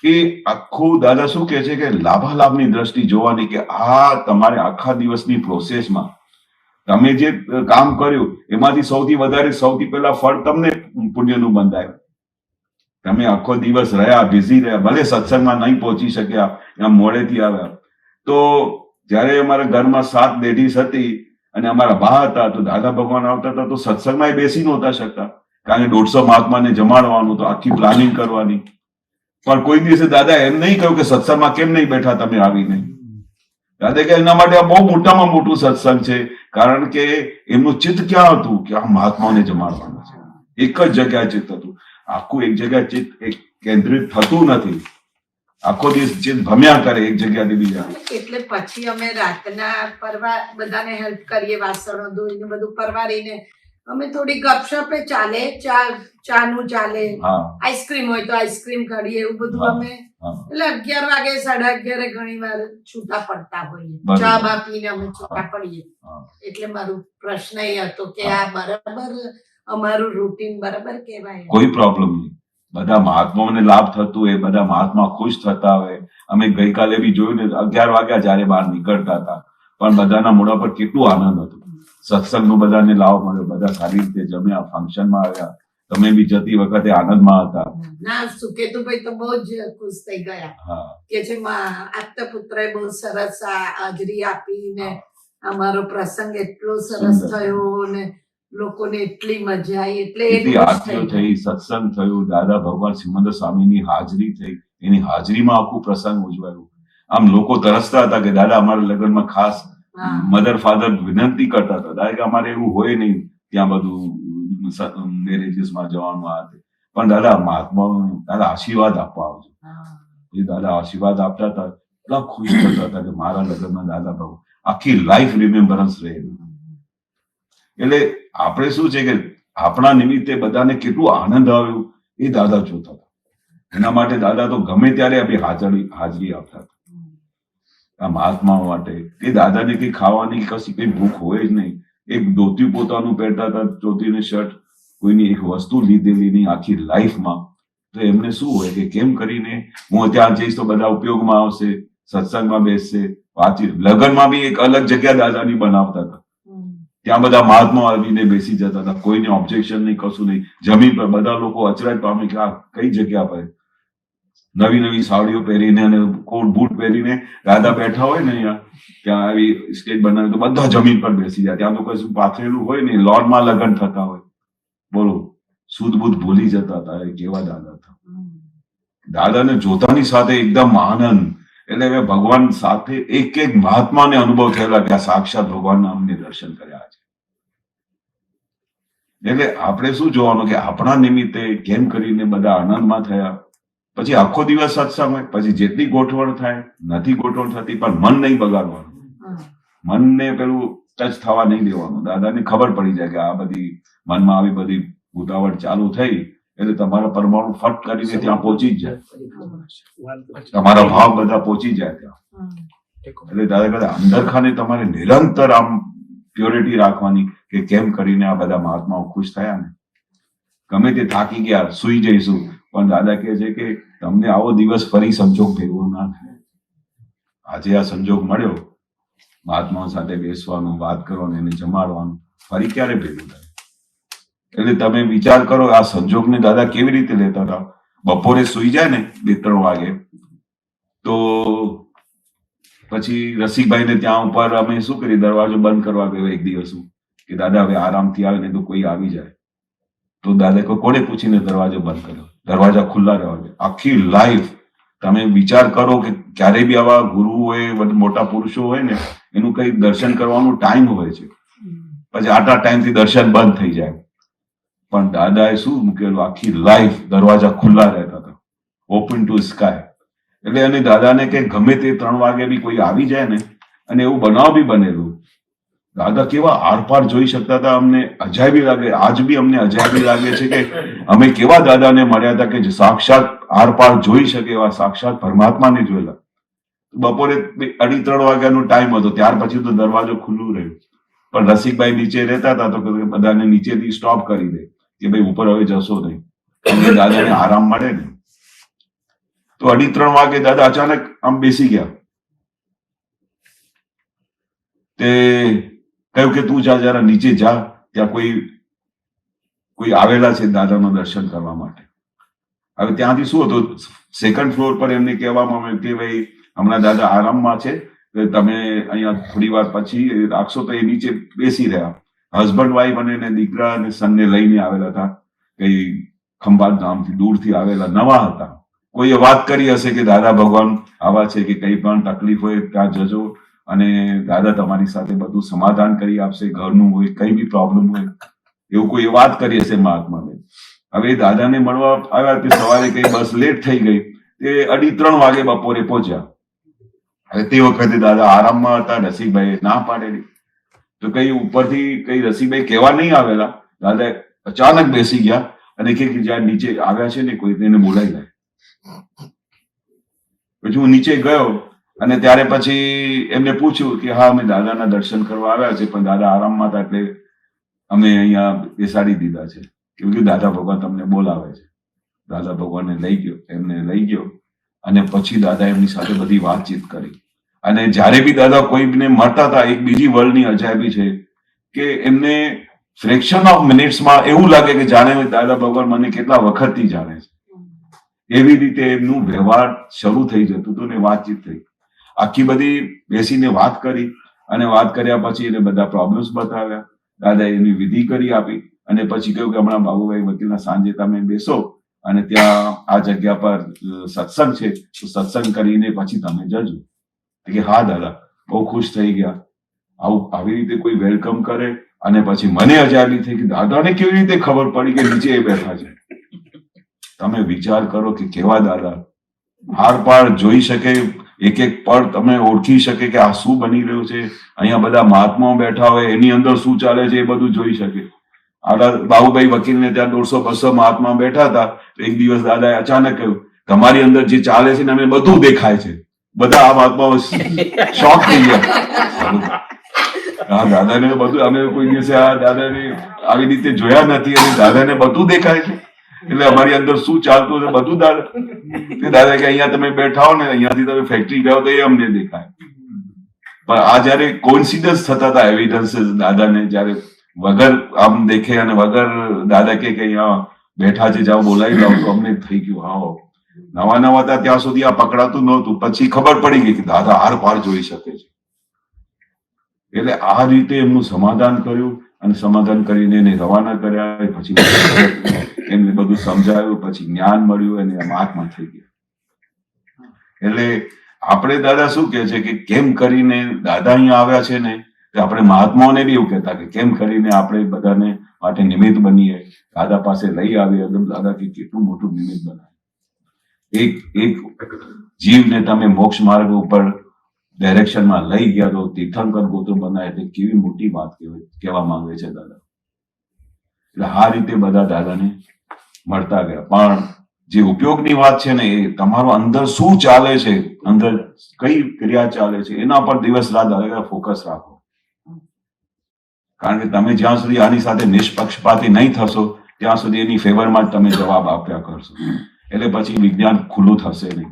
એ આખું દાદા શું કહે છે કે લાભાલાભની દ્રષ્ટિ જોવાની કે આ તમારે આખા દિવસની પ્રોસેસમાં તમે જે કામ કર્યું એમાંથી સૌથી પહેલા ફળ તમને પુણ્યનું બંધાય. તમે આખો દિવસ રહ્યા, બિઝી રહ્યા, ભલે સત્સંગમાં નહીં પહોંચી શક્યા, એમ મોડેથી આવ્યા, તો જયારે અમારા ઘરમાં 7 લેડીઝ હતી અને અમારા બા હતા, તો દાદા ભગવાન આવતા હતા તો સત્સંગમાં બેસી નહોતા શકતા, કારણ કે 150 મહાત્માને જમાડવાનું, તો આખી પ્લાનિંગ કરવાની. પણ કોઈ દિવસે દાદા એમ નહીં કહ્યું કે સત્સંગમાં કેમ નહીં બેઠા તમે આવીને. દાદા કે એના માટે આ બહુ મોટામાં મોટું સત્સંગ છે, કારણ કે એમનું ચિત્ત ક્યાં હતું કે આ મહાત્માઓને જમાડવાનું છે. એક જ જગ્યાએ ચિત્ત હતું. આખું એક જગ્યાએ ચિત્ત કેન્દ્રિત થતું નથી, આખો દિવસ ચિત્ત ભમ્યા કરે એક જગ્યાથી બીજા. એટલે પછી અમે રાતના પરવાર બધાને હેલ્પ કરીએ, વાસણો ધોઈને બધું પરવારીને અમે થોડી ગપશપે ચાલે, ચા નું ચાલે, આઈસ્ક્રીમ હોય તો આઈસ્ક્રીમ કાઢીએ, એવું બધું અમે એટલે 11 વાગે 11:30 ઘણી વાર છૂટા પડતા હોઈએ, ચા બા પીને અમે છૂટા પડીએ. એટલે મારો પ્રશ્ન એ હતો કે આ બરાબર અમારું રૂટીન બરાબર કહેવાય? કોઈ પ્રોબ્લેમ નહીં, બધા મહાત્માઓને લાભ થતું હોય, બધા મહાત્મા ખુશ થતા હોય. અમે ગઈકાલે બી જોયું ને 11 વાગ્યા જયારે બહાર નીકળતા હતા, પણ બધાના મોઢા પર કેટલું આનંદ હતું. સત્સંગનું બધાને લાભ મળ્યો, બધા સારી રીતે જમ્યા, ફંક્શનમાં આવ્યા. તમે બી જતી વખતે આનંદમાં હતા. ના, સુકેતુભાઈ તો બહુ જ ખુશ થઈ ગયા કે છે આપતા પુત્રએ બહુ સરસ હાજરી આપીને અમારો પ્રસંગ એટલો સરસ થયો ને લોકોને એટલી મજા આવી. એટલે આરતીઓ થઈ, સત્સંગ થયું, દાદા ભગવાન શ્રીમંત સ્વામીની હાજરી થઈ, એની હાજરીમાં આખું પ્રસંગ ઉજવાયું. આમ લોકો તરસતા હતા કે દાદા અમારા લગ્નમાં ખાસ મધર ફાધર વિનંતી કરતા હતા દાદા કે અમારે એવું હોય નહીં ત્યાં બધું મેરેજીસમાં જવાનું આ તે, પણ દાદા મહાત્માઓને દાદા આશીર્વાદ આપવા આવજો. એ દાદા આશીર્વાદ આપતા હતા, એટલા ખુશ થતા હતા કે મારા લગ્નમાં દાદા ભગવાન આખી લાઈફ રિમેમ્બરન્સ રહે. એટલે આપણે શું છે કે આપણા નિમિત્તે બધાને કેટલું આનંદ આવ્યું એ દાદા જોતા હતા. એના માટે દાદા તો ગમે ત્યારે આપણે હાજરી આપતા હતા આ મહાત્માઓ માટે. એ દાદાને કઈ ખાવાની કશી કઈ ભૂખ હોય જ નહીં. એક ધોતી પોતાનું પહેરતા હતા, ધોતીને શર્ટ, કોઈની એક વસ્તુ લીધેલી નહીં આખી લાઈફમાં. તો એમને શું હોય કે કેમ કરીને હું ત્યાં જઈશ તો બધા ઉપયોગમાં આવશે, સત્સંગમાં બેસશે, વાંચી. લગ્નમાં બી એક અલગ જગ્યા દાદાની બનાવતા હતા, ત્યાં બધા મહાત્મા આવીને બેસી જતા હતા, કોઈને ઓબ્જેક્શન નહીં, કશું નહીં. જમીન પર બધા લોકો અચરજ પામે કે આ કઈ જગ્યા પર નવી નવી સાડીઓ પહેરીને અને કોટ બૂટ પહેરીને દાદા બેઠા હોય ને અહીંયા, ત્યાં આવી સ્ટેજ બનાવી તો બધા જમીન પર બેસી જાય. ત્યાં તો કશું પાથરેલું હોય ને, લોનમાં લગ્ન થતા હોય. બોલો, શુદ્ધ બુદ્ધ ભૂલી જતા હતા. એ કેવા દાદા હતા. દાદાને જોતાની સાથે એકદમ આનંદ. એટલે મેં ભગવાન સાથે એક એક મહાત્માને અનુભવ થયેલા કે આ સાક્ષાત ભગવાનના અમને દર્શન કર્યા છે. એટલે આપણે શું જોવાનું કે આપણા નિમિત્તે કેમ કરીને બધા આનંદમાં થયા. પછી આખો દિવસ સત્સંગ હોય, પછી જેટલી ગોઠવણ થાય, નથી ગોઠવણ થતી, પણ મન નહીં બગાડવાનું. મનને પેલું ટચ થવા નહીં દેવાનું. દાદાને ખબર પડી જાય કે આ બધી મનમાં આવી બધી ઉતાવળ ચાલુ થઈ એટલે તમારા પરમાણુ ફટ કરીને ત્યાં પહોંચી જ જાય, તમારા ભાવ બધા પહોંચી જાય ત્યાં. એટલે દાદા કદાચ અંદર ખાને તમારે નિરંતર આમ પ્યોરિટી રાખવાની કે કેમ કરીને આ બધા મહાત્માઓ ખુશ થયા ને. ગમે તે થાકી ગયા, સુઈ જઈશું, પણ દાદા કહે છે કે તમને આવો દિવસ ફરી સંજોગ ભેગો ના થાય. આજે આ સંજોગ મળ્યો, મહાત્માઓ સાથે બેસવાનું, વાત કરવાનું, એને જમાડવાનું, ફરી ક્યારે ભેગું થાય? એટલે તમે વિચાર કરો આ સંજોગને દાદા કેવી રીતે લેતા હતા. બપોરે સુઈ જાય ને 2-3 વાગે, તો પછી રસિકભાઈને ત્યાં ઉપર અમે શું કરી, દરવાજો બંધ કરવા ગયો એક દિવસ કે દાદા હવે આરામથી આવે ને તો કોઈ આવી જાય. તો દાદા કોને પૂછીને દરવાજો બંધ કર્યો? દરવાજા ખુલ્લા રહેવા દે. આખી લાઈફ તમે વિચાર કરો કે ક્યારે બી આવા ગુરુ હોય, મોટા પુરુષો હોય ને, એનું કઈ દર્શન કરવાનું ટાઈમ હોય છે, પછી આટલા ટાઈમથી દર્શન બંધ થઈ જાય. પણ દાદાએ શું મૂકેલું, આખી લાઈફ દરવાજા ખુલ્લા રહેતા હતા, ઓપન ટુ સ્કાય. એટલે અને દાદાને કે ગમે તે 3 વાગે બી કોઈ આવી જાય ને, અને એવું બનાવ બી બનેલું, દાદા કેવા આરપાર જોઈ શકતા હતા. અમને અજાયબી લાગે, આજ બી અમને અજાયબી લાગે છે કે અમે કેવા દાદાને મળ્યા હતા કે જે સાક્ષાત આરપાર જોઈ શકે એવા સાક્ષાત પરમાત્માને જોયેલા. બપોરે 2:30 વાગ્યાનો ટાઈમ હતો, ત્યાર પછી તો દરવાજો ખુલ્લું રહ્યું. પણ રસિકભાઈ નીચે રહેતા હતા તો બધાને નીચેથી સ્ટોપ કરી દે કે ભાઈ ઉપર હવે જશો નહીં, એટલે દાદાને આરામ મળે ને. તો 2:30 વાગે દાદા અચાનક આમ બેસી ગયા. તે કહ્યું કે તું જા, જરા નીચે જા, ત્યાં કોઈ આવેલા છે દાદાનું દર્શન કરવા માટે. હવે ત્યાંથી શું હતું, 2nd ફ્લોર પર એમને કહેવામાં આવ્યું કે ભાઈ હમણાં દાદા આરામમાં છે, તમે અહીંયા થોડી વાર પછી રાખશો. તો એ નીચે બેસી રહ્યા. હસબન્ડ વાઈફ અને દીકરા અને સનને લઈને આવેલા હતા, કઈ ખંભાત ગામથી દૂરથી આવેલા નવા હતા. કોઈએ વાત કરી હશે કે દાદા ભગવાન આવા છે, કે કઈ પણ તકલીફ હોય ત્યાં જજો અને દાદા તમારી સાથે બધું સમાધાન કરી આપશે, ઘરનું હોય કઈ બી પ્રોબ્લેમ હોય, એવું કોઈ વાત કરી હશે મહાત્માને. હવે દાદાને મળવા આવ્યા તે સવારે કઈ બસ લેટ થઈ ગઈ, તે 2:30 વાગે બપોરે પહોંચ્યા. હવે તે વખતે દાદા આરામમાં હતા. રસિકભાઈ ના પાડેલી, તો કઈ ઉપરથી કઈ રસિકભાઈ કહેવા નહીં આવેલા, દાદા અચાનક બેસી ગયા અને કે જ્યાં નીચે આવ્યા છે ને કોઈ, તેને બોલાવી લાય. પછી હું નીચે ગયો અને ત્યારે પછી એમને પૂછ્યું કે હા અમે દાદાના દર્શન કરવા આવ્યા છે, પણ દાદા આરામમાં હતા એટલે અમે અહીંયા બેસાડી દીધા છે, કેમ કે દાદા ભગવાન તમને બોલાવે છે. દાદા ભગવાનને લઈ ગયો, એમને લઈ ગયો અને પછી દાદા એમની સાથે બધી વાતચીત કરી. અને જ્યારે બી દાદા કોઈને મળતા હતા, એક બીજી વર્લ્ડની અજાયબી છે કે એમને ફ્રેક્શન ઓફ મિનિટ્સમાં એવું લાગે કે જાણે દાદા ભગવાન મને કેટલા વખતથી જાણે છે. એવી રીતે એમનું વ્યવહાર શરૂ થઈ જતું હતું ને વાતચીત થઈ. આખી બધી બેસીને વાત કરી અને વાત કર્યા પછી એને બધા પ્રોબ્લેમ્સ બતાવ્યા. દાદાએ એની વિધિ કરી આપી અને પછી કહ્યું કે હમણાં બાબુભાઈ વકીલના સાંજે તમે બેસો અને ત્યાં આ જગ્યા પર સત્સંગ છે, તો સત્સંગ કરીને પછી તમે જજો. કે હા દાદા, બહુ ખુશ થઈ ગયા. આવી રીતે કોઈ વેલકમ કરે. અને પછી મને અજાયબી થઈ કે દાદાને કેવી રીતે ખબર પડી કે નીચે એ બેઠા છે. તમે વિચાર કરો કે કેવા દાદા આર પાર જોઈ શકે, એક એક પળ તમે ઓળખી શકે કે આ શું બની રહ્યું છે, અહીંયા બધા મહાત્માઓ બેઠા હોય, એની અંદર શું ચાલે છે એ બધું જોઈ શકે. આડા બાબુભાઈ વકીલને ત્યાં 150-200 મહાત્મા બેઠા હતા. તો એક દિવસ દાદાએ અચાનક કહ્યું તમારી અંદર જે ચાલે છે ને અમે બધું દેખાય છે. બધા આ મહાત્માઓ શોક થઈ ગયા. હા, દાદાને બધું, અમે કોઈ દિવસે આ દાદાને આવી રીતે જોયા નથી અને દાદાને બધું દેખાય છે, એટલે અમારી અંદર શું ચાલતું છે બધું દાદા કે અહીંયા તમે બેઠા હો ને, અહીંયાથી તમે ફેક્ટરી ગયો તો એ અમને દેખાય. પણ આ જયારે કોઇન્સિડન્સ થતા હતા એવિડન્સીસ દાદાને, જયારે વગર આમ દેખે અને વગર દાદા કે અહીંયા બેઠા છે જાઓ બોલાવી લાવ, તો અમને થઈ ગયું હા. નવા હતા ત્યાં સુધી આ પકડાતું નહોતું, પછી ખબર પડી ગઈ કે દાદા આર પાર જોઈ શકે છે. એટલે આ રીતે એમનું સમાધાન કર્યું અને સમાધાન કરીને એને રવાના કર્યા. પછી એમને બધું સમજાયું, પછી જ્ઞાન મળ્યું અને મહાત્મા થઈ ગયા. એટલે આપણે દાદા શું કે છે કે કેમ કરીને દાદા અહીંયા આવ્યા છે ને, આપણે મહાત્માઓને બી એવું કહેતા કે કેમ કરીને આપણે બધાને માટે નિમિત્ત બનીએ, દાદા પાસે લઈ આવીએ. દાદા કે કેટલું મોટું નિમિત્ત બનાવે. એક જીવને તમે મોક્ષ માર્ગ ઉપર ડાયરેક્શનમાં લઈ ગયા તો તીર્થંકર ગોત્ર બનાવે, એટલે કેવી મોટી વાત કહેવા માંગે છે દાદા. એટલે આ રીતે બધા દાદાને મળતા ગયા. પણ જે ઉપયોગની વાત છે ને, એ તમારો અંદર શું ચાલે છે, અંદર કઈ ક્રિયા ચાલે છે, એના પર દિવસ રાત દાદા ફોકસ રાખો. કારણ કે તમે જ્યાં સુધી આની સાથે નિષ્પક્ષપાતી નહીં થશો ત્યાં સુધી એની ફેવરમાં જ તમે જવાબ આપ્યા કરશો. એટલે પછી વિજ્ઞાન ખુલ્લું થશે નહીં.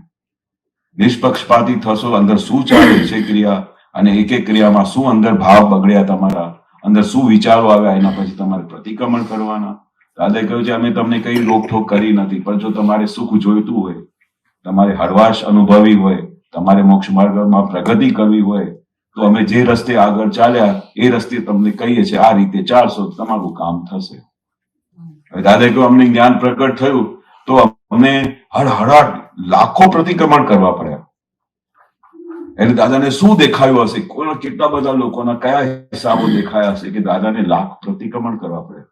નિષ્પક્ષપાતી થશો, અંદર શું ચાલે છે ક્રિયા, અને એક એક ક્રિયામાં શું અંદર ભાવ બગડ્યા, તમારા અંદર શું વિચારો આવ્યા, એના પછી તમારે પ્રતિક્રમણ કરવાના. દાદાએ કહ્યું છે અમે તમને કઈ રોકઠોક કરી નથી, પણ જો તમારે સુખ જોઈતું હોય, તમારે હળવાશ અનુભવી હોય, તમારે મોક્ષ માર્ગમાં પ્રગતિ કરવી હોય તો અમે જે રસ્તે આગળ ચાલ્યા એ રસ્તે તમને કહીએ છીએ, આ રીતે ચાલશો તો તમારું કામ થશે. હવે દાદા કહ્યું અમને જ્ઞાન પ્રગટ થયું તો અમને હળહળાટ લાખો પ્રતિક્રમણ કરવા પડ્યા. એટલે દાદાને શું દેખાયું હશે, કોઈના કેટલા બધા લોકોના કયા હિસાબો દેખાયા હશે કે દાદાને લાખ પ્રતિક્રમણ કરવા પડ્યા.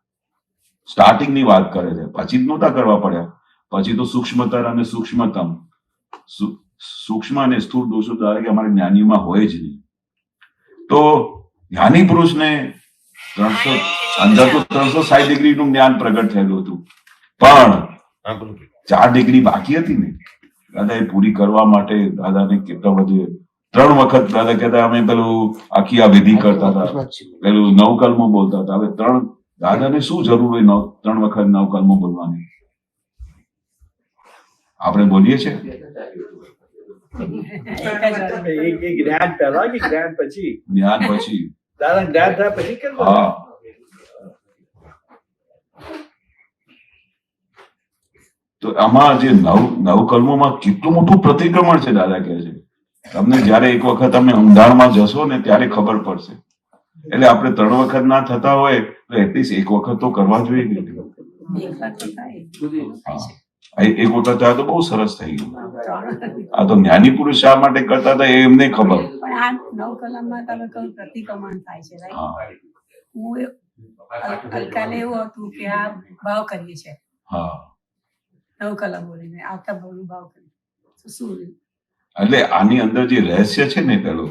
સ્ટાર્ટિંગ ની વાત કરે છે, પછી જ નહોતા કરવા પડ્યા, પછી તો સૂક્ષ્મતર અને સૂક્ષ્મતમ, સૂક્ષ્મ અને સ્થૂળ દોષો કે અમારે જ્ઞાનીમાં હોય જ નહીં. તો જ્ઞાની પુરુષને 360 ડિગ્રીનું જ્ઞાન પ્રગટ થયેલું હતું, પણ 4 ડિગ્રી બાકી હતી ને દાદા એ પૂરી કરવા માટે દાદાને કેટલા બધે 3 વખત દાદા કહેતા અમે પેલું આખી આ વિધિ કરતા હતા, પેલું 9 કલમો બોલતા હતા. હવે 3 દાદાને શું જરૂર હોય 3 વખત 9 કલમો બોલવાની? આપણે બોલીએ છીએ જ્ઞાન પહેલા કે જ્ઞાન પછી? જ્ઞાન પછી. દાદા જ્ઞાન થયા પછી કેમ? હા, તો આમાં જે 9 કલમોમાં કેટલું મોટું પ્રતિક્રમણ છે. દાદા કહે છે તમને જયારે એક વખત તમે ઊંડાણમાં જશો ને ત્યારે ખબર પડશે. એટલે આપણે 3 વખત ના થતા હોય તો એટલીસ્ટ એક વખત તો કરવા જોઈએ. એક વખત થાય તો બહુ સરસ થઈ ગયું. આ તો જ્ઞાની પુરુષ શા માટે કરતા હતા એ એમને ખબર. પણ આ 9 કલમમાં તમે કહ્યું પ્રતિક્રમણ થાય છે, રાઈટ? હું ગઈકાલે એવું હતું કે આ ભાવ કરીએ છીએ, હા, 9 કલમ બોલીને આવતા ભાવનું ભાવ કરીએ શું? એટલે આની અંદર જે રહસ્ય છે ને પેલું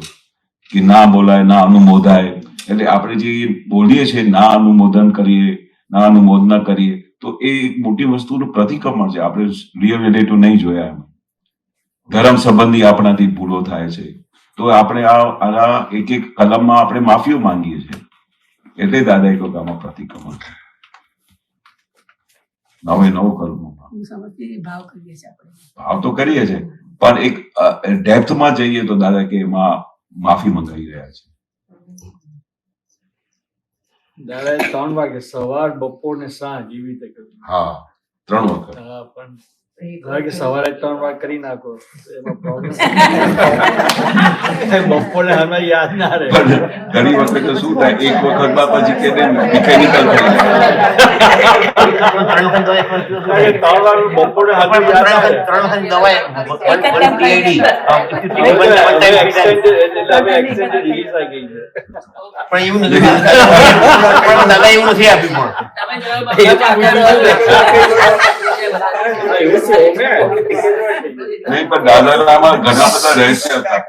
કે ના બોલાય ના અનુમોદાય, એટલે આપણે જે બોલીએ છીએ ના અનુમોદન કરીએ ના અનુમોદના કરીએ તો એ એક મોટી વસ્તુનું પ્રતિક્રમણ છે. આપણે રિયલ રિલેટિવ નહીં જોયા એમ. ધર્મ સંબંધી આપણાથી ભૂલો થાય છે તો આપણે આ એક એક કલમમાં આપણે માફીઓ માંગીએ છીએ. એટલે દાદાએ કહ્યું આમાં પ્રતિક્રમણ છે. 9 કલમોમાં હું સમજતી ભાવ કરીએ છીએ આપણે. ભાવ તો કરીએ છીએ પણ એક ડેપ્થમાં જઈએ તો દાદા કે એમાં માફી મંગાવી રહ્યા છે. દાદાએ 3 વાગે સવાર બપોર ને સાંજ એવી રીતે કર્યું. હા, 3 વખત. હા, પણ ધારો કે સવારે 3 વાર કરી નાખો એમાં પ્રોબ્લેમ. બપોરે હમણાં યાદ ના રહે. પણ ઘણી વખત તો શું થાય એક વખતમાં પછી કે મિકેનિકલ થઈ જાય. 3 વાર બપોરે હમણાં યાદ ના રહે. 3 વખત દવાઈ એક્સટેન્ડેડ રિલીઝ આવી ગઈ છે. પણ એવું નથી પણ દાદા એવું નથી આપ્યું. નહીં, પણ દાદામાં ઘણા બધા રહસ્ય હતા,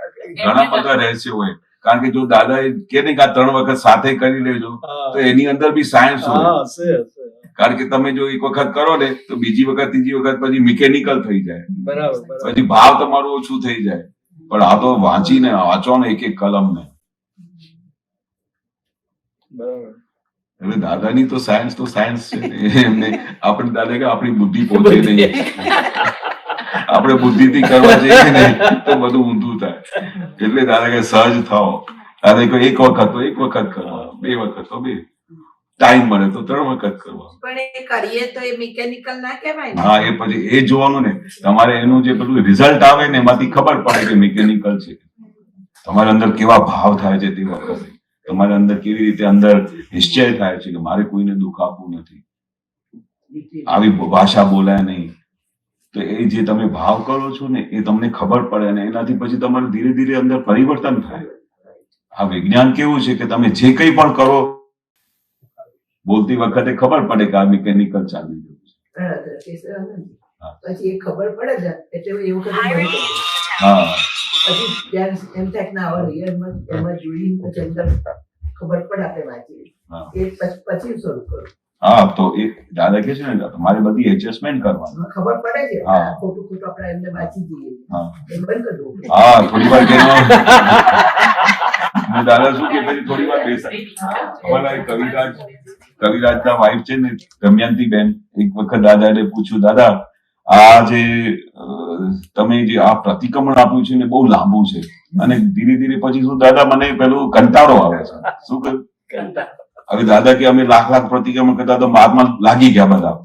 ઘણા બધા રહસ્ય હોય. કારણ કે જો દાદા કે ને કે આ 3 વખત સાથે કરી લેજો તો એની અંદર બી સાયન્સ હોય. હા, છે. કારણ કે તમે જો એક વખત કરો ને તો બીજી વખત ત્રીજી વખત પછી મિકેનિકલ થઈ જાય, બરાબર. પછી ભાવ તમારું ઓછું થઈ જાય. પણ આ તો વાંચીને વાંચો ને એક એક કલમ ને. બરાબર. એટલે દાદાની તો સાયન્સ છે. એમને આપણે દાદા કે આપણી બુદ્ધિ પહોંચે નહીં, આપણે બુદ્ધિથી કરવા જઈએ ને તો બધું ઊંધું થાય. એટલે દાદા કે સહજ થાઓ. દાદા કે એક વખત તો એક વખત કરવા, 2 વખત તો 2, ટાઈમ મળે તો 3 વખત કરવા. પણ એ કરીએ તો એ મિકેનિકલ ના કહેવાય ને. હા, એ પછી એ જોવાનું ને તમારે એનું જે પેલું રિઝલ્ટ આવે ને એમાંથી ખબર પડે કે મિકેનિકલ છે. તમારા અંદર કેવા ભાવ થાય છે તે વખતે, તમારા અંદર કેવી રીતે અંદર નિશ્ચય થાય છે કે મારે કોઈને દુઃખ આપવું નથી, આવી ભાષા બોલાય નહીં. તો એ જે તમે ભાવ કરો છો ને એ તમને ખબર પડે અને એનાથી પછી તમારે ધીરે ધીરે અંદર પરિવર્તન થાય. આ વિજ્ઞાન કેવું છે કે તમે જે કંઈ પણ કરો બોલતી વખતે ખબર પડે કે આ મિકેનિકલ ચાલી રહ્યું છે. પછી એ ખબર પડે છે એટલે એવું કશું હા, પછી ત્યારે એમ થાય કે ના હવે રિયલમાં એમાં જોઈ પછી અંદર ખબર પડે આપણે વાંચી હા. એ પછી શરૂ કરું. હા, તો એ દાદા કે છે ને તમારે બધી એડજસ્ટમેન્ટ કરવાની. ખબર પડે છે હા. ખોટું ખોટું આપણે એમને વાંચી જઈએ હા, એ બંધ કરી દઉં. હા, થોડી વાર કે દાદા શું કે પછી થોડી વાર બેસાય. અમારા એક કવિરાજના વાઇફ છે ને દમયંતી બેન, એક વખત દાદાને પૂછ્યું દાદા આ જે તમે જે આ પ્રતિક્રમણ આપ્યું છે ને બહુ લાંબુ છે અને ધીરે ધીરે પછી શું દાદા મને પેલું કંટાળો આવે છે. શું કહ્યું? હવે દાદા કે અમે લાખ પ્રતિક્રમણ કરતા તો બાદમાં લાગી ગયા બધા,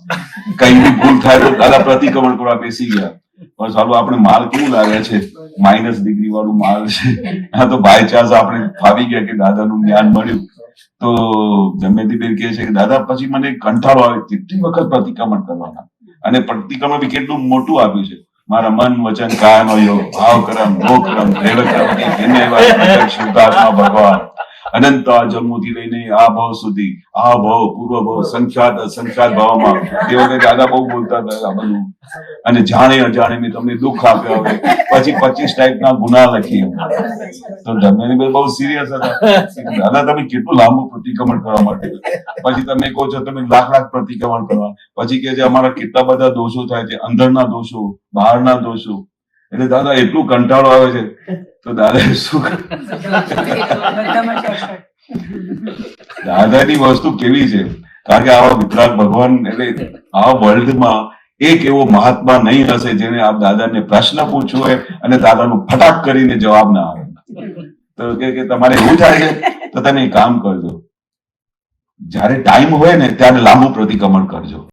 કઈ બી ભૂલ થાય તો દાદા પ્રતિક્રમણ કરવા બેસી ગયા. પણ સાલું આપણે માલ કેવું લાગે છે, -ડિગ્રી વાળું માલ છે. આ તો બાય ચાન્સ આપણે ફાવી ગયા કે દાદાનું જ્ઞાન મળ્યું. તો દમયંતીબેન કહે છે કે દાદા પછી મને કંટાળો આવે કેટલી વખત પ્રતિક્રમણ કરવાના, અને પ્રતિક્રમણ બી કેટલું મોટું આપ્યું છે, મારા મન વચન કાયનો યોગ ભાવ કરમ ગો કરમ દૈવ કરમ એને એવા શુદ્ધાત્મા ભગવાન અનંત જન્મોથી લઈને આ ભાવ સુધી, આ ભાવ પૂર્વ ભાવ સંખ્યાત અસંખ્યાત ભાવમાં તે વખતે દાદા બહુ બોલતા હતા આ બધું. અને જાણે અજાણે મેં તમને દુઃખ આપ્યા હોય, પછી 25 ટાઈપના ગુના લખી. તો દમયંતીબેન બહુ સિરિયસ હતા, દાદા તમે કેટલું લાંબુ પ્રતિક્રમણ કરવા માટે, પછી તમે કહો છો તમે લાખ પ્રતિક્રમણ કરવા, પછી કે છે અમારા કેટલા બધા દોષો થાય છે, અંદરના દોષો બહારના દોષો. એટલે દાદા એટલું કંટાળો આવે છે. તો દાદા શું બધામાં ચોસઠ. દાદાની વસ્તુ કેવી છે, કારણ કે આવા વિતરાગ ભગવાન એટલે આ વર્લ્ડમાં એક એવો મહાત્મા નહીં હશે જેને આપ દાદાને પ્રશ્ન પૂછવો હોય અને દાદાનું ફટાક કરીને જવાબ ના આવે. તો કે તમારે એવું થાય છે તો તમે એક કામ કરજો, જયારે ટાઈમ હોય ને ત્યારે લાંબુ પ્રતિક્રમણ કરજો.